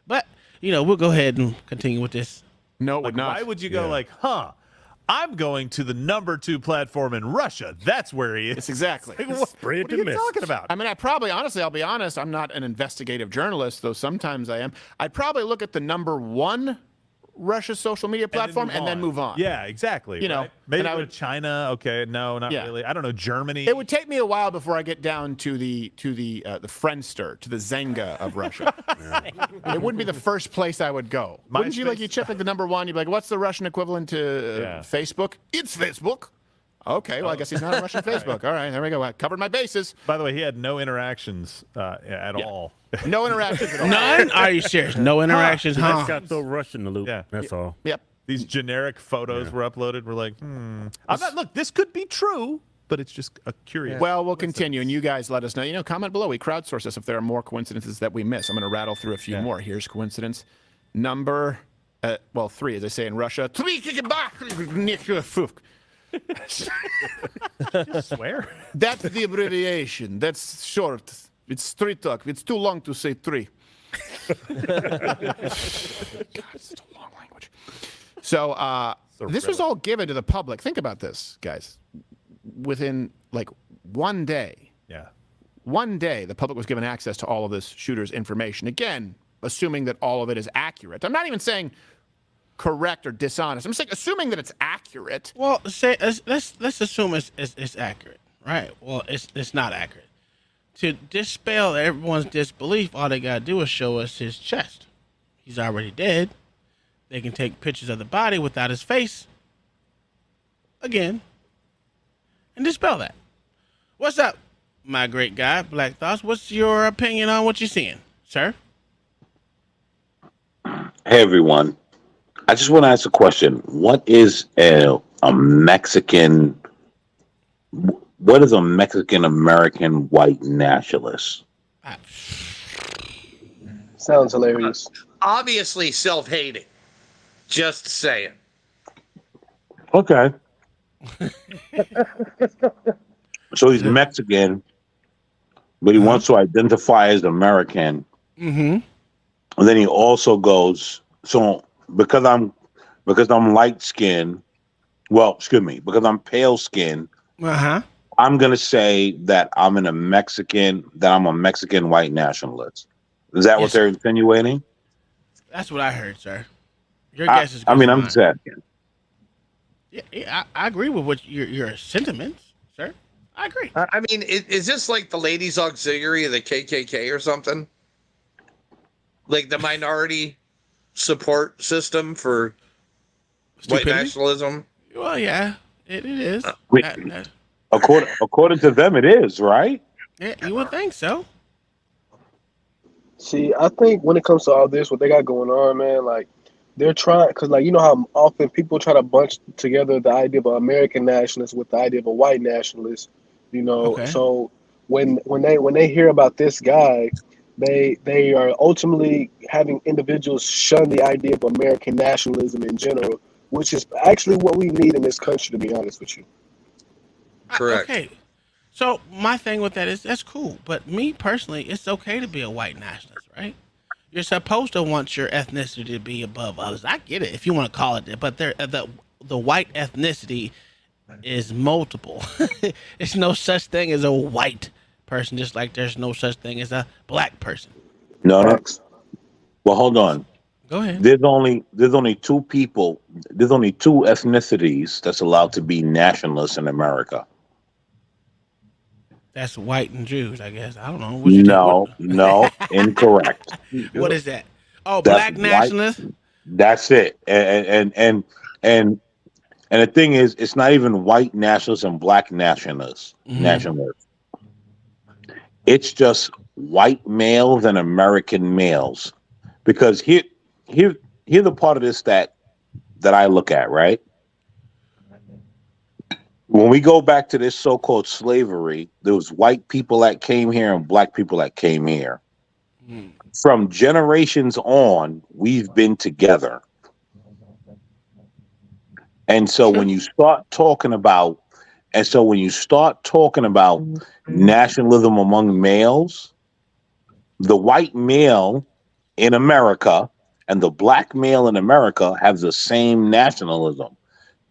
But you know, we'll go ahead and continue with this. No, like, why would you go I'm going to the #2 platform in Russia. That's where he is. It's exactly. Like, what are you talking about? I mean, I'll be honest, I'm not an investigative journalist, though sometimes I am. I'd probably look at the #1 Russia's social media platform and then move on. Yeah, exactly. You know, right? Maybe and I go to would- China. Okay, no, not really. I don't know, Germany. It would take me a while before I get down to the Friendster, to the Zenga of Russia. It wouldn't be the first place I would go. Wouldn't you you check like the number one? You'd be like, what's the Russian equivalent to Facebook? It's Facebook. Okay, well, I guess he's not on Russian Facebook. All right, there we go. I covered my bases. By the way, he had no interactions at all. No interactions at all. None? Are you serious? No interactions, huh? Just got to throw Rush in the loop. Yeah. That's all. Yep. These generic photos were uploaded. We're like, I'm not, look, this could be true, but it's just a curious. Well, we'll continue, and you guys let us know. You know, comment below. We crowdsource this if there are more coincidences that we miss. I'm going to rattle through a few more. Here's coincidence number, 3, as I say in Russia. Swear? That's the abbreviation. That's short. It's 3 talk. It's too long to say 3. God, it's a long language. So this was all given to the public. Think about this, guys. Within like one day. Yeah. One day, the public was given access to all of this shooter's information. Again, assuming that all of it is accurate. I'm not even saying correct or dishonest. I'm saying assuming that it's accurate. Well, let's assume it's accurate, right? Well, it's not accurate. To dispel everyone's disbelief, all they gotta do is show us his chest. He's already dead. They can take pictures of the body without his face again and dispel that. What's up, my great guy, Black Thoughts? What's your opinion on what you're seeing, sir? Hey, everyone. I just want to ask a question. What is a Mexican? What is a Mexican American white nationalist? Sounds hilarious. Obviously self-hating. Just saying. Okay. So he's Mexican, but he wants to identify as American. Mm-hmm. And then he also goes, so because I'm light skinned, because I'm pale skinned, I'm gonna say that I'm a Mexican white nationalist. Is that what they're insinuating? That's what I heard, sir. Your guess is good. I mean, I'm just asking. Yeah, I agree with what your sentiments, sir. I agree. I mean, is this like the ladies' auxiliary of the KKK or something? Like the minority support system for white nationalism? Well, yeah, it is. According to them, it is, right? Yeah, you would think so. See, I think when it comes to all this, what they got going on, man, like they're trying, because like you know how often people try to bunch together the idea of an American nationalist with the idea of a white nationalist, you know. Okay. So when they hear about this guy, they are ultimately having individuals shun the idea of American nationalism in general, which is actually what we need in this country, to be honest with you. Correct. Okay. So my thing with that is that's cool, but me personally, it's okay to be a white nationalist, right? You're supposed to want your ethnicity to be above others. I get it if you want to call it that, but the white ethnicity is multiple. There's no such thing as a white person, just like there's no such thing as a black person. No. Well, hold on. Go ahead. There's only two people. There's only two ethnicities that's allowed to be nationalists in America. That's white and Jews, I guess. I don't know. No, incorrect. What is that? Oh, That's black nationalists. That's it. And the thing is, it's not even white nationalists and black nationalists. Nationalists. It's just white males and American males. Because here's the part of this that I look at, right? When we go back to this so-called slavery, there was white people that came here and black people that came here. From generations on, we've been together. And so when you start talking about nationalism among males, the white male in America and the black male in America have the same nationalism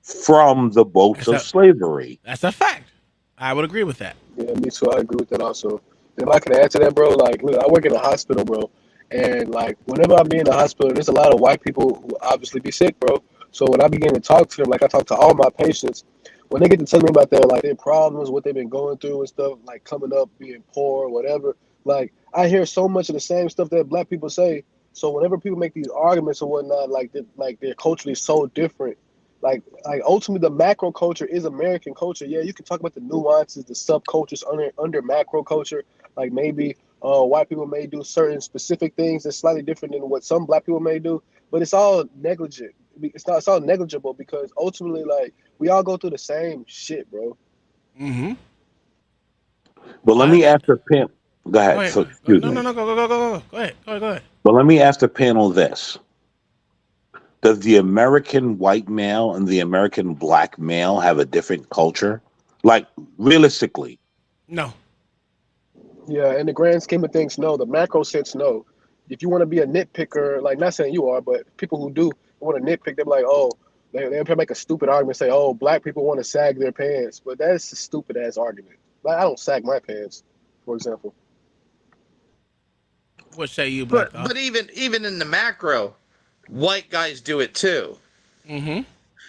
from the boats of slavery. That's a fact. I would agree with that. Yeah, me too. I agree with that also. If I can add to that, bro, like, look, I work in a hospital, bro, And like whenever I be in the hospital, there's a lot of white people who obviously be sick, bro. So when I begin to talk to them, like I talk to all my patients, when they get to tell me about their problems, what they've been going through and stuff, like coming up, being poor, whatever, like I hear so much of the same stuff that black people say. So whenever people make these arguments or whatnot, like they're culturally so different. Like ultimately the macro culture is American culture. Yeah, you can talk about the nuances, the subcultures under macro culture. Like maybe white people may do certain specific things that's slightly different than what some black people may do, but it's all negligent. It's all negligible because ultimately, like, we all go through the same shit, bro. Mm-hmm. But let me ask the panel. Go ahead. Go ahead. Excuse No, me. go ahead. Go ahead. But let me ask the panel this: does the American white male and the American black male have a different culture? Like realistically? No. Yeah, in the grand scheme of things, no. The macro sense, no. If you want to be a nitpicker, like not saying you are, but people who do want to nitpick, they're like, oh, they'll make a stupid argument, say, oh, black people want to sag their pants, but that's a stupid ass argument. Like I don't sag my pants, for example. What say you, Black? But even in the macro, white guys do it too. Mm-hmm.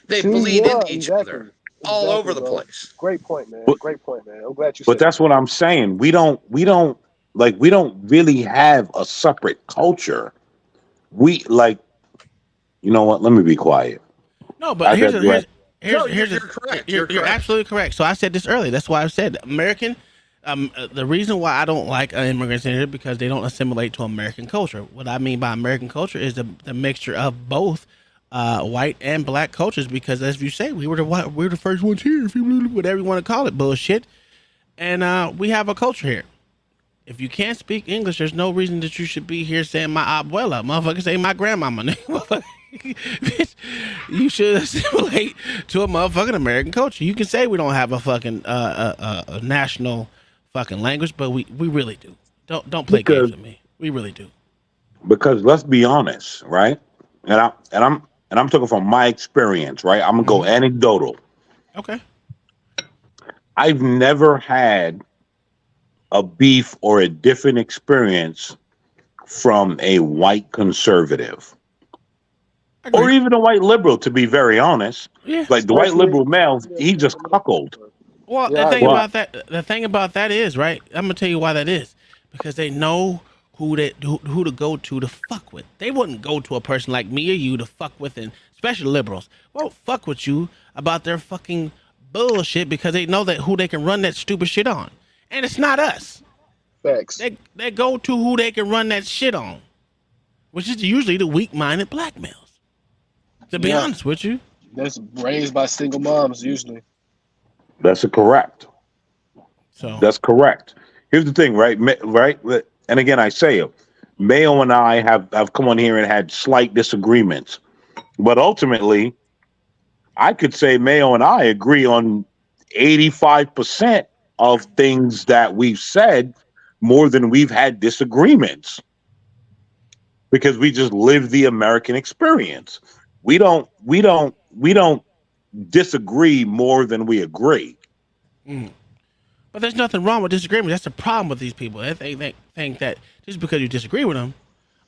They bleed into each other all over the bro. place. Great point, man. Great point, man. I'm glad you said But that's what I'm saying. We don't really have a separate culture. We like, you know what? Let me be quiet. No, but here's you're correct. You're absolutely correct. So I said this earlier. That's why I said American. The reason why I don't like immigrants in here because they don't assimilate to American culture. What I mean by American culture is the mixture of both white and black cultures. Because as you say, we're the first ones here. If you whatever you want to call it, bullshit. And we have a culture here. If you can't speak English, there's no reason that you should be here saying my abuela. Motherfucker say my grandmama. You should assimilate to a motherfucking American culture. You can say we don't have a fucking a national fucking language, but we really do. Don't play games with me. We really do. Because let's be honest, right? And I'm talking from my experience, right? I'm gonna go anecdotal. Okay. I've never had a beef or a different experience from a white conservative. Or even a white liberal, to be very honest. Yeah. Like the white liberal male, he just cuckolded. Well, the thing about that is, right? I'm gonna tell you why that is. Because they know who to go to fuck with. They wouldn't go to a person like me or you to fuck with, and especially liberals won't fuck with you about their fucking bullshit because they know that who they can run that stupid shit on. And it's not us. Facts. They go to who they can run that shit on, which is usually the weak-minded black males. To be honest with you, that's raised by single moms usually. That's correct. So that's correct. Here's the thing, right? Right, and again, I say it. Mayo and I have come on here and had slight disagreements, but ultimately, I could say Mayo and I agree on 85% of things that we've said, more than we've had disagreements, because we just live the American experience. We don't disagree more than we agree. But there's nothing wrong with disagreement. That's the problem with these people. They think that just because you disagree with them,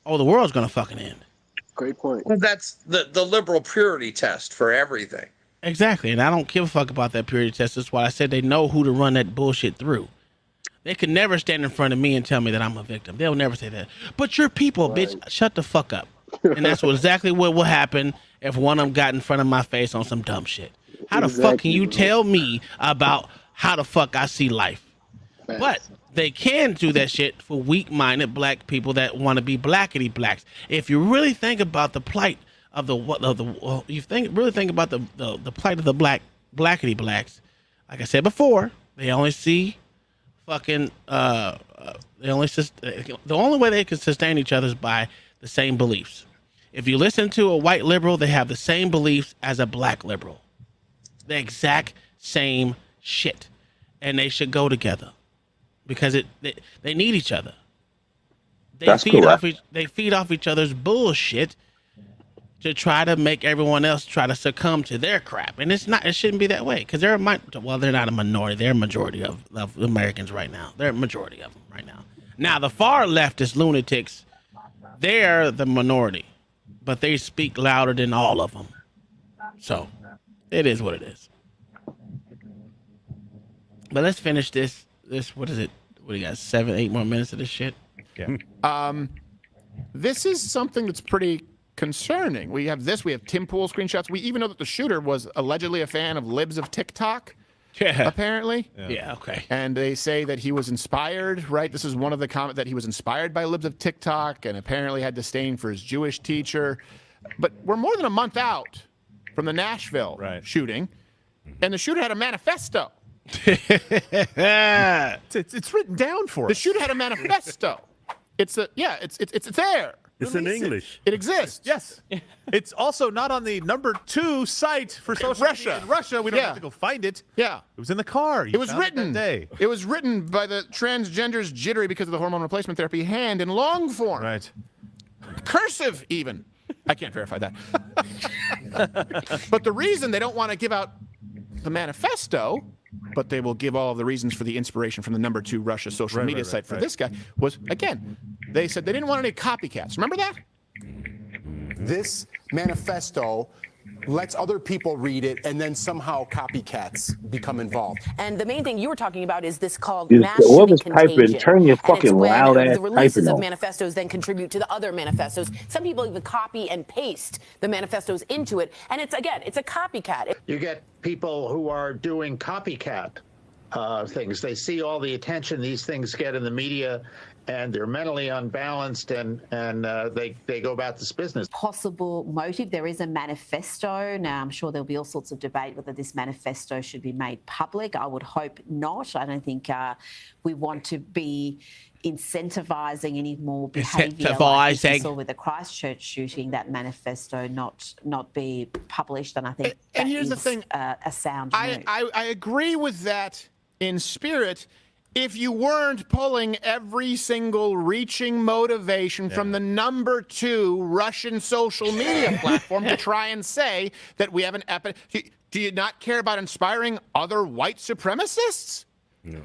the world's gonna fucking end. Great point. Well, that's the liberal purity test for everything. Exactly, and I don't give a fuck about that purity test. That's why I said they know who to run that bullshit through. They could never stand in front of me and tell me that I'm a victim. They'll never say that. But you're people, bitch. Shut the fuck up. And that's exactly what will happen if one of them got in front of my face on some dumb shit. How the fuck can you tell me about how the fuck I see life? But they can do that shit for weak-minded black people that want to be blackity blacks. If you really think about the plight of the plight of the blackity blacks, like I said before, they only see fucking the only way they can sustain each other is by the same beliefs. If you listen to a white liberal, they have the same beliefs as a black liberal. The exact same shit. And they should go together because they need each other. They feed off each other's bullshit to try to make everyone else try to succumb to their crap. And it shouldn't be that way because they're not a minority. They're a majority of Americans right now. They're a majority of them right now. Now, the far leftist lunatics, they're the minority, but they speak louder than all of them. So it is what it is. But let's finish this. What is it? What do you got? 7-8 more minutes of this shit? Yeah. This is something that's pretty concerning. We have this. We have Tim Pool screenshots. We even know that the shooter was allegedly a fan of libs of TikTok. Yeah. Apparently. Yeah. Okay. And they say that he was inspired, right? This is one of the comments that he was inspired by libs of TikTok and apparently had disdain for his Jewish teacher. But we're more than a month out from the Nashville shooting, and the shooter had a manifesto. It's written down for us. The shooter had a manifesto. It's there. It's in English. It exists. Yes. It's also not on the #2 site for social media in Russia. We don't have to go find it. Yeah. It was in the car. It was written. It was written by the transgender's jittery because of the hormone replacement therapy hand in long form. Right. Cursive even. I can't verify that. But the reason they don't want to give out the manifesto, but they will give all of the reasons for the inspiration from the #2 Russia social media site for this guy was, again, they said they didn't want any copycats. Remember that? This manifesto lets other people read it, and then somehow copycats become involved. And the main thing you were talking about is this called Is mass whoever's shooting typing, contagion. turn your And it's fucking when loud ass the releases typing of off. manifestos then contribute to the other manifestos. Some people even copy and paste the manifestos into it. And it's, again, it's a copycat. You get people who are doing copycat things. They see all the attention these things get in the media, and they're mentally unbalanced, and they go about this business. Possible motive. There is a manifesto. Now, I'm sure there'll be all sorts of debate whether this manifesto should be made public. I would hope not. I don't think we want to be incentivizing any more behaviour like we saw with the Christchurch shooting, that manifesto not be published. And I think and here's the thing, a sound move. I agree with that in spirit, if you weren't pulling every single reaching motivation from the #2 Russian social media platform to try and say that we have an epidemic. Do you not care about inspiring other white supremacists? No.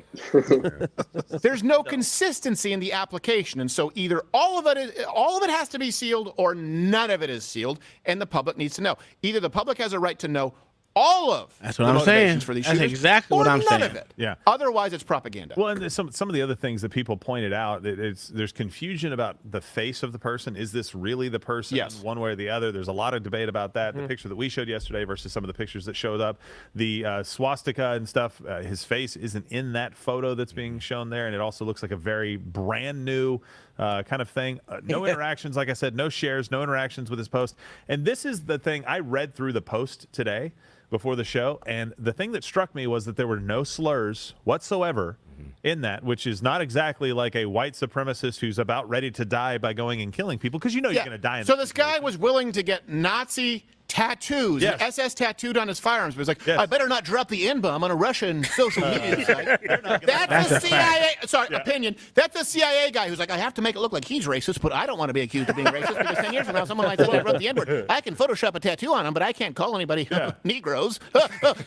There's no consistency in the application, and so either all of it has to be sealed, or none of it is sealed, and the public needs to know. Either the public has a right to know all of That's what I'm saying. for these That's shooters, exactly what or I'm none saying. of it. Yeah. Otherwise, it's propaganda. Well, and there's some of the other things that people pointed out, there's confusion about the face of the person. Is this really the person? Yes. One way or the other. There's a lot of debate about that. The picture that we showed yesterday versus some of the pictures that showed up. The swastika and stuff, his face isn't in that photo that's being shown there, and it also looks like a very brand new kind of thing. No interactions, like I said, no shares, no interactions with his post. And this is the thing. I read through the post today before the show, and the thing that struck me was that there were no slurs whatsoever in that, which is not exactly like a white supremacist who's about ready to die by going and killing people, because you know you're going to die in So this guy was willing to get Nazi tattoos, Yes. SS tattooed on his firearms, but he's like, Yes. I better not drop the N-bomb on a Russian social media site. That's That's the a CIA, opinion. That's the CIA guy who's like, I have to make it look like he's racist, but I don't want to be accused of being racist, because 10 years from now, someone might say I wrote the N-word. I can Photoshop a tattoo on him, but I can't call anybody Negroes.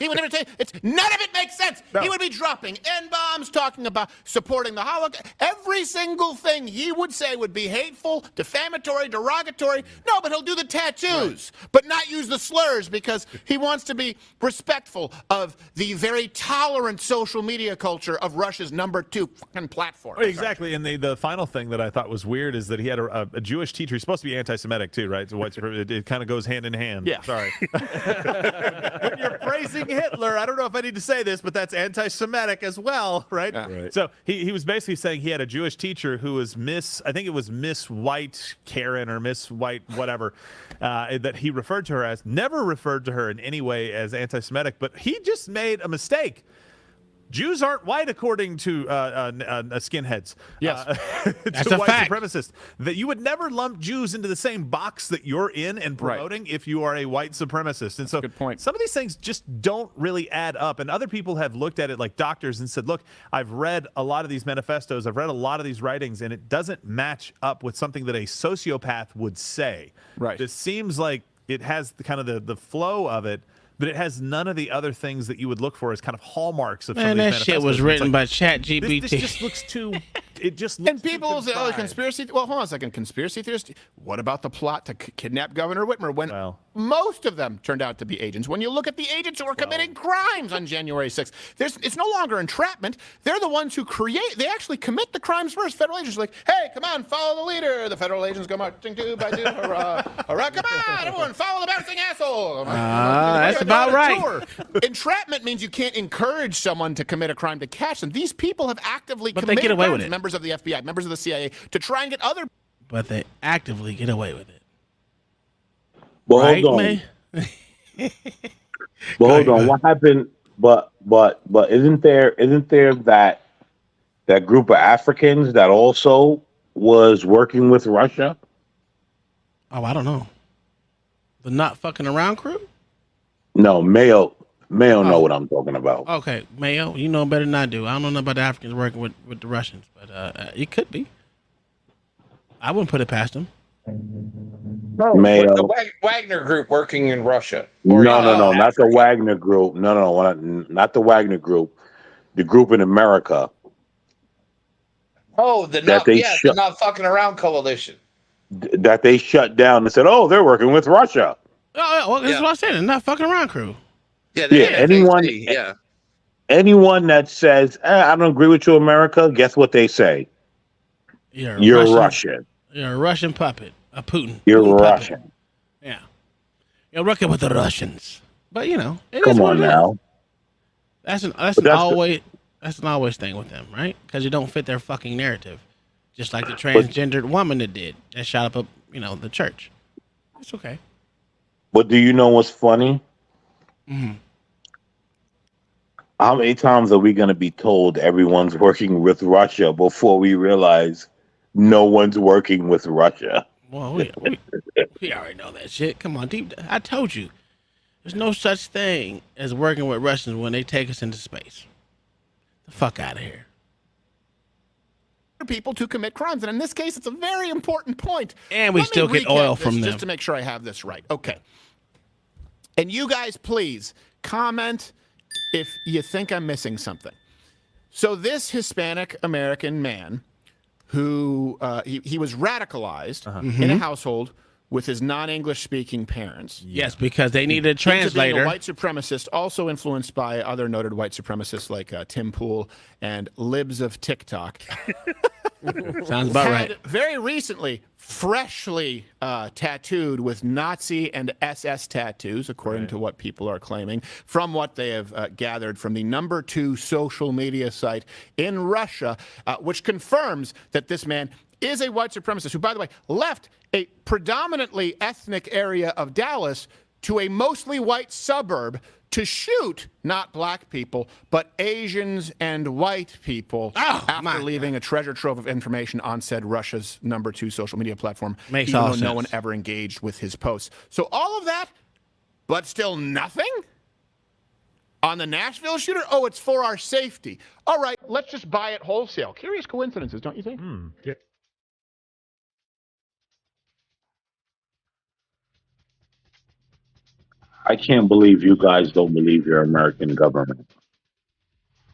He would never say, none of it makes sense. No. He would be dropping N-bombs, talking about supporting the Holocaust. Every single thing he would say would be hateful, defamatory, derogatory. No, but he'll do the tattoos, but not use the slurs, because he wants to be respectful of the very tolerant social media culture of Russia's #2 fucking platform. Exactly, and the final thing that I thought was weird is that he had a Jewish teacher. He's supposed to be anti-Semitic too, right? So it kind of goes hand in hand. Yeah. Sorry. When you're praising Hitler, I don't know if I need to say this, but that's anti-Semitic as well, right? Right. So he was basically saying he had a Jewish teacher who was I think it was Miss White Karen or Miss White whatever, that he referred to her as. Never referred to her in any way as anti-Semitic, but he just made a mistake. Jews aren't white, according to skinheads. Yes. That's to a white fact. supremacists. That you would never lump Jews into the same box that you're in and promoting if you are a white supremacist. And so good point. Some of these things just don't really add up. And other people have looked at it, like doctors, and said, look, I've read a lot of these manifestos, I've read a lot of these writings, and it doesn't match up with something that a sociopath would say. Right. This seems like it has the flow of it, but it has none of the other things that you would look for as kind of hallmarks of some Man, of these that shit manifestos. was It's written like, by ChatGPT. This just looks too it just looks and people will say, "Oh, conspiracy." Well, hold on a second, conspiracy theorist. What about the plot to kidnap Governor Whitmer? When most of them turned out to be agents. When you look at the agents who were committing crimes on January 6th, it's no longer entrapment. They're the ones who create. They actually commit the crimes first. Federal agents are like, "Hey, come on, follow the leader." The federal agents go marching two by two. Hurrah, hurrah! Come on, everyone, follow the bouncing asshole. That's about right. Entrapment means you can't encourage someone to commit a crime to catch them. These people have actively But they committed get away crimes, with it. members of the FBI, members of the CIA, to try and get other. But they actively get away with it. Well, Right, hold on. man? But hold on. What happened? But isn't there that group of Africans that also was working with Russia? Oh, I don't know. The not fucking around crew? No, Mayo know what I'm talking about. Okay, Mayo, you know better than I do. I don't know nothing about the Africans working with the Russians, but it could be. I wouldn't put it past them. Mayo. The Wagner Group working in Russia. No, not the Wagner Group. No, not the Wagner Group. The group in America. Oh, the not fucking around coalition. That they shut down and said, "Oh, they're working with Russia." Oh, well, that's what I said. The not fucking around crew. Yeah, anyone that says, "I don't agree with you, America," guess what they say? You're Russian. You're a Russian puppet, a Putin. You're Putin Russian. Puppet. Yeah, you're working with the Russians. But it Come is what on it is. now. That's an always thing with them, right? Because you don't fit their fucking narrative. Just like the transgendered woman that did that shot up the church. It's okay. But do you know what's funny? Mm-hmm. How many times are we going to be told everyone's working with Russia before we realize no one's working with Russia? Well, we already know that shit. Come on, I told you. There's no such thing as working with Russians when they take us into space. The fuck out of here. People to commit crimes, and in this case, it's a very important point. And we still get oil from them. Just to make sure I have this right. Okay. And you guys, please comment if you think I'm missing something. So this Hispanic American man, who he was radicalized in a household with his non-English speaking parents. Yes, because they needed a translator. Being a white supremacist, also influenced by other noted white supremacists like Tim Pool and libs of TikTok. Sounds about right. Very recently, freshly tattooed with Nazi and SS tattoos, according to what people are claiming, from what they have gathered from the #2 social media site in Russia, which confirms that this man is a white supremacist who, by the way, left a predominantly ethnic area of Dallas to a mostly white suburb to shoot not black people, but Asians and white people after leaving a treasure trove of information on said Russia's #2 social media platform, Makes even all though sense. no one ever engaged with his posts. So all of that, but still nothing? On the Nashville shooter? Oh, it's for our safety. All right, let's just buy it wholesale. Curious coincidences, don't you think? Yeah. I can't believe you guys don't believe your American government.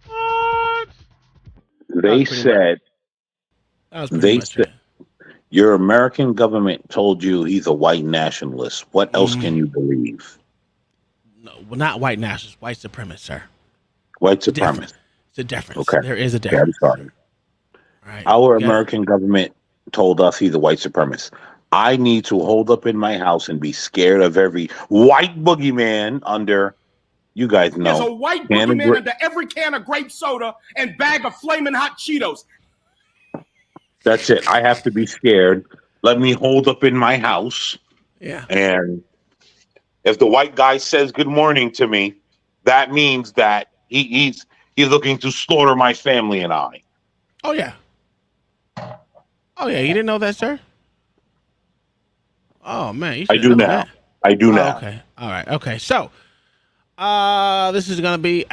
What? They said your American government told you he's a white nationalist. What else can you believe? No, well, not white nationalists, white supremacists, sir. White supremacists. It's a difference. Okay. There is a Okay, difference. I'm sorry. Right. Our American government told us he's a white supremacist. I need to hold up in my house and be scared of every white boogeyman under, you guys know. There's a white boogeyman under every can of grape soda and bag of flaming hot Cheetos. That's it. I have to be scared. Let me hold up in my house. Yeah. And if the white guy says good morning to me, that means that he's looking to slaughter my family and I. Oh, yeah. Oh, yeah. You didn't know that, sir? Oh, man. You I do now. that. I do now. Okay. All right. Okay. So, this is going to be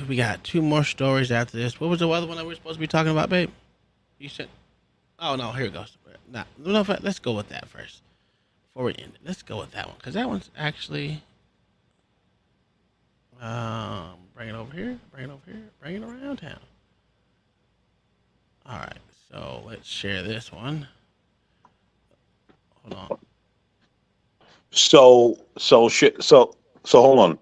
we got 2 more stories after this. What was the other one that we were supposed to be talking about, babe? You said, oh, no, here it goes. No, let's go with that first. Before we end it, let's go with that one. Because that one's actually, bring it over here, bring it around town. All right, so let's share this one. Hold on. So hold on.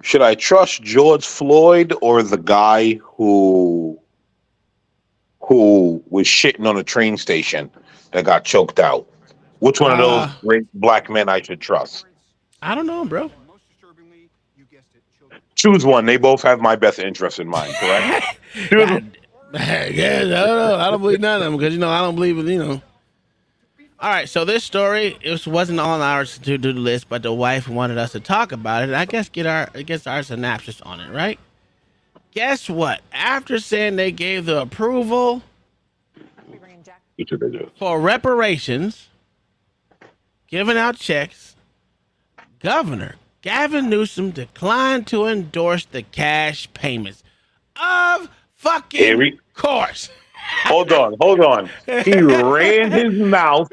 Should I trust George Floyd or the guy who was shitting on a train station that got choked out? Which one of those great black men I should trust? I don't know, bro. Choose one. They both have my best interest in mind, correct? Yeah, I don't know. I don't believe none of them because I don't believe in. All right, so this story wasn't on our to-do list, but the wife wanted us to talk about it. I guess get our synopsis on it, right? Guess what? After saying they gave the approval for reparations, giving out checks, Governor Gavin Newsom declined to endorse the cash payments. Of fucking course. Hold on. He ran his mouth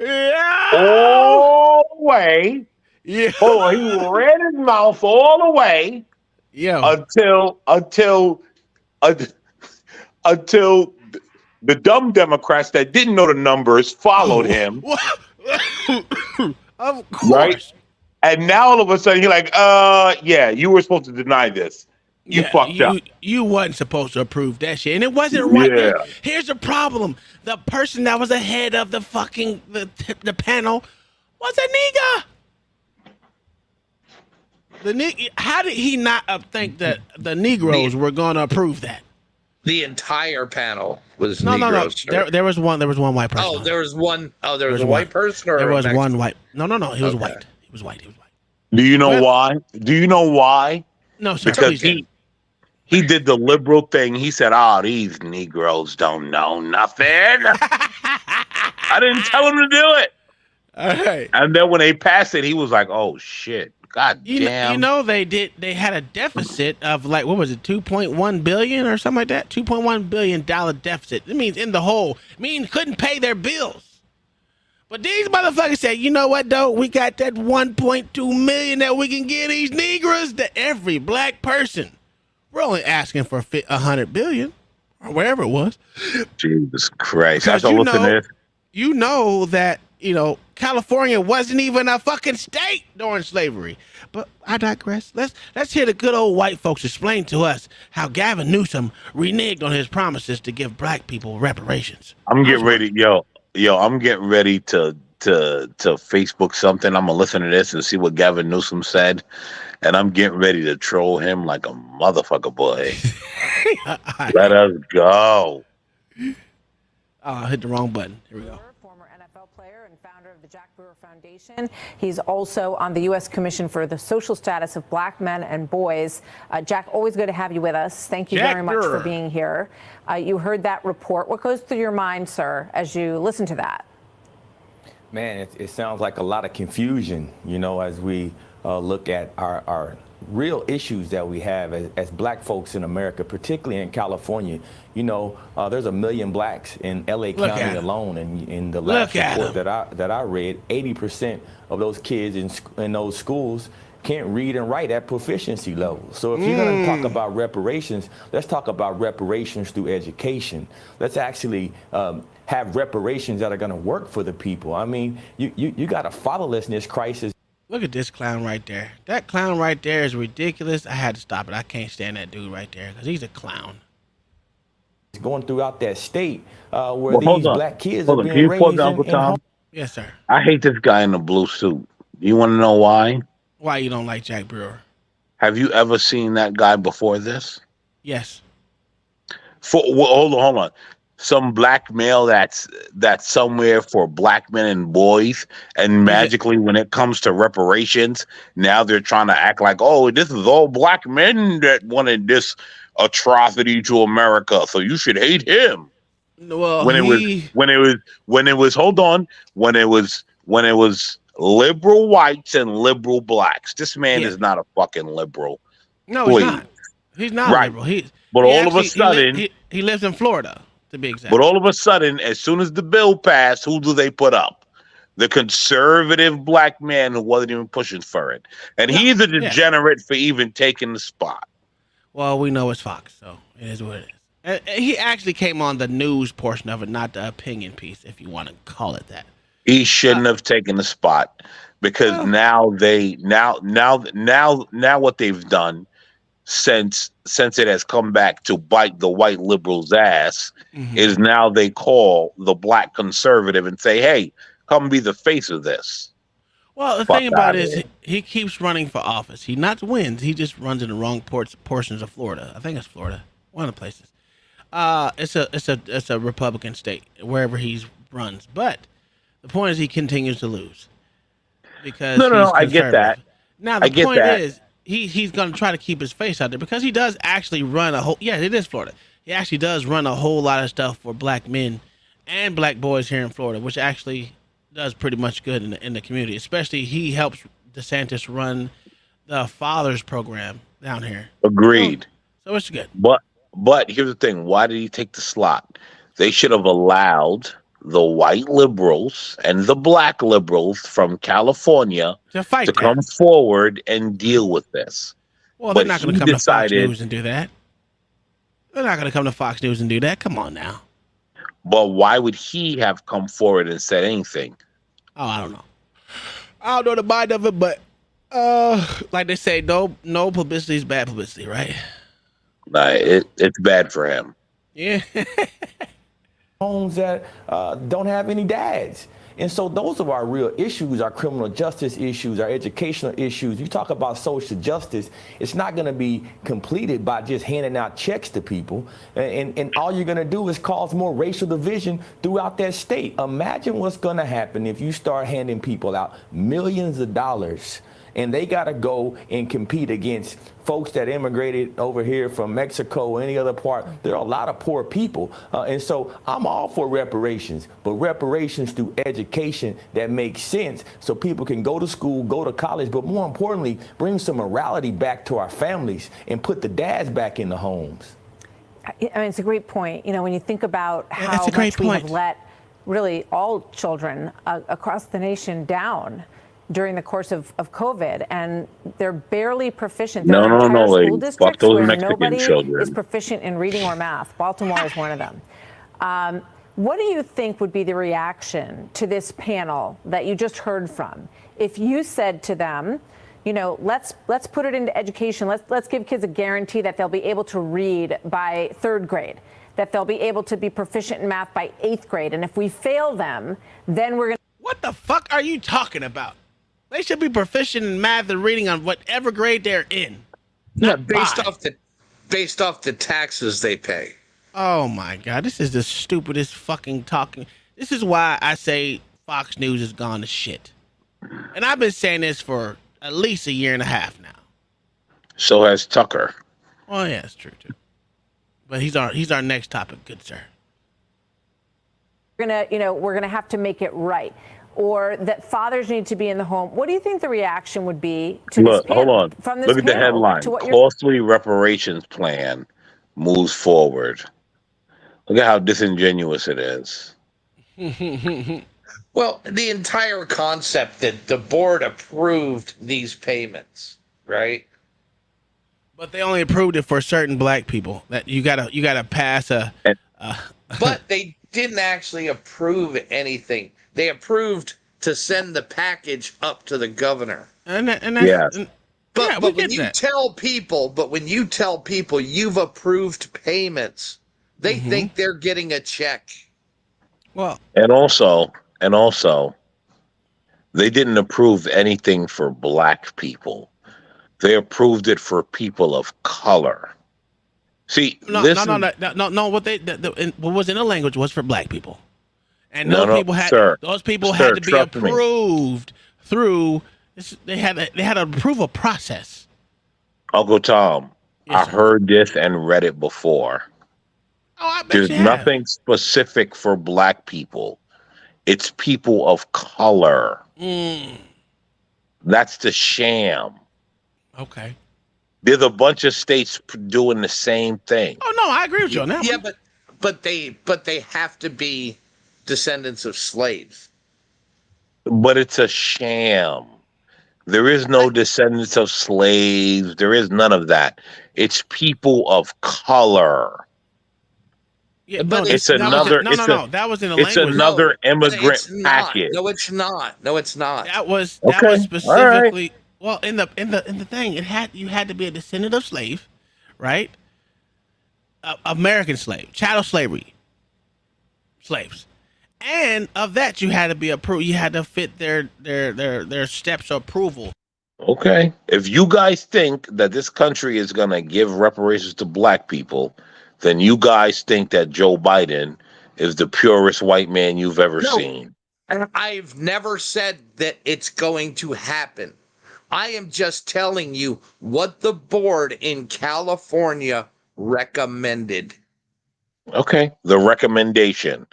all the way. Yeah. Hold on. He ran his mouth all the way. Yeah. Until the dumb Democrats that didn't know the numbers followed him. Of course. Right? And now all of a sudden you're like, yeah, you were supposed to deny this. You fucked up. You wasn't supposed to approve that shit, and it wasn't right. Yeah. Here's the problem: the person that was ahead of the fucking the panel was a nigga. How did he not think that the Negroes were going to approve that? The entire panel was no. Negroes. There was one white person. Oh, there was one. Oh, there was a white person, or there was a one white. No. He was white. He was white. Do you know why? No, sir. Because he did the liberal thing. He said, these Negroes don't know nothing. I didn't tell him to do it. All right. And then when they passed it, he was like, oh, shit. God damn. They had a deficit of what was it, 2.1 billion or something like that? $2.1 billion deficit. It means in the hole. Couldn't pay their bills. But these motherfuckers said, you know what, though? We got that 1.2 million that we can give these Negroes to every black person. We're only asking for 100 billion or whatever it was. Jesus Christ. Because That's listen to this. You know that, California wasn't even a fucking state during slavery. But I digress. Let's hear the good old white folks explain to us how Gavin Newsom reneged on his promises to give black people reparations. I'm getting ready, I'm getting ready to Facebook something. I'm gonna listen to this and see what Gavin Newsom said, and I'm getting ready to troll him like a motherfucker, boy. Let us go. I hit the wrong button. Here we go. Former NFL player and founder of the Jack Brewer Foundation. He's also on the U.S. Commission for the Social Status of Black Men and Boys. Jack, always good to have you with us. Thank you very much for being here. You heard that report. What goes through your mind, sir, as you listen to that? Man, it sounds like a lot of confusion, as we look at our real issues that we have as black folks in America, particularly in California. There's 1 million blacks in LA County alone, and in the last report that I read, 80% of those kids in those schools can't read and write at proficiency levels. So if you're going to talk about reparations, let's talk about reparations through education. Let's actually have reparations that are going to work for the people. You got a fatherlessness crisis. Look at this clown right there. That clown right there is ridiculous. I had to stop it. I can't stand that dude right there because he's a clown. It's going throughout that state where these black kids are being raised in Yes, sir. I hate this guy in the blue suit. You want to know why? Why you don't like Jack Brewer? Have you ever seen that guy before this? Yes. Hold on. Some black male that's somewhere for black men and boys, and magically when it comes to reparations, now they're trying to act like, this is all black men that wanted this atrocity to America, so you should hate him. Well, when it was liberal whites and liberal blacks. This man is not a fucking liberal. No, he's not. He's not right. liberal. But all of a sudden, he lives in Florida, to be exact. But all of a sudden, as soon as the bill passed, who do they put up? The conservative black man who wasn't even pushing for it, and he's a degenerate for even taking the spot. Well, we know it's Fox, so it is what it is. He actually came on the news portion of it, not the opinion piece, if you want to call it that. He shouldn't have taken the spot because now what they've done since it has come back to bite the white liberals' ass is now they call the black conservative and say, "Hey, come be the face of this." Well, the thing about it is he keeps running for office. He not wins. He just runs in the wrong portions of Florida. I think it's Florida, one of the places. It's a Republican state wherever he runs. But the point is he continues to lose because no, I get that. Now the point is he's going to try to keep his face out there because he does actually run a whole. Yeah, it is Florida. He actually does run a whole lot of stuff for black men and black boys here in Florida, which actually does pretty much good in the community. Especially he helps DeSantis run the fathers program down here. Agreed. So it's good. But here's the thing: why did he take the slot? They should have allowed the white liberals and the black liberals from California to come forward and deal with this. Well, they're not going to come to Fox News and do that. They're not going to come to Fox News and do that. Come on now. But why would he have come forward and said anything? Oh, I don't know. I don't know the mind of it, but like they say, no publicity is bad publicity, right? It's bad for him. Yeah. Homes that don't have any dads. And so those are our real issues, our criminal justice issues, our educational issues. You talk about social justice, it's not going to be completed by just handing out checks to people. And all you're going to do is cause more racial division throughout that state. Imagine what's going to happen if you start handing people out millions of dollars and they got to go and compete against folks that immigrated over here from Mexico or any other part. There are a lot of poor people. And so I'm all for reparations, but reparations through education that makes sense so people can go to school, go to college, but more importantly, bring some morality back to our families and put the dads back in the homes. I mean, it's a great point. You know, when you think about how much we have let really all children across the nation down during the course of COVID, and they're barely proficient. There are entire school districts where nobody is proficient in reading or math. Baltimore is one of them. What do you think would be the reaction to this panel that you just heard from if you said to them, you know, let's put it into education. Let's give kids a guarantee that they'll be able to read by 3rd grade, that they'll be able to be proficient in math by 8th grade, and if we fail them, then we're going to. What the fuck are you talking about? They should be proficient in math and reading on whatever grade they're in. Based off the taxes they pay. Oh my God, this is the stupidest fucking talking. This is why I say Fox News has gone to shit. And I've been saying this for at least a year and a half now. So has Tucker. Oh yeah, it's true too. But he's our next topic, good sir. We're gonna have to make it right. Or that fathers need to be in the home. What do you think the reaction would be to this panel? Hold on. From this Look at the headline. Costly reparations plan moves forward. Look at how disingenuous it is. Well, the entire concept that the board approved these payments, right? But they only approved it for certain black people. That you gotta pass a. But they didn't actually approve anything. They approved to send the package up to the governor. But when you tell people you've approved payments, they think they're getting a check. Well, and also, they didn't approve anything for black people. They approved it for people of color. See, no. What was in the language was for black people. And those people had to be approved through. They had an approval process. Uncle Tom, I heard this and read it before. There's nothing specific for black people. It's people of color. That's the sham. Okay. There's a bunch of states doing the same thing. Oh no, I agree with you on that. Yeah, but they have to be descendants of slaves. But it's a sham. There is no descendants of slaves. There is none of that. It's people of color. Yeah, But no, it's that was another. no, no, no. That was in the It's language. another immigrant it's not. package. No, it's not. No, it's not. That was Okay. specifically well in the thing. You had to be a descendant of slave, right? American slave, chattel slavery, slaves, and of that you had to be approved. You had to fit their steps of approval. Okay. If you guys think that this country is going to give reparations to black people, then you guys think that Joe Biden is the purest white man you've ever seen. And I've never said that it's going to happen. I am just telling you what the board in California recommended. Okay. The recommendation.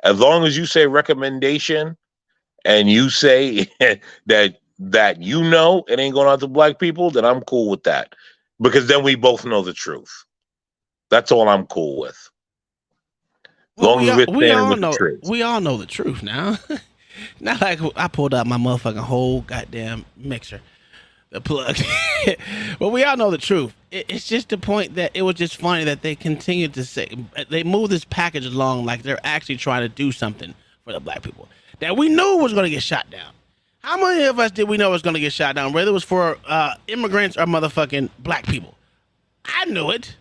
As long as you say recommendation and you say that you know it ain't going out to black people, then I'm cool with that. Because then we both know the truth. That's all I'm cool with. Well, we all know the truth now. Not like I pulled out my motherfucking whole goddamn mixer, the plug. But we all know the truth. It's just the point that it was just funny that they continued to say they moved this package along like they're actually trying to do something for the black people that we knew was going to get shot down. How many of us did we know was going to get shot down, whether it was for immigrants or motherfucking black people? I knew it.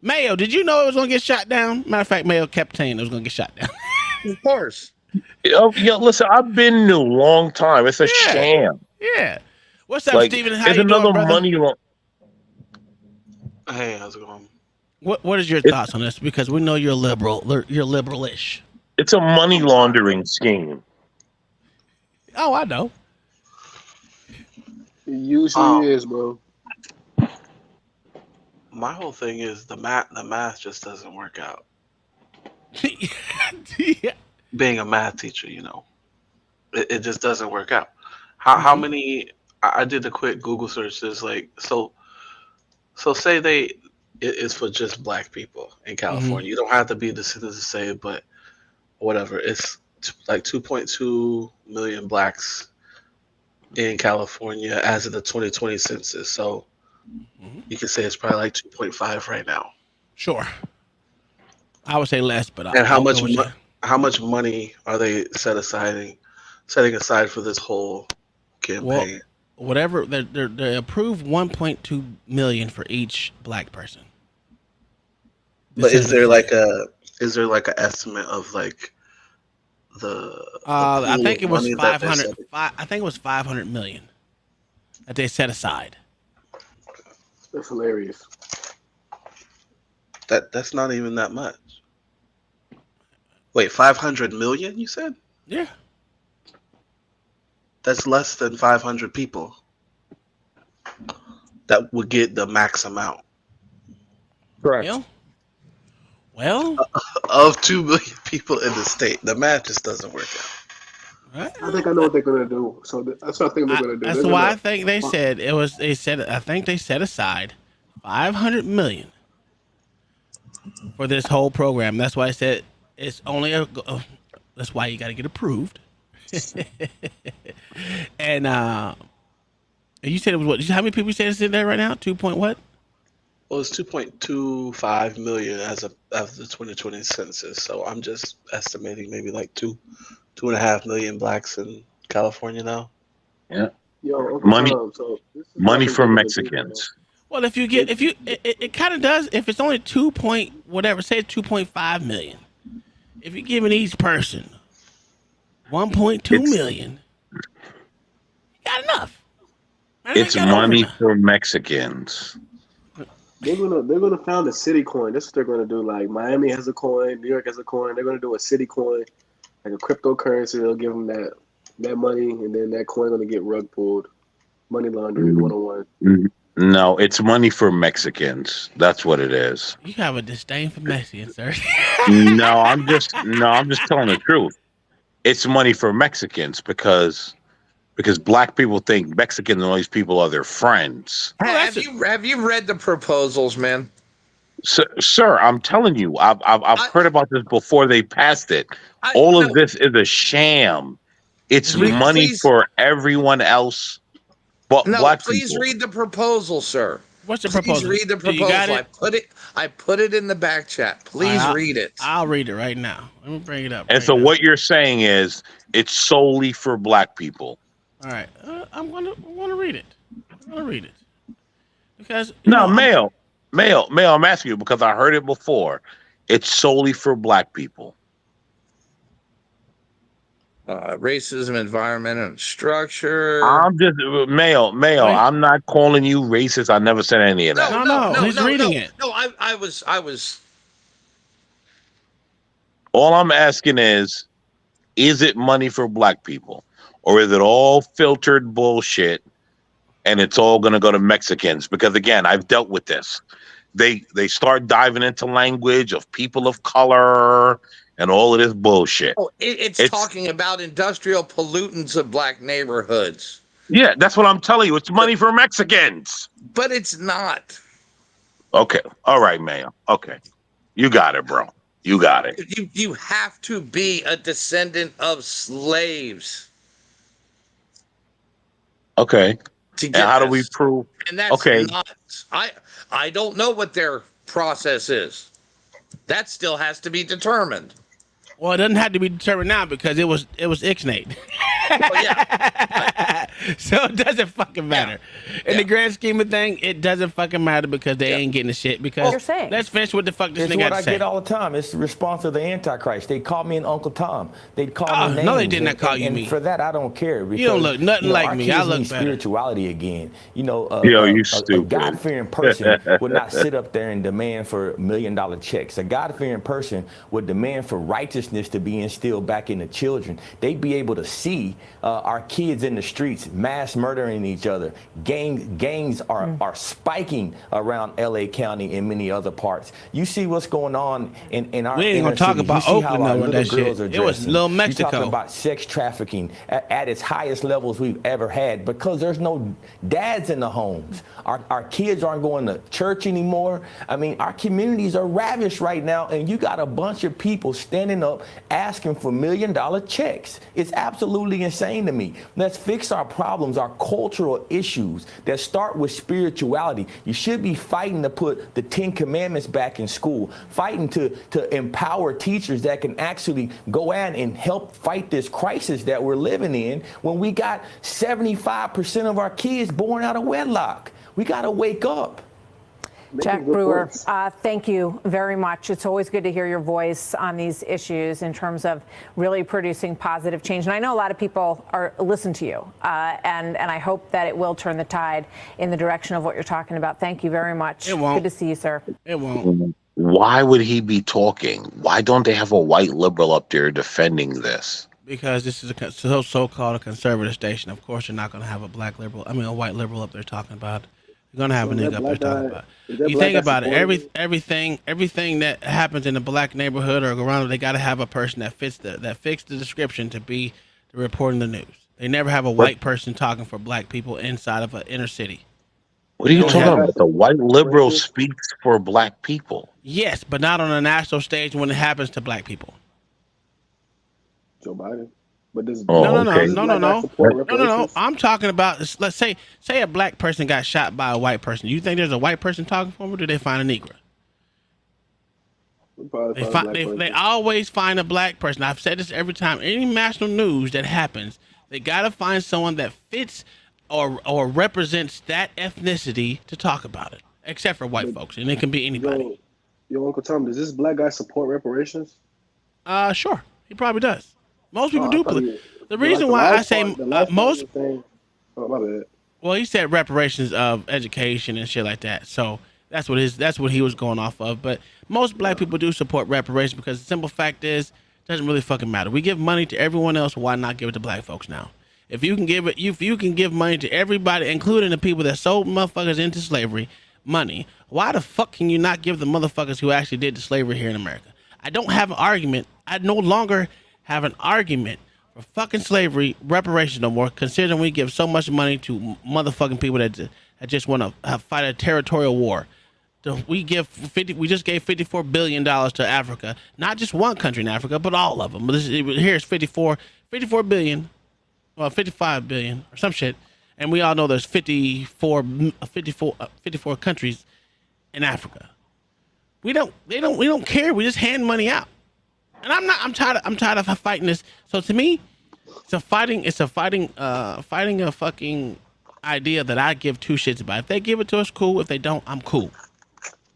Mayo, did you know it was going to get shot down? Matter of fact, Mayo kept saying it was going to get shot down. Of course. Listen, I've been new a long time. It's a sham. Yeah. What's up, Like, Steven? How it's you another doing, brother? money. Hey, how's it going? What is your thoughts on this? Because we know you're liberal. You're liberalish. It's a money laundering scheme. Oh, I know. It usually is, bro. My whole thing is the math just doesn't work out. Being a math teacher, it just doesn't work out. How many? I did a quick Google search. There's like so say it's for just black people in California. You don't have to be descendants to say it, but whatever. It's like 2.2 million blacks in California as of the 2020 census. So you can say it's probably like 2.5 right now. Sure. I would say less, but And how much money are they setting aside for this whole campaign? Well, whatever they approved 1.2 million for each black person. But is there like a estimate of like the I think it was money that they 500. set? I think it was 500 million that they set aside. That's hilarious. That's not even that much. Wait, 500 million? You said? Yeah. That's less than 500 people. That would get the max amount. Correct. Well, of 2 million people in the state, the math just doesn't work out. I think I know what they're gonna do. So that's what I think they're gonna do. That's why I think they said it was. They said I think they set aside 500 million for this whole program. That's why I said it's only that's why you got to get approved. And you said it was what? How many people you said is in there right now? 2 point what? Well, it's 2.25 million as of the 2020 census. So I'm just estimating maybe like 2.5 million blacks in California now. Yeah. Yo, Money, so money for Mexicans. Well, it kind of does. If it's only 2 point whatever, say it's 2.5 million. If you're giving each person 1.2 million, you got enough. It's money for Mexicans. They're gonna found a city coin. That's what they're gonna do. Like Miami has a coin, New York has a coin. They're gonna do a city coin, like a cryptocurrency. They'll give them that money, and then that coin gonna get rug pulled. Money laundering 101. No, it's money for Mexicans. That's what it is. You have a disdain for Mexicans, sir. No, I'm just telling the truth. It's money for Mexicans because black people think Mexicans and all these people are their friends. Have you read the proposals, man? Sir, I'm telling you, I've heard about this before they passed it. All of this is a sham. It's money for everyone else but black people. Please read the proposal, sir. What's the Please proposal? read the You got proposal. it? I put it in the back chat. Please read it. I'll read it right now. Let me bring it up. And so what you're saying is it's solely for black people. All right, I'm gonna read it. I'm gonna read it because Mail. I'm asking you because I heard it before. It's solely for black people. Racism, environment, and structure. I'm just Mail. I'm not calling you racist. I never said any of that. No. He's reading it. No, I was. All I'm asking is it money for black people, or is it all filtered bullshit, and it's all gonna go to Mexicans? Because again, I've dealt with this. They start diving into language of people of color and all of this bullshit. Oh, it's talking about industrial pollutants of black neighborhoods. Yeah, that's what I'm telling you. It's money for Mexicans. But it's not. Okay. All right, Mayo. Okay. You got it, bro. You got it. You have to be a descendant of slaves. Okay. And how do we prove? And that's not. I don't know what their process is. That still has to be determined. Well, it doesn't have to be determined now because it was Ixnay. So it doesn't fucking matter. In the grand scheme of things, it doesn't fucking matter because they ain't getting the shit. Because let's finish what the fuck this It's nigga what got I to say. get all the time. It's the response of the Antichrist. They call me an Uncle Tom. They call me names. No, they did not call you and me. for that, I don't care. Because, You don't look nothing like our me. kids I look need better. spirituality again. You stupid. A God-fearing person would not sit up there and demand for $1 million checks. A God-fearing person would demand for righteousness to be instilled back in the children. They'd be able to see our kids in the streets mass murdering each other. Gangs are spiking around LA County and many other parts. You see what's going on in our We ain't gonna inner talk cities. about You see Oakland how our though with little that girls shit. are It was dressing. Little You Mexico. talking about sex trafficking at its highest levels we've ever had because there's no dads in the homes. Our kids aren't going to church anymore. I mean, our communities are ravished right now, and you got a bunch of people standing up asking for $1 million checks. It's absolutely insane to me. Let's fix our problems, our cultural issues that start with spirituality. You should be fighting to put the 10 Commandments back in school, fighting to empower teachers that can actually go out and help fight this crisis that we're living in when we got 75% of our kids born out of wedlock. We got to wake up. Jack Brewer, thank you very much. It's always good to hear your voice on these issues in terms of really producing positive change. And I know a lot of people listen to you, and I hope that it will turn the tide in the direction of what you're talking about. Thank you very much. It won't. Good to see you, sir. It won't. Why would he be talking? Why don't they have a white liberal up there defending this? Because this is a so-called a conservative station. Of course, you're not going to have a white liberal up there talking about it. You're going to have a nigga up there talking about it. You think about it, everything that happens in a black neighborhood or around, they got to have a person that fits the description to be reporting the news. They never have a white person talking for black people inside of an inner city. What are you talking about? The white liberal speaks for black people. Yes, but not on a national stage when it happens to black people. Joe Biden. But does No. I'm talking about, let's say a black person got shot by a white person. You think there's a white person talking for him, or do they find a Negro? They always find a black person. I've said this every time. Any national news that happens, they got to find someone that fits or represents that ethnicity to talk about it, except for white folks, and it can be anybody. Yo, Uncle Tom, does this black guy support reparations? Sure, he probably does. Most people do. The reason why I say most. Oh, my bad. Well, he said reparations of education and shit like that. So that's what he was going off of. But most black people do support reparations because the simple fact is, it doesn't really fucking matter. We give money to everyone else. Why not give it to black folks now? If you can give money to everybody, including the people that sold motherfuckers into slavery, money, why the fuck can you not give the motherfuckers who actually did the slavery here in America? I don't have an argument. I no longer have an argument for fucking slavery reparations no more, considering we give so much money to motherfucking people that just want to fight a territorial war. We just gave $54 billion to Africa, not just one country in Africa, but all of them. Here's 54 billion, well, 55 billion or some shit, And we all know there's 54 countries in Africa. We don't care. We just hand money out. And I'm tired of fighting this. So to me, it's a fighting a fucking idea that I give two shits about. If they give it to us, cool. If they don't, I'm cool.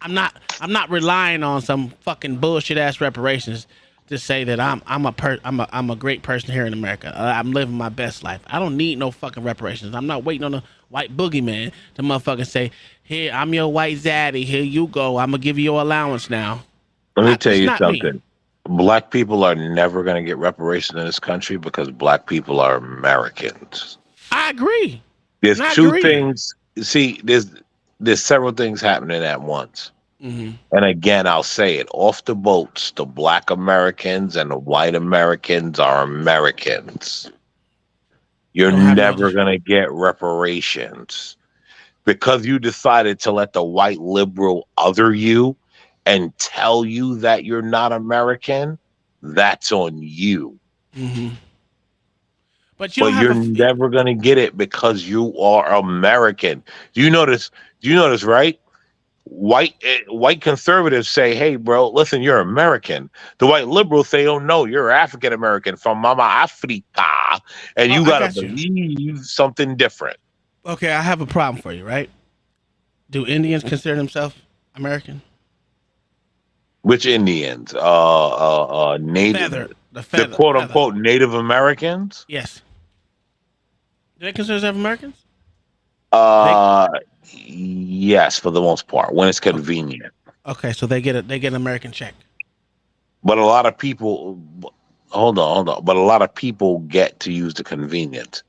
I'm not relying on some fucking bullshit ass reparations to say that I'm a great person here in America. I'm living my best life. I don't need no fucking reparations. I'm not waiting on a white boogeyman to motherfucking say, "Here, I'm your white zaddy. Here you go. I'm gonna give you your allowance now." Let me tell It's you not something. me. Black people are never going to get reparations in this country because black people are Americans. I agree. There's I two agree. things. See, there's several things happening at once. Mm-hmm. And again, I'll say it. Off the boats, the black Americans and the white Americans are Americans. You're never going to get reparations because you decided to let the white liberal other you and tell you that you're not American. That's on you. Mm-hmm. But you're never going to get it because you are American. Do you notice, right? White conservatives say, "Hey, bro, listen, you're American." The white liberals say, "Oh no, you're African American from Mama Africa, and you gotta believe something different." Okay, I have a problem for you, right? Do Indians consider themselves American? Which Indians? Native, the quote unquote Native Americans. Yes. Do they consider themselves Americans? Yes, for the most part, when it's convenient. Okay, so they get an American check. But a lot of people, hold on. But a lot of people get to use the convenience.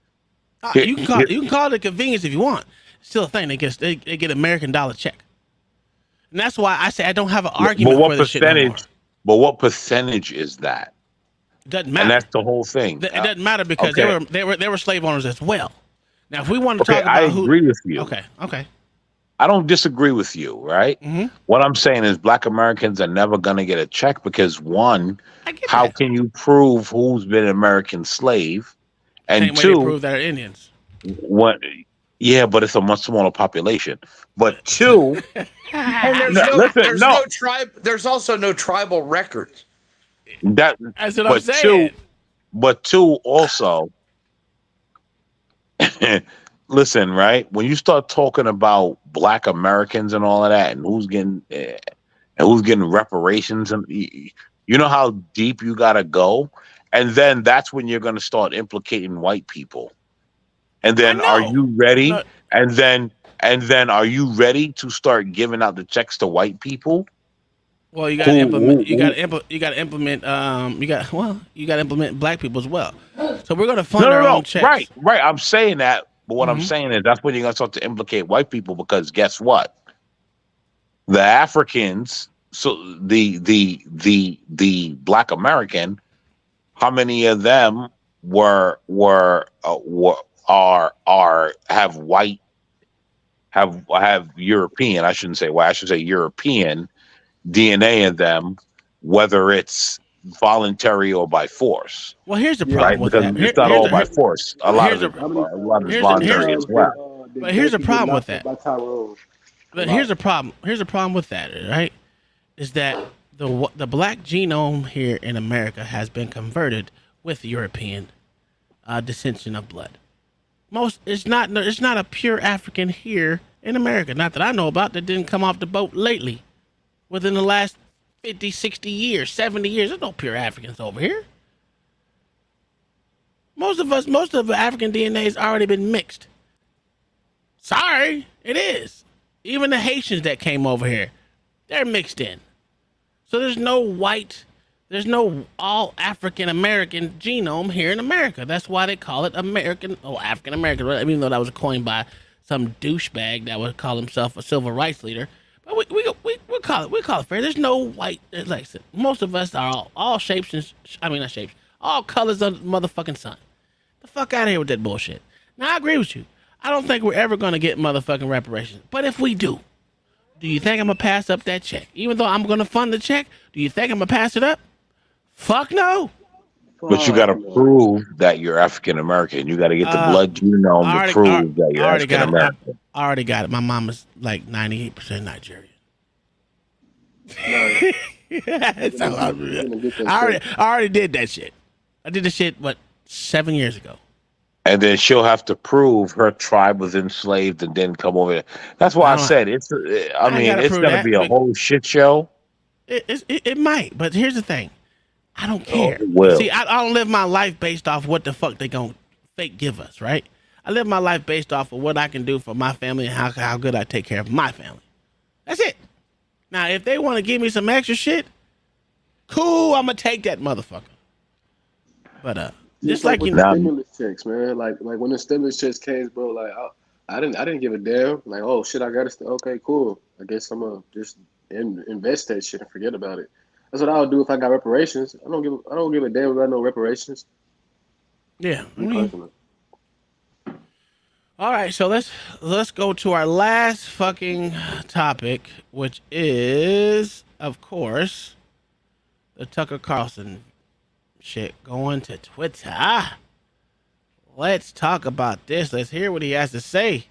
You can call it a convenience if you want. Still a thing. They get American dollar check, and that's why I say I don't have an argument for this shit no more. But what percentage is that? It doesn't matter. And that's the whole thing. It doesn't matter because they were slave owners as well. Now, if we want to talk about I agree with you. Okay. I don't disagree with you, right? Mm-hmm. What I'm saying is black Americans are never going to get a check because one, how can you prove who's been an American slave? And Same way two, they prove that are Indians. What? Yeah, but it's a much smaller population. But two, And there's also no tribal records. That's what I'm saying. But two also, listen, right? When you start talking about black Americans and all of that, and who's getting reparations, and you know how deep you gotta go, and then that's when you're gonna start implicating white people. And then are you ready? And then are you ready to start giving out the checks to white people? Well, you got to implement. You got to implement black people as well. So we're going to fund our own checks. Right. I'm saying that, but what I'm saying is that's when you're going to start to implicate white people because guess what? The Africans, so the black American, how many of them have European? I shouldn't say white. I should say European DNA in them, whether it's voluntary or by force. Well, here's the problem with that. It's not all by force. A lot of it's voluntary as well. But here's the problem with that. But here's the problem. Here's the problem with that, right? Is that the black genome here in America has been converted with European dissension of blood. It's not a pure African here in America. Not that I know about that didn't come off the boat lately. Within the last 50, 60 years, 70 years, there's no pure Africans over here. Most of the African DNA has already been mixed. Sorry, it is. Even the Haitians that came over here, they're mixed in. So there's no all African American genome here in America. That's why they call it African American, right? Even though that was coined by some douchebag that would call himself a civil rights leader. But we'll call it fair. There's no white. Like I said, most of us are all shapes not shapes, all colors of the motherfucking sun. The fuck out of here with that bullshit. Now I agree with you. I don't think we're ever gonna get motherfucking reparations. But if we do you think I'm gonna pass up that check? Even though I'm gonna fund the check, do you think I'm gonna pass it up? Fuck no. But you got to prove that you're African American. You got to get the blood genome to prove that you're African American. I already got it. My mama's like 98% Nigerian. That's how I already did that shit. I did the shit 7 years ago. And then she'll have to prove her tribe was enslaved and then come over. That's why I said it's. I mean, it's going to be a whole shit show. It might, but here's the thing. I don't care. Well. See, I don't live my life based off what the fuck they gonna fake give us, right? I live my life based off of what I can do for my family and how good I take care of my family. That's it. Now, if they want to give me some extra shit, cool, I'm gonna take that motherfucker. But just like with the stimulus checks, man. Like when the stimulus checks came, bro. Like I didn't give a damn. Like, oh shit, I got it. Okay, cool. I guess I'm gonna just invest that shit and forget about it. That's what I would do if I got reparations. I don't give a damn about no reparations. Yeah. All right, so let's go to our last fucking topic, which is, of course, the Tucker Carlson shit going to Twitter. Let's talk about this. Let's hear what he has to say.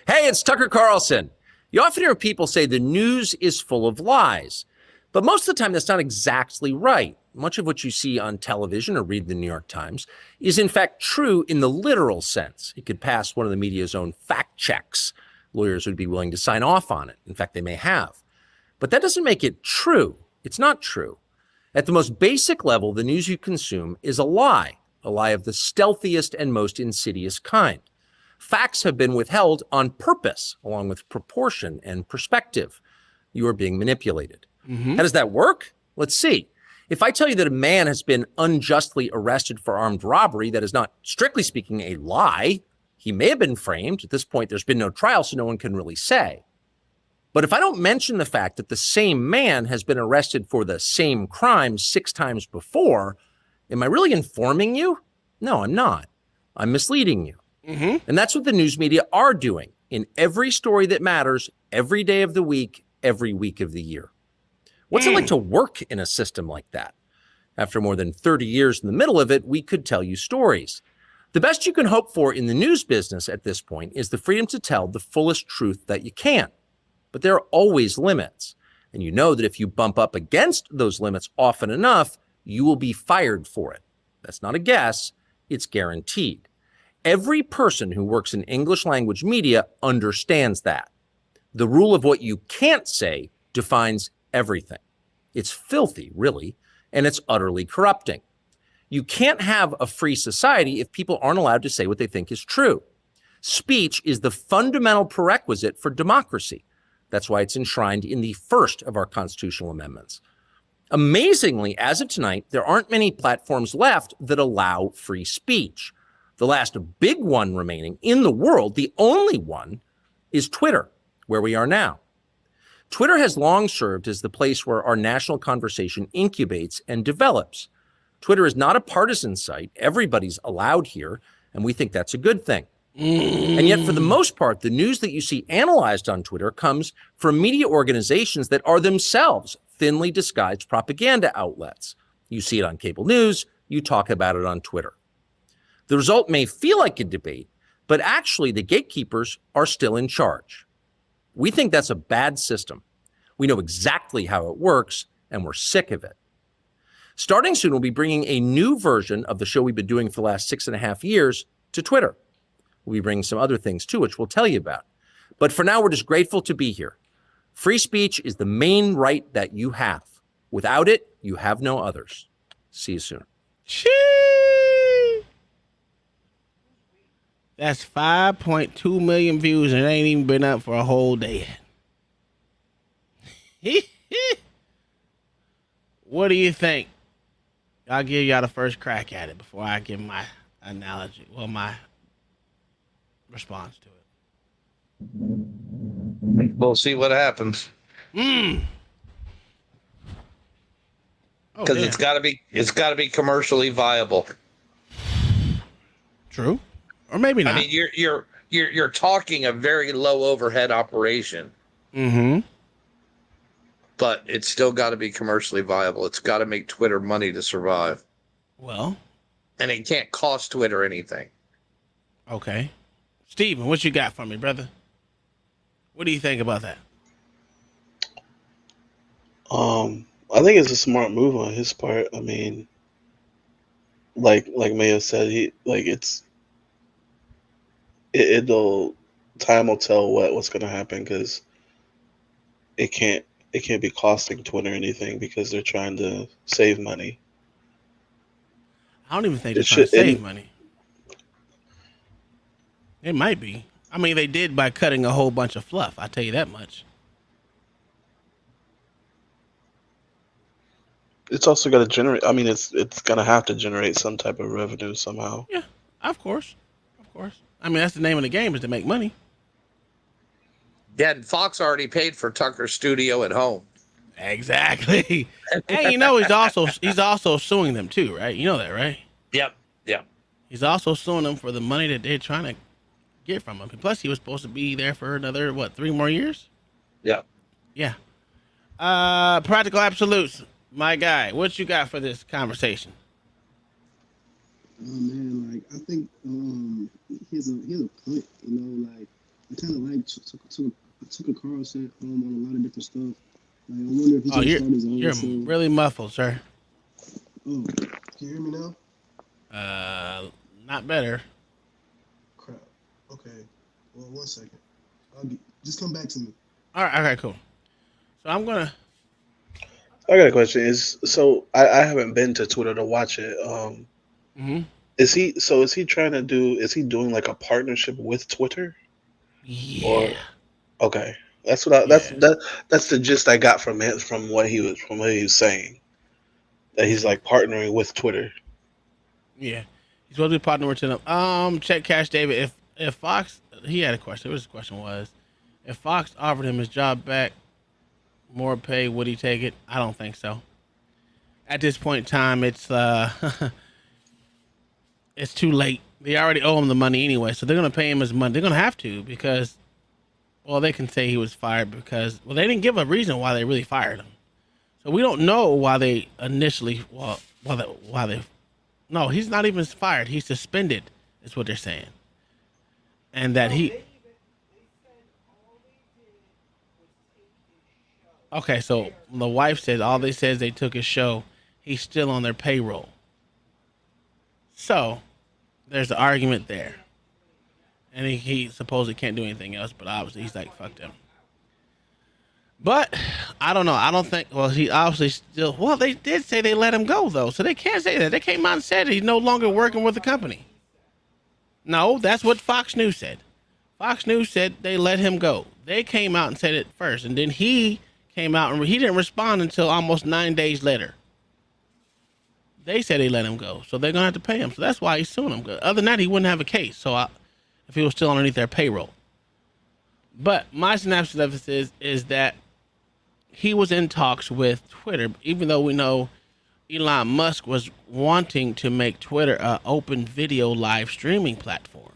Hey, it's Tucker Carlson. You often hear people say the news is full of lies. But most of the time, that's not exactly right. Much of what you see on television or read the New York Times is in fact true in the literal sense. It could pass one of the media's own fact checks. Lawyers would be willing to sign off on it. In fact, they may have. But that doesn't make it true. It's not true. At the most basic level, the news you consume is a lie of the stealthiest and most insidious kind. Facts have been withheld on purpose, along with proportion and perspective. You are being manipulated. How does that work? Let's see. If I tell you that a man has been unjustly arrested for armed robbery, that is not, strictly speaking, a lie. He may have been framed. At this point, there's been no trial, so no one can really say. But if I don't mention the fact that the same man has been arrested for the same crime 6 times before, am I really informing you? No, I'm not. I'm misleading you. And that's what the news media are doing in every story that matters, every day of the week, every week of the year. What's it like to work in a system like that? After more than 30 years in the middle of it, we could tell you stories. The best you can hope for in the news business at this point is the freedom to tell the fullest truth that you can. But there are always limits. And you know that if you bump up against those limits often enough, you will be fired for it. That's not a guess, it's guaranteed. Every person who works in English language media understands that. The rule of what you can't say defines everything. It's filthy, really, and it's utterly corrupting. You can't have a free society if people aren't allowed to say what they think is true. Speech is the fundamental prerequisite for democracy. That's why it's enshrined in the first of our constitutional amendments. Amazingly, as of tonight, there aren't many platforms left that allow free speech. The last big one remaining in the world, the only one, is Twitter, where we are now. Twitter has long served as the place where our national conversation incubates and develops. Twitter is not a partisan site. Everybody's allowed here, and we think that's a good thing. And yet, for the most part, the news that you see analyzed on Twitter comes from media organizations that are themselves thinly disguised propaganda outlets. You see it on cable news, you talk about it on Twitter. The result may feel like a debate, but actually the gatekeepers are still in charge. We think that's a bad system. We know exactly how it works, and we're sick of it. Starting soon, we'll be bringing a new version of the show we've been doing for the last 6.5 years to Twitter. We'll be bringing some other things too, which we'll tell you about. But for now, we're just grateful to be here. Free speech is the main right that you have. Without it, you have no others. See you soon. That's 5.2 million views, and it ain't even been up for a whole day yet. What do you think? I'll give y'all the first crack at it before I give my analogy, my response to it. We'll see what happens. Oh, Because it's got to be commercially viable. True. Or maybe not. I mean, you're talking a very low overhead operation. but it's still got to be commercially viable. It's got to make Twitter money to survive. Well, and it can't cost Twitter anything. Okay. Steven, what you got for me, brother? What do you think about that? I think it's a smart move on his part. I mean, like Mayo said, it'll time will tell what's going to happen, because it can't be costing Twitter anything because they're trying to save money. I don't even think they're trying to save money. It might be. I mean, they did by cutting a whole bunch of fluff. I'll tell you that much. It's also got to generate. I mean, it's gonna have to generate some type of revenue somehow. Yeah, of course. I mean, that's the name of the game, is to make money. Yeah, and Fox already paid for Tucker's studio at home. Exactly. And you know, he's also suing them too, right? You know that, right? Yep. He's also suing them for the money that they're trying to get from him. Plus, he was supposed to be there for another 3 more years. Yeah. Yeah. Practical Absolutes, my guy. What you got for this conversation? Oh man, like I think here's a point. You know, like I kind of like Tucker Carlson on a lot of different stuff. Like I wonder if he's gonna start his own. You're show. really muffled, sir. Oh, can you hear me now? Not better. Crap. Okay. Well, 1 second. Just come back to me. All right. Okay. Cool. So I'm gonna. I got a question. I haven't been to Twitter to watch it. Is he doing like a partnership with Twitter? Yeah. Okay. That's that's the gist I got from what he was saying. That he's like partnering with Twitter. Yeah. He's supposed to be partnering with them. Check Cash David. If Fox, he had a question. What his question was, if Fox offered him his job back, more pay, would he take it? I don't think so. At this point in time, it's it's too late. They already owe him the money anyway, so they're gonna pay him his money. They're gonna have to, because, well, they can say he was fired because, well, they didn't give a reason why they really fired him. So we don't know why they initially, no, he's not even fired. He's suspended, is what they're saying. And that okay, so the wife said all they said is they took his show. He's still on their payroll. So there's the argument there. And he supposedly can't do anything else, but obviously he's like, fuck them. But I don't know. I don't think, well, he obviously still, well, they did say they let him go, though. So they can't say that. They came out and said he's no longer working with the company. No, that's what Fox News said. Fox News said they let him go. They came out and said it first. And then he came out and he didn't respond until almost 9 days later. They said they let him go. So they're going to have to pay him. So that's why he's suing them. Other than that, he wouldn't have a case. So if he was still underneath their payroll. But my synopsis of this is that he was in talks with Twitter, even though we know Elon Musk was wanting to make Twitter an open video live streaming platform.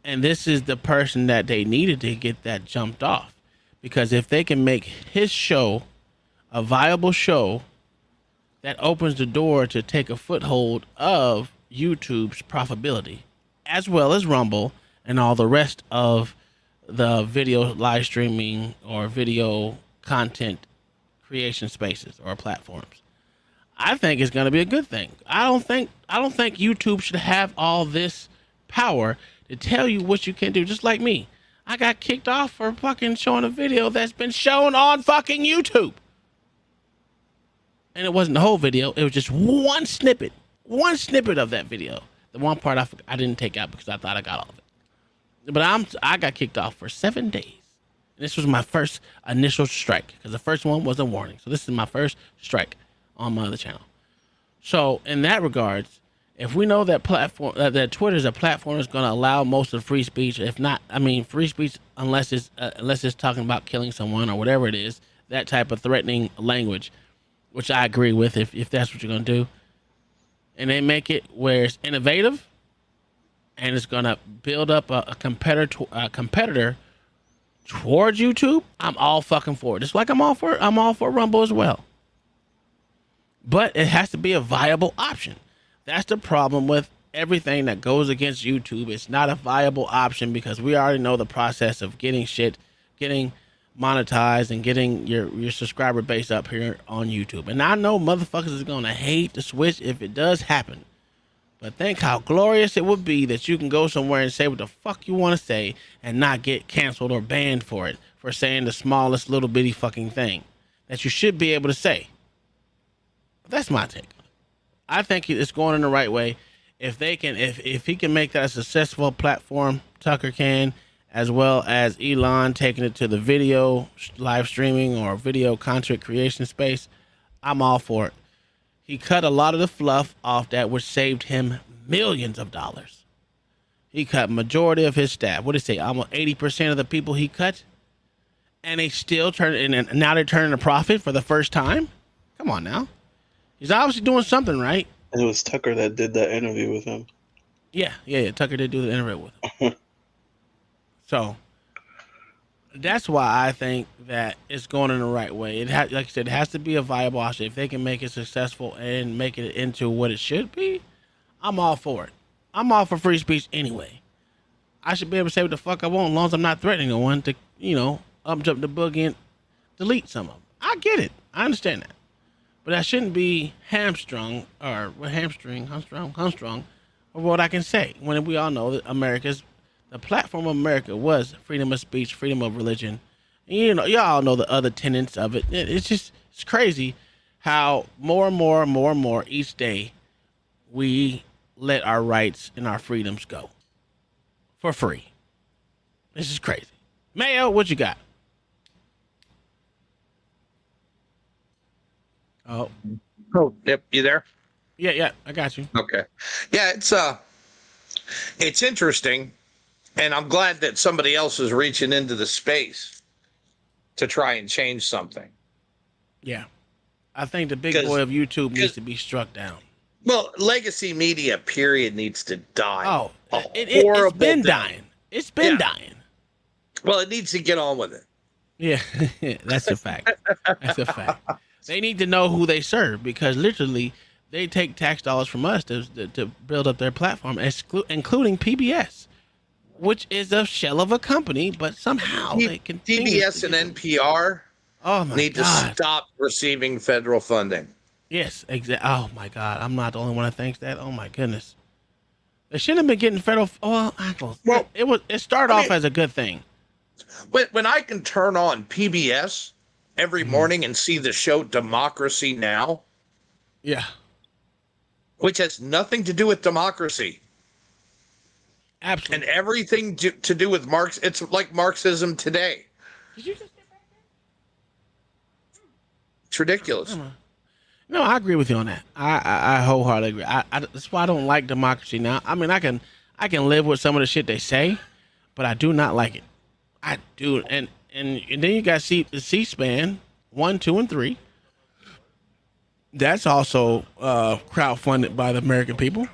And this is the person that they needed to get that jumped off. Because if they can make his show a viable show, that opens the door to take a foothold of YouTube's profitability, as well as Rumble and all the rest of the video live streaming or video content creation spaces or platforms. I think it's going to be a good thing. I don't think YouTube should have all this power to tell you what you can do. Just like me, I got kicked off for fucking showing a video that's been shown on fucking YouTube, and it wasn't the whole video. It was just one snippet of that video. The one part I didn't take out because I thought I got all of it. But I got kicked off for 7 days. And this was my first initial strike, because the first one was a warning. So this is my first strike on my other channel. So in that regards, if we know that that Twitter is a platform that's going to allow most of free speech, if not, I mean, free speech, unless it's talking about killing someone or whatever it is, that type of threatening language, which I agree with if that's what you're going to do. And they make it where it's innovative and it's going to build up a competitor towards YouTube, I'm all fucking for it. Just like I'm all for Rumble as well. But it has to be a viable option. That's the problem with everything that goes against YouTube. It's not a viable option because we already know the process of getting monetized and getting your subscriber base up here on YouTube. And I know motherfuckers is gonna hate the switch if it does happen. But think how glorious it would be that you can go somewhere and say what the fuck you want to say and not get canceled or banned for it, for saying the smallest little bitty fucking thing that you should be able to say. That's my take. I think it's going in the right way. If they can, if he can make that a successful platform, Tucker can, as well as Elon taking it to the video live streaming or video content creation space, I'm all for it. He cut a lot of the fluff off that, which saved him millions of dollars. He cut majority of his staff. What did he say? Almost 80% of the people he cut, and they still and now they're turning a profit for the first time. Come on now, he's obviously doing something right. And it was Tucker that did that interview with him. Yeah. Tucker did do the interview with him. So that's why I think that it's going in the right way. Like I said, it has to be a viable option. If they can make it successful and make it into what it should be, I'm all for it. I'm all for free speech anyway. I should be able to say what the fuck I want as long as I'm not threatening no one to, jump the boogie and delete some of them. I get it. I understand that. But I shouldn't be hamstrung or hamstrung of what I can say when we all know that the platform of America was freedom of speech, freedom of religion. And, y'all know the other tenets of it. It's crazy how more and more each day we let our rights and our freedoms go for free. This is crazy. Mayo, what you got? Oh, yep. You there? Yeah, I got you. Okay. Yeah, it's interesting, and I'm glad that somebody else is reaching into the space to try and change something. Yeah, I think the big boy of YouTube needs to be struck down. Well, legacy media, period, needs to die. Oh, it's been dying. It's been dying. Well, it needs to get on with it. Yeah, that's a fact. That's a fact. They need to know who they serve because literally they take tax dollars from us to build up their platform, including PBS, which is a shell of a company, but somehow they can. PBS and NPR need to stop receiving federal funding. Yes, exactly. Oh my God, I'm not the only one that thinks that. Oh my goodness, they shouldn't have been getting federal. It started off as a good thing. When I can turn on PBS every morning and see the show Democracy Now. Yeah. Which has nothing to do with democracy. Absolutely. And everything to do with Marx. It's like Marxism today. Did you just get back there? It's ridiculous. No, I agree with you on that. I wholeheartedly agree. That's why I don't like Democracy Now. I mean, I can live with some of the shit they say, but I do not like it. I do. And then you got C-SPAN 1, 2, and 3. That's also crowdfunded by the American people.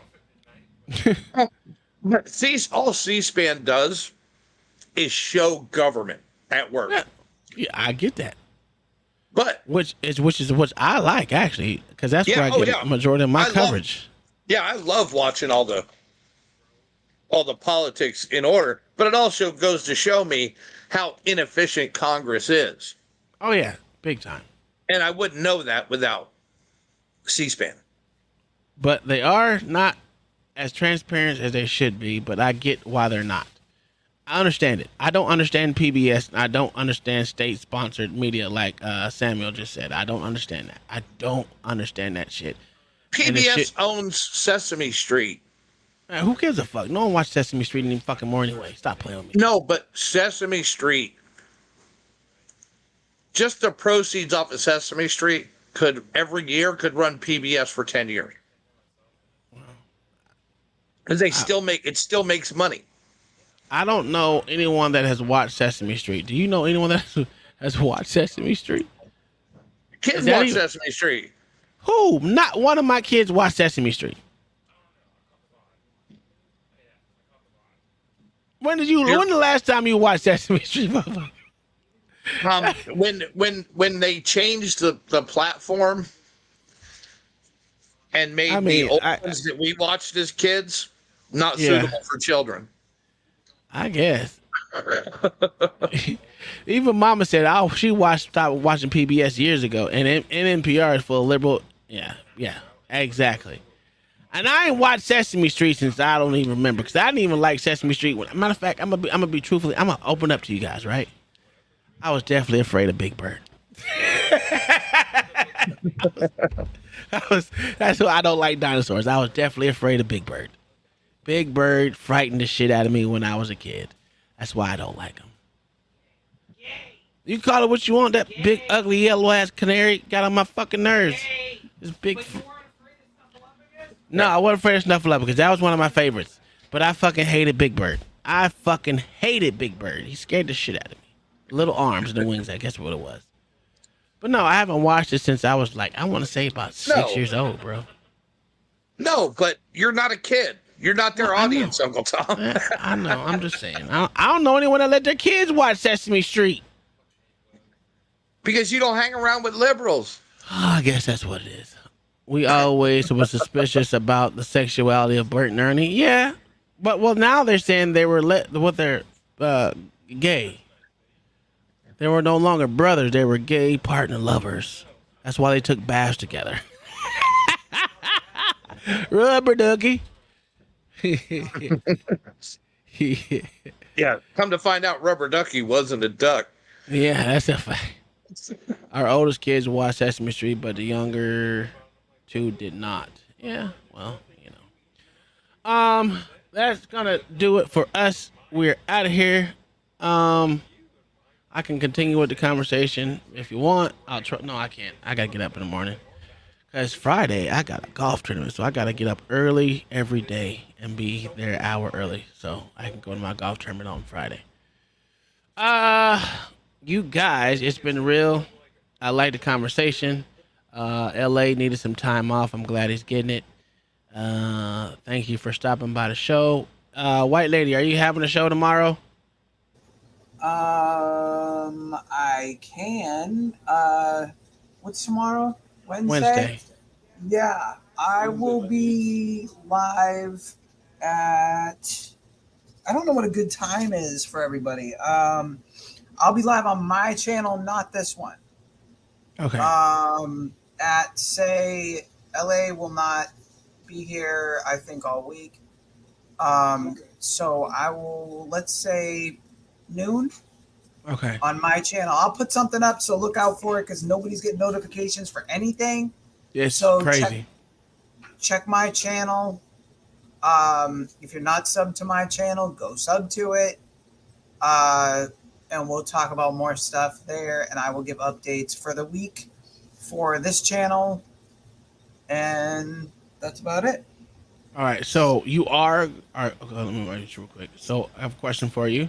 All C-SPAN does is show government at work. Yeah, I get that. But which is what I like actually, because that's where I get a majority of my coverage. I love watching all the politics in order, but it also goes to show me how inefficient Congress is. Oh yeah, big time. And I wouldn't know that without C-SPAN. But they are not as transparent as they should be, but I get why they're not. I understand it. I don't understand PBS. I don't understand state-sponsored media like Samuel just said. I don't understand that. I don't understand that shit. PBS owns Sesame Street. Who gives a fuck? No one watched Sesame Street any fucking more anyway. Stop playing with me. No, but Sesame Street, just the proceeds off of Sesame Street every year could run PBS for 10 years. Because it still makes money. I don't know anyone that has watched Sesame Street. Do you know anyone that has watched Sesame Street? Kids watch Sesame Street. Who? Not one of my kids watched Sesame Street. When the last time you watched Sesame Street? When they changed the platform and made the old ones that we watched as kids not suitable for children. I guess. Even Mama said, she stopped watching PBS years ago, and NPR is for liberal. Yeah, exactly. And I ain't watched Sesame Street since I don't even remember, because I didn't even like Sesame Street. Matter of fact, I'm gonna be truthfully. I'm gonna open up to you guys, right? I was definitely afraid of Big Bird. That's why I don't like dinosaurs. I was definitely afraid of Big Bird. Big Bird frightened the shit out of me when I was a kid. That's why I don't like him. You call it what you want. That big, ugly, yellow ass canary got on my fucking nerves. This big. No, I wasn't afraid of Snuffleupagus because that was one of my favorites. But I fucking hated Big Bird. I fucking hated Big Bird. He scared the shit out of me. Little arms and the wings, I guess what it was. But no, I haven't watched it since I was like, I want to say about 6 years old, bro. No, but you're not a kid. You're not their audience, Uncle Tom. I know. I'm just saying. I don't know anyone that let their kids watch Sesame Street. Because you don't hang around with liberals. I guess that's what it is. We always were suspicious about the sexuality of Bert and Ernie. Yeah. But, now they're saying they were gay. They were no longer brothers. They were gay partner lovers. That's why they took baths together. Rubber ducky. Yeah. Come to find out, Rubber Ducky wasn't a duck. Yeah, that's a fact. Our oldest kids watched Sesame Street, but the younger two did not. Yeah, well, that's gonna do it for us. We're out of here. I can continue with the conversation if you want. No, I can't. I gotta get up in the morning. Because Friday, I got a golf tournament, so I got to get up early every day and be there an hour early so I can go to my golf tournament on Friday. You guys, it's been real. I like the conversation. LA needed some time off. I'm glad he's getting it. Thank you for stopping by the show. White Lady, are you having a show tomorrow? I can. What's tomorrow? Wednesday. Yeah, I will be live at. I don't know what a good time is for everybody. I'll be live on my channel, not this one. Okay. At say LA will not be here, I think, all week. So I will, let's say noon. Okay. On my channel. I'll put something up, so look out for it because nobody's getting notifications for anything. It's crazy. Check my channel. If you're not subbed to my channel, go sub to it. And we'll talk about more stuff there, and I will give updates for the week for this channel. And that's about it. All right. So you are. All right. Okay, let me write this real quick. So I have a question for you.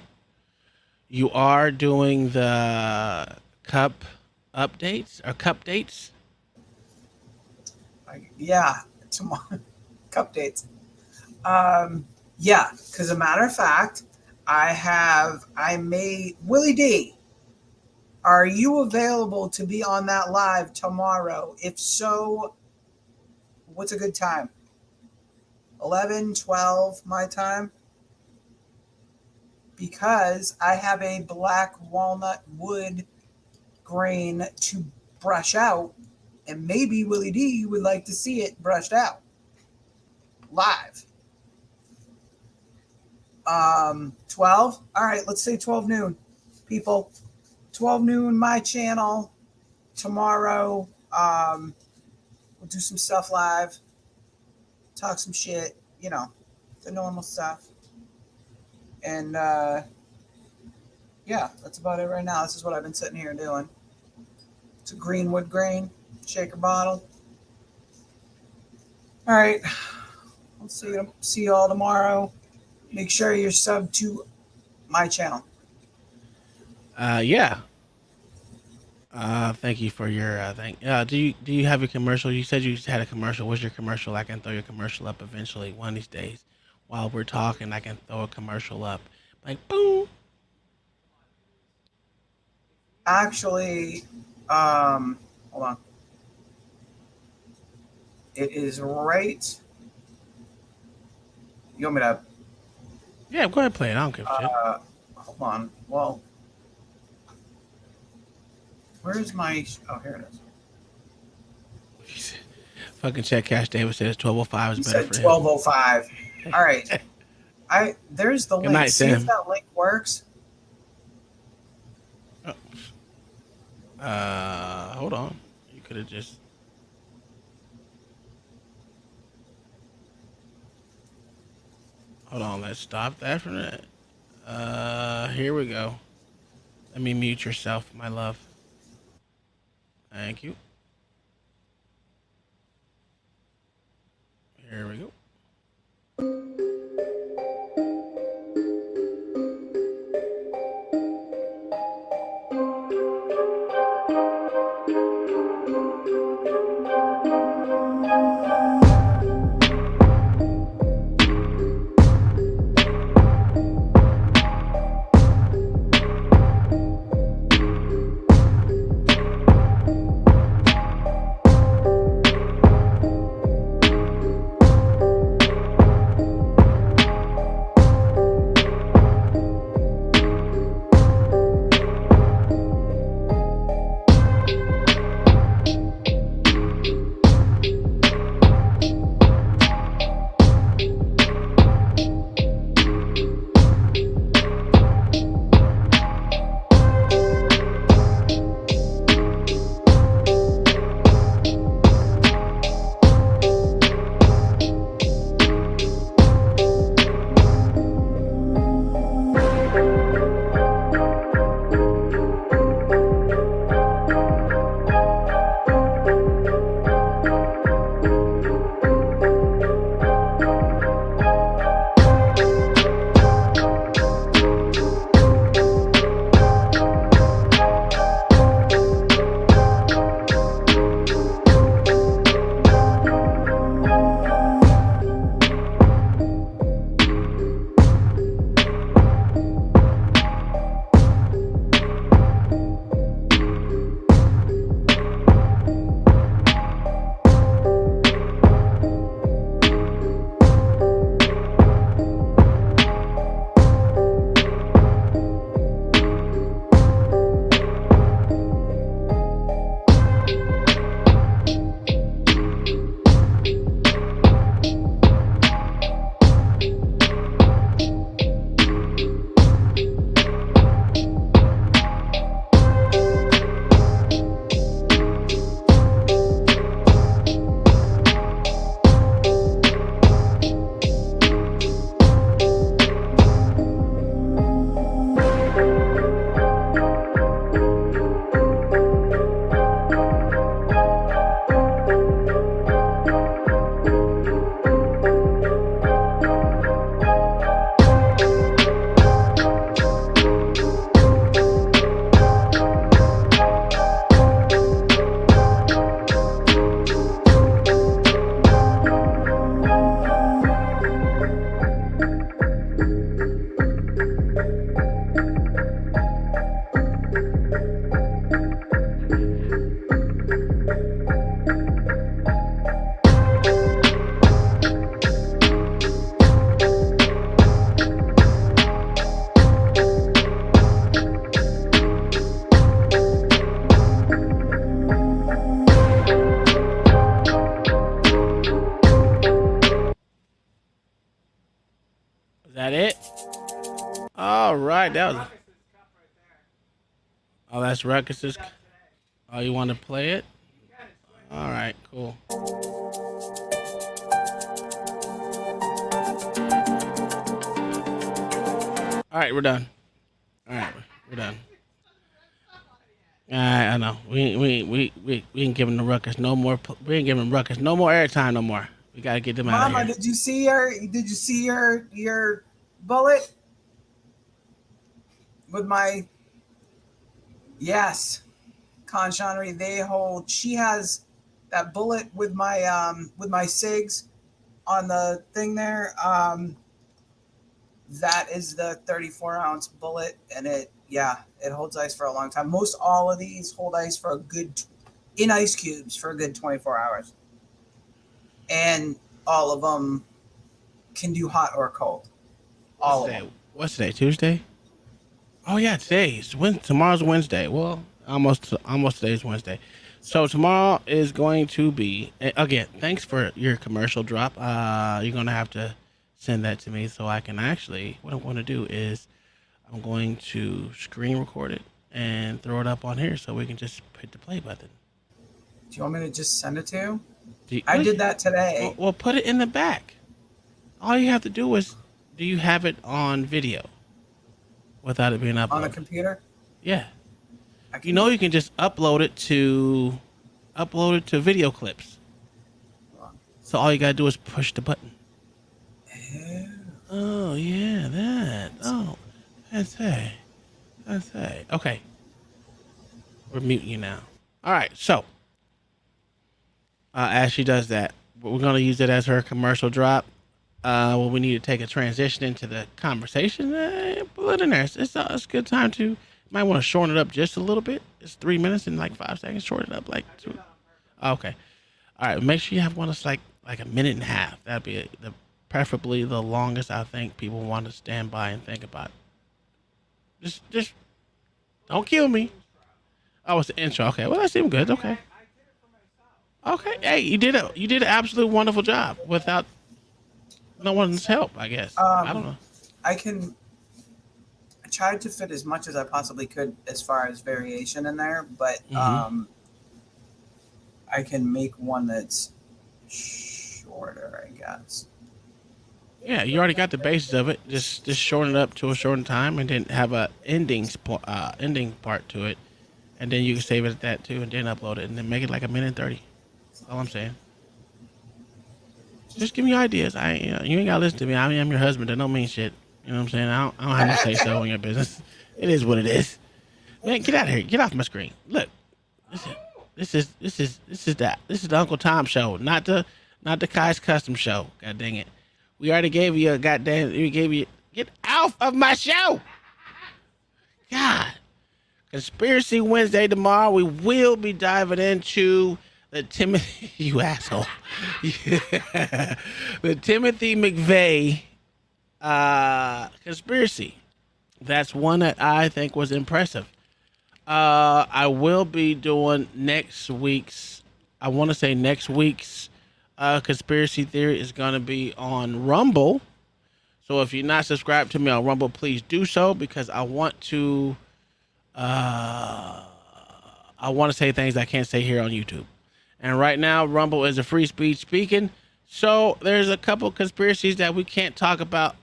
You are doing the cup updates or cup dates? Yeah, tomorrow. Cup dates. Yeah, because as a matter of fact, I made Willie D. Are you available to be on that live tomorrow? If so, what's a good time? 11, 12 my time? Because I have a black walnut wood grain to brush out, and maybe Willie D would like to see it brushed out live. 12? All right, let's say 12 noon, people. 12 noon, my channel tomorrow. We'll do some stuff live, talk some shit, the normal stuff. And yeah, that's about it right now. This is what I've been sitting here doing. It's a green wood grain shaker bottle. All right, I'll see you all tomorrow. Make sure you're subbed to my channel. Yeah. Thank you for your thing. Do you have a commercial? You said you had a commercial. What's your commercial? I can throw your commercial up eventually one of these days. While we're talking, I can throw a commercial up. Like, boom. actually, hold on. It is right. You want me to? Yeah, go ahead and play it. I don't give a shit. Hold on. Well, where's my? Oh, here it is. Fucking check Cash Davis says 12:05 is You better said for him. 12:05. All right. There's the Good link. night, See if Sam. that link works. Hold on. You could have just. Hold on. Let's stop that for a minute. Here we go. Let me mute yourself, my love. Thank you. Here we go. That it? All right, that was. Oh, that's Ruckus's. Oh, you want to play it? All right, cool. All right, we're done. All right, we're done. I know. We ain't giving the Ruckus no more. We ain't giving Ruckus no more airtime no more. We gotta get them out of Mama, here. did you see your bullet with my? Yes, Conchanery. She has that bullet with my SIGs on the thing there. That is the 34-ounce bullet, and It holds ice for a long time. Most all of these hold ice for a good, in ice cubes for a good 24 hours. And all of them can do hot or cold. All of them. What's today? Tuesday? Oh yeah, tomorrow's Wednesday. Well, almost today's Wednesday. So tomorrow is going to be, again, thanks for your commercial drop. You're gonna have to send that to me so I can actually, what I'm going to do is I'm going to screen record it and throw it up on here so we can just hit the play button. Do you want me to just send it to you? I did that today. Well, put it in the back. All you have to do is, do you have it on video without it being uploaded? On the computer? Yeah. You know you can just upload it to video clips. So all you gotta do is push the button. Oh yeah, that. Oh, that's hey. Okay. We're muting you now. All right, so as she does that, we're gonna use it as her commercial drop. When we need to take a transition into the conversation, pull it in there. It's a good time to. Might want to shorten it up just a little bit. It's 3 minutes and like 5 seconds. Shorten it up like 2. Okay. All right. Make sure you have one that's like a minute and a half. That'd be preferably the longest I think people want to stand by and think about. Just don't kill me. Oh, it's the intro. Okay. Well, that seemed good. Okay. Okay. Hey, you did an absolute wonderful job without no one's help, I guess. I don't know. I tried to fit as much as I possibly could as far as variation in there, but I can make one that's shorter, I guess. Yeah, you already got the basis of it. Just shorten it up to a shortened time, and then have a ending part to it, and then you can save it at that too, and then upload it, and then make it like a minute and 30. That's all I'm saying. Just give me ideas. You ain't gotta listen to me. I mean, I'm your husband. That don't mean shit. You know what I'm saying? I don't have to say so in your business. It is what it is. Man, get out of here. Get off my screen. Look, this is the Uncle Tom show, not the Kai's Custom show. God dang it. We already gave you a get out of my show. God. Conspiracy Wednesday tomorrow. We will be diving into the Timothy, you asshole. The Timothy McVeigh conspiracy. That's one that I think was impressive. I will be doing next week's conspiracy theory is going to be on Rumble. So if you're not subscribed to me on Rumble, please do so, because I want to say things I can't say here on YouTube. And right now, Rumble is a free speech speaking. So there's a couple conspiracies that we can't talk about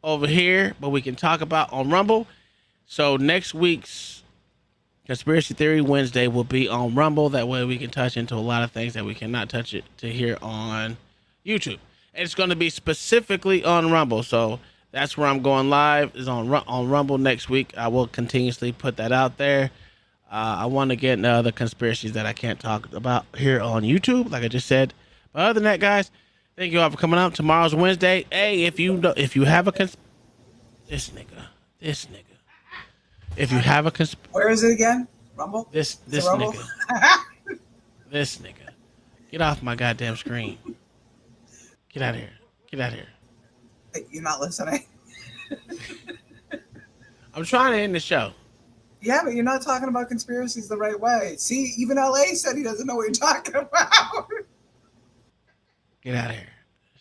over here, but we can talk about on Rumble. So next week's Conspiracy Theory Wednesday will be on Rumble. That way we can touch into a lot of things that we cannot touch it to here on YouTube. And it's going to be specifically on Rumble. So that's where I'm going live, is on Rumble next week. I will continuously put that out there. I want to get into the conspiracies that I can't talk about here on YouTube, like I just said. But other than that, guys, thank you all for coming out. Tomorrow's Wednesday. Hey, if you have a this nigga. If you have a where is it again? Rumble. This Rumble? nigga. This nigga. Get off my goddamn screen. Get out of here. Get out of here. Hey, you're not listening. I'm trying to end the show. Yeah, but you're not talking about conspiracies the right way. See, even LA said he doesn't know what you're talking about. Get out of here.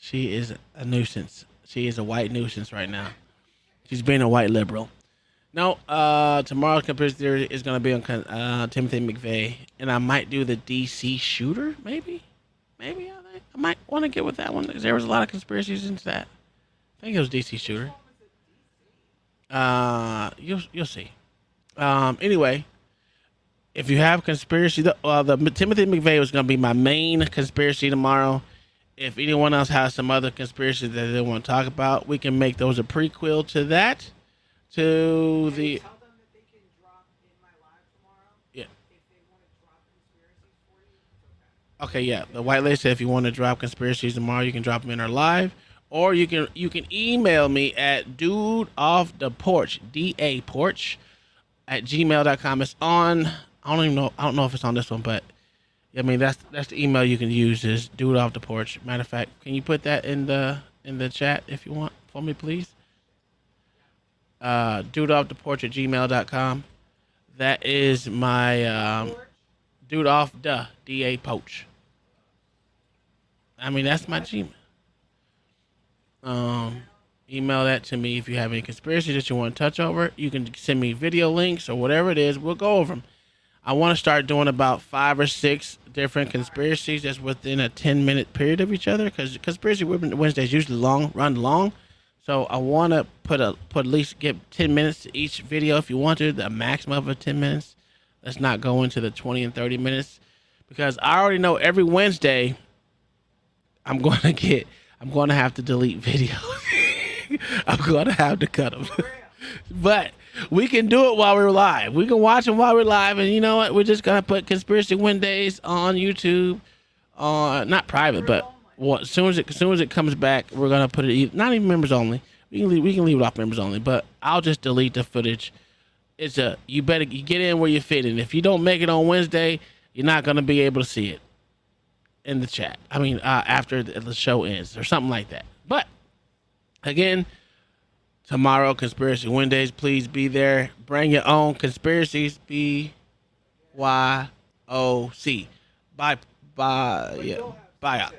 She is a nuisance. She is a white nuisance right now. She's being a white liberal. No, tomorrow's conspiracy theory is going to be on Timothy McVeigh, and I might do the DC shooter, maybe. I might want to get with that one, because there was a lot of conspiracies into that. I think it was DC shooter. You'll see. Anyway, if you have conspiracy, the Timothy McVeigh was going to be my main conspiracy tomorrow. If anyone else has some other conspiracies that they want to talk about, we can make those a prequel to that. To the yeah. Okay, yeah. The white lady said if you want to drop conspiracies tomorrow, you can drop them in our live, or you can email me at dudeofftheporch, DA porch at gmail.com. It's on. I don't know if it's on this one, but I mean that's the email you can use. Is Dude Off the Porch. Matter of fact, can you put that in the chat if you want for me, please? Dudeofftheporch at gmail.com. That is my Dude Off the DA Poach. I mean, that's my Gmail. Email that to me if you have any conspiracies that you want to touch over. You can send me video links or whatever it is. We'll go over them. I want to start doing about 5 or 6 different conspiracies that's within a 10-minute period of each other, because Conspiracy Wednesdays usually run long. So I want to put at least get 10 minutes to each video if you want to, the maximum of 10 minutes. Let's not go into the 20 and 30 minutes, because I already know every Wednesday I'm going to have to delete videos. I'm going to have to cut them. But we can do it while we're live. We can watch them while we're live. And you know what? We're just going to put Conspiracy Wednesdays on YouTube. Not private, but as soon as it comes back, we're going to put it, not even members only. We can leave it off members only, but I'll just delete the footage. You get in where you fit in. If you don't make it on Wednesday, you're not going to be able to see it in the chat. I mean, after the show ends or something like that. But again, tomorrow, Conspiracy Wednesdays, please be there. Bring your own conspiracies. BYOC. BYOC.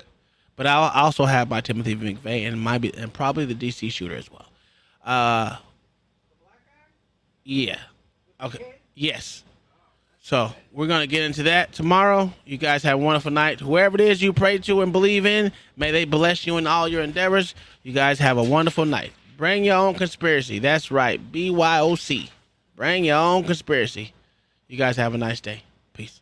But I'll also have my Timothy McVeigh and probably the DC shooter as well. Yeah. Okay. Yes. So we're going to get into that tomorrow. You guys have a wonderful night. Whoever it is you pray to and believe in, may they bless you in all your endeavors. You guys have a wonderful night. Bring your own conspiracy. That's right. BYOC. Bring your own conspiracy. You guys have a nice day. Peace.